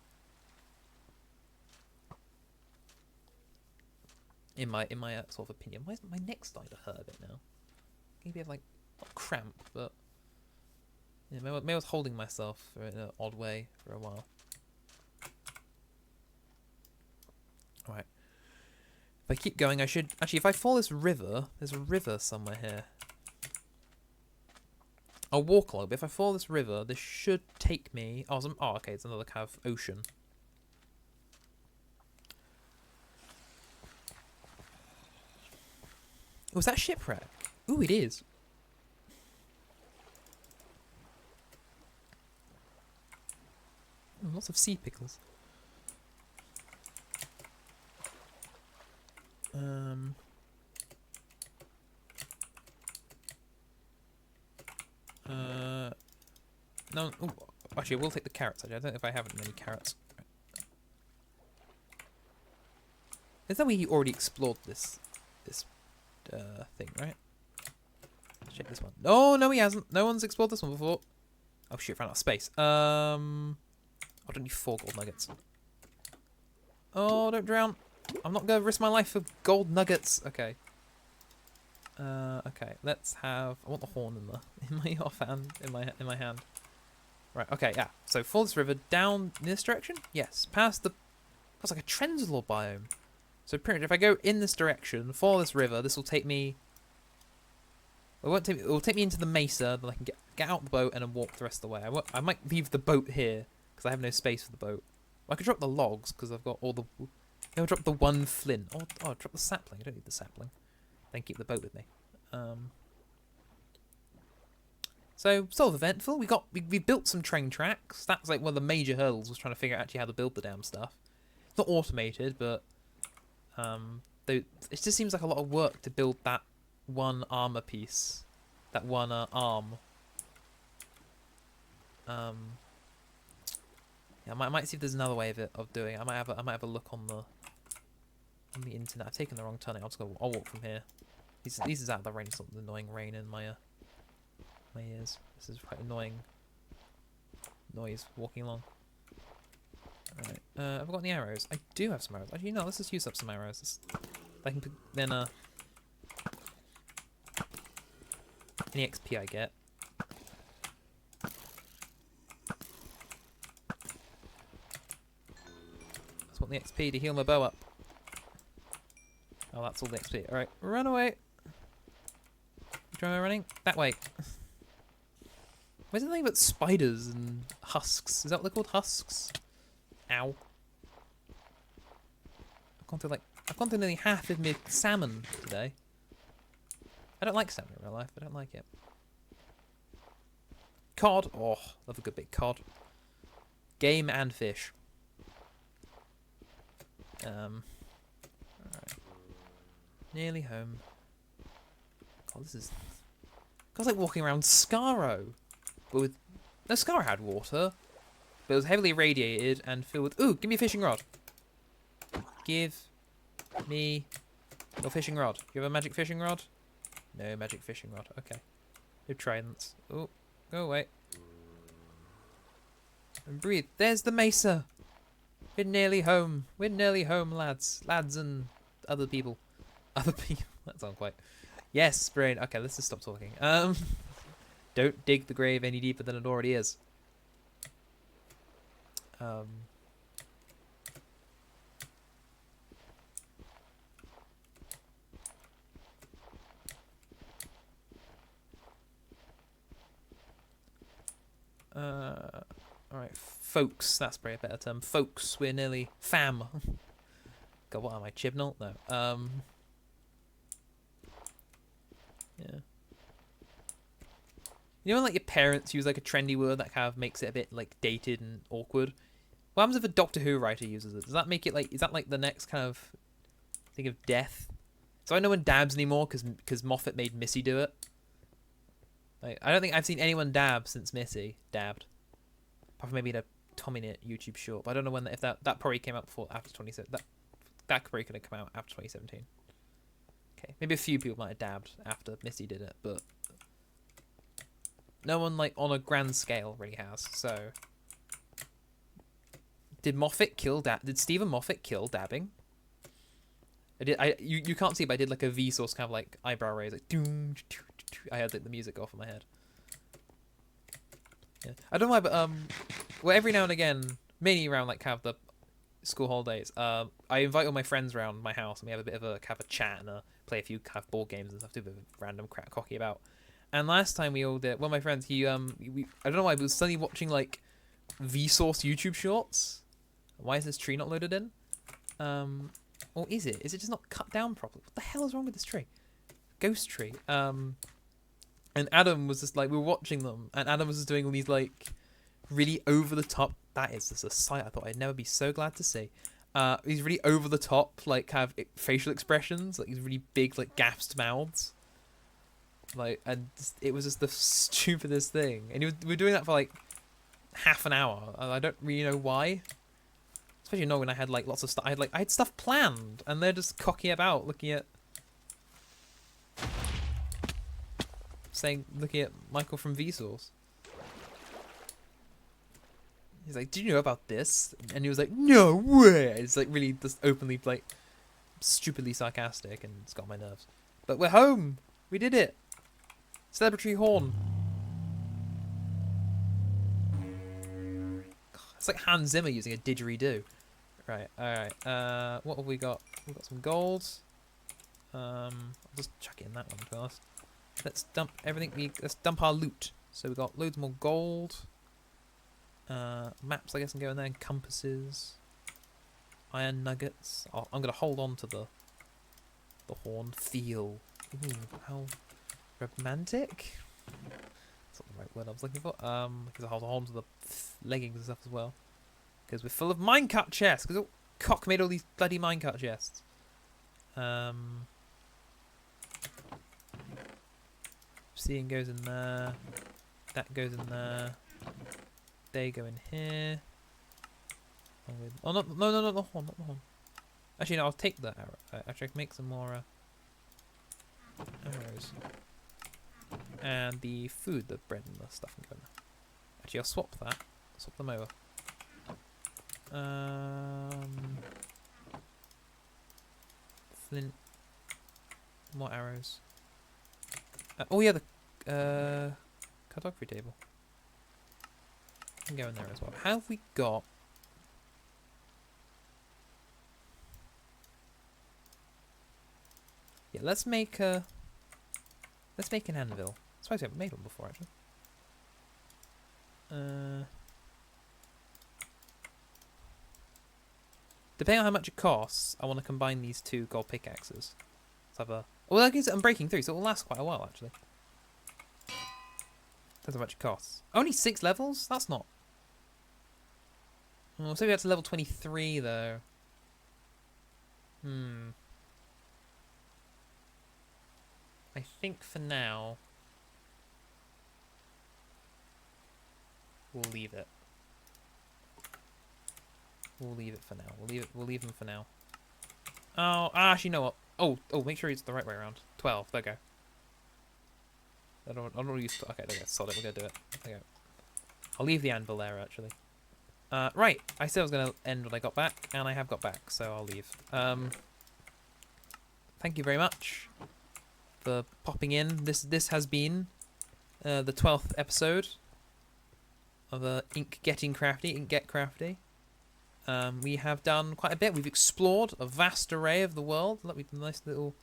In my sort of opinion, why is my neck starting to hurt a bit now? Maybe I have like not cramp, but yeah, maybe I was holding myself in an odd way for a while. All right. If I keep going, I should... Actually, if I follow this river... There's a river somewhere here. I'll walk along, but if I follow this river, this should take me... Oh, okay, it's another kind of ocean. Was that shipwreck? Ooh, it is. Lots of sea pickles. No. Ooh, actually, we'll take the carrots. I don't know if I have many carrots. Is that we already explored this thing, right? Let's check this one. Oh no, he hasn't. No one's explored this one before. Oh shit, ran out of space. I don't need 4 gold nuggets. Oh, don't drown. I'm not gonna risk my life for gold nuggets. Okay. Okay. Let's have. I want the horn in my offhand in my hand. Right. Okay. Yeah. So follow this river down in this direction. Yes. Past the. That's like a Trenzalore biome. So pretty much, if I go in this direction, follow this river, this will take me. It won't take me. It will take me into the mesa. Then I can get out the boat and then walk the rest of the way. I might leave the boat here because I have no space for the boat. I could drop the logs because I've got all the. I'll drop the 1 flint. Oh, I'll drop the sapling. I don't need the sapling. Then keep the boat with me. So sort of eventful. We built some train tracks. That's like one of the major hurdles, was trying to figure out actually how to build the damn stuff. It's not automated, but it just seems like a lot of work to build that 1 armor piece, that 1 arm. Yeah, I might see if there's another way of doing it. I might have a look on the internet. I've taken the wrong turning. I'll walk from here. This is out of the rain. It's not the annoying rain in my ears. This is quite annoying noise walking along. Alright, have I got any arrows? I do have some arrows. Actually, no, let's just use up some arrows. I can put, then, any XP I get. I just want the XP to heal my bow up. Oh, that's all the XP. Alright, run away! Which way am I running? That way. Where's the thing about spiders and husks? Is that what they're called? Husks? Ow. I've gone through nearly half of my salmon today. I don't like salmon in real life. I don't like it. Cod. Oh, love a good big cod. Game and fish. Alright. Nearly home. God, this is... It's like walking around Skaro. But with... No, Skaro had water. But it was heavily irradiated and filled with... Ooh, give me a fishing rod. Give me your fishing rod. You have a magic fishing rod? No magic fishing rod. Okay. No tridents. Oh, go away. And breathe. There's the mesa. We're nearly home. We're nearly home, lads. Lads and other people. Other people. That sounds quite... Yes, brain. Okay, let's just stop talking. Don't dig the grave any deeper than it already is. Alright, folks, that's probably a better term. Folks, we're nearly fam. God, what am I, Chibnall? No. Yeah. You know when like your parents use like a trendy word that kind of makes it a bit like dated and awkward? What happens if a Doctor Who writer uses it? Does that make it like, is that like the next kind of thing of death? So I know one dabs anymore because Moffat made Missy do it. Like, I don't think I've seen anyone dab since Missy dabbed. Apart from maybe in a Tommyknit YouTube short. But I don't know when if that probably came out after 2017. That probably could have come out after 2017. Okay, maybe a few people might have dabbed after Missy did it, but no one like on a grand scale really has. So did Moffat kill Did Stephen Moffat kill dabbing? You can't see, but I did like a Vsauce kind of like eyebrow raise, like doom. I had like, the music off in my head. Yeah. I don't know why, but well, every now and again, mainly around like kind of the school holidays, I invite all my friends around my house and we have a bit of a chat and play a few kind of board games and stuff. Do a bit of random crap cocky about. And last time we all did, one of my friends, I don't know why, but was suddenly watching like Vsauce YouTube shorts. Why is this tree not loaded in? Or is it? Is it just not cut down properly? What the hell is wrong with this tree? Ghost tree. And Adam was just like, we were watching them, and Adam was just doing all these like really over the top. That is just a sight I thought I'd never be so glad to see. These really over the top like kind of facial expressions, like these really big like gasped mouths. Like, and just, it was just the stupidest thing. And we were doing that for like half an hour, and I don't really know why. Especially not when I had like lots of stuff. I had stuff planned, and they're just cocky about looking at Michael from Vsauce. He's like, "Did you know about this?" And he was like, "No way!" It's like really just openly like stupidly sarcastic, and it's got my nerves. But we're home. We did it. Celebratory horn. It's like Hans Zimmer using a didgeridoo. Right, alright. What have we got? We've got some gold. I'll just chuck it in that one first. Let's dump everything. Let's dump our loot. So we've got loads more gold. Maps, I guess, can go in there. And compasses. Iron nuggets. Oh, I'm going to hold on to the horn. Feel. Ooh, how romantic. That's not the right word I was looking for. Because I hold on to the leggings and stuff as well. Because we're full of minecart chests. Because Cock made all these bloody minecart chests. Seeing goes in there. That goes in there. They go in here. Oh, no, not the horn, not the horn. Actually, no, I'll take the arrow. Actually, I can make some more arrows. And the food, the bread and the stuff can go in there. Actually, I'll swap that. Swap them over. Flint. More arrows. Oh yeah, the cartography table can go in there as well. How have we got? Yeah, let's make an anvil. I suppose I haven't made one before actually. Depending on how much it costs, I want to combine these two gold pickaxes. Let's have a. Well, that gives it. I'm breaking through, so it will last quite a while actually. That's how much it costs. Only 6 levels? That's not. Oh, so we have to level 23 though. I think for now we'll leave it. We'll leave it for now. We'll leave them for now. Oh, actually, you know what? Oh, make sure it's the right way around. 12. There we go. I don't use. Okay, there we go. Solid. We're gonna do it. There we go. I'll leave the anvil there actually. Right. I said I was gonna end when I got back, and I have got back, so I'll leave. Thank you very much for popping in. This has been the 12th episode of I.Inc Getting Crafty. I.Inc Get Crafty. We have done quite a bit. We've explored a vast array of the world. Look, we've done a nice little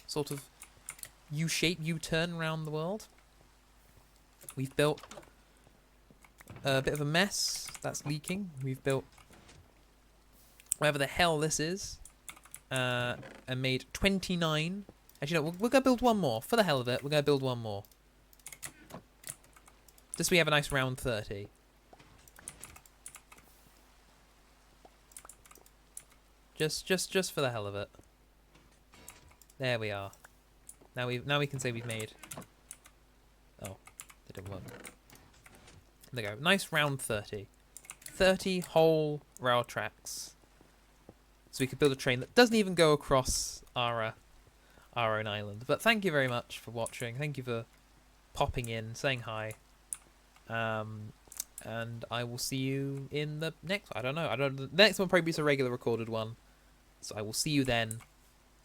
sort of U-shape, U-turn around the world. We've built a bit of a mess that's leaking. We've built whatever the hell this is, and made 29. Actually, no, we're gonna build one more for the hell of it. We're gonna build one more. Just so we have a nice round 30. Just for the hell of it. There we are. Now we can say we've made. Oh, that didn't work. There we go. Nice round 30. 30 whole rail tracks. So we could build a train that doesn't even go across our own island. But thank you very much for watching. Thank you for popping in, saying hi. And I will see you in the next one. I don't know. The next one probably is a regular recorded one. So I will see you then.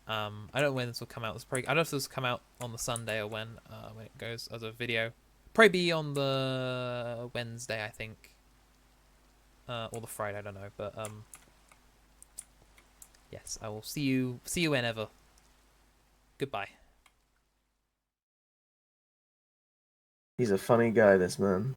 I don't know when this will come out. I don't know if this will come out on the Sunday or when it goes as a video. Probably be on the Wednesday, I think. Or the Friday, I don't know. But Yes, I will see you whenever. Goodbye. He's a funny guy, this man.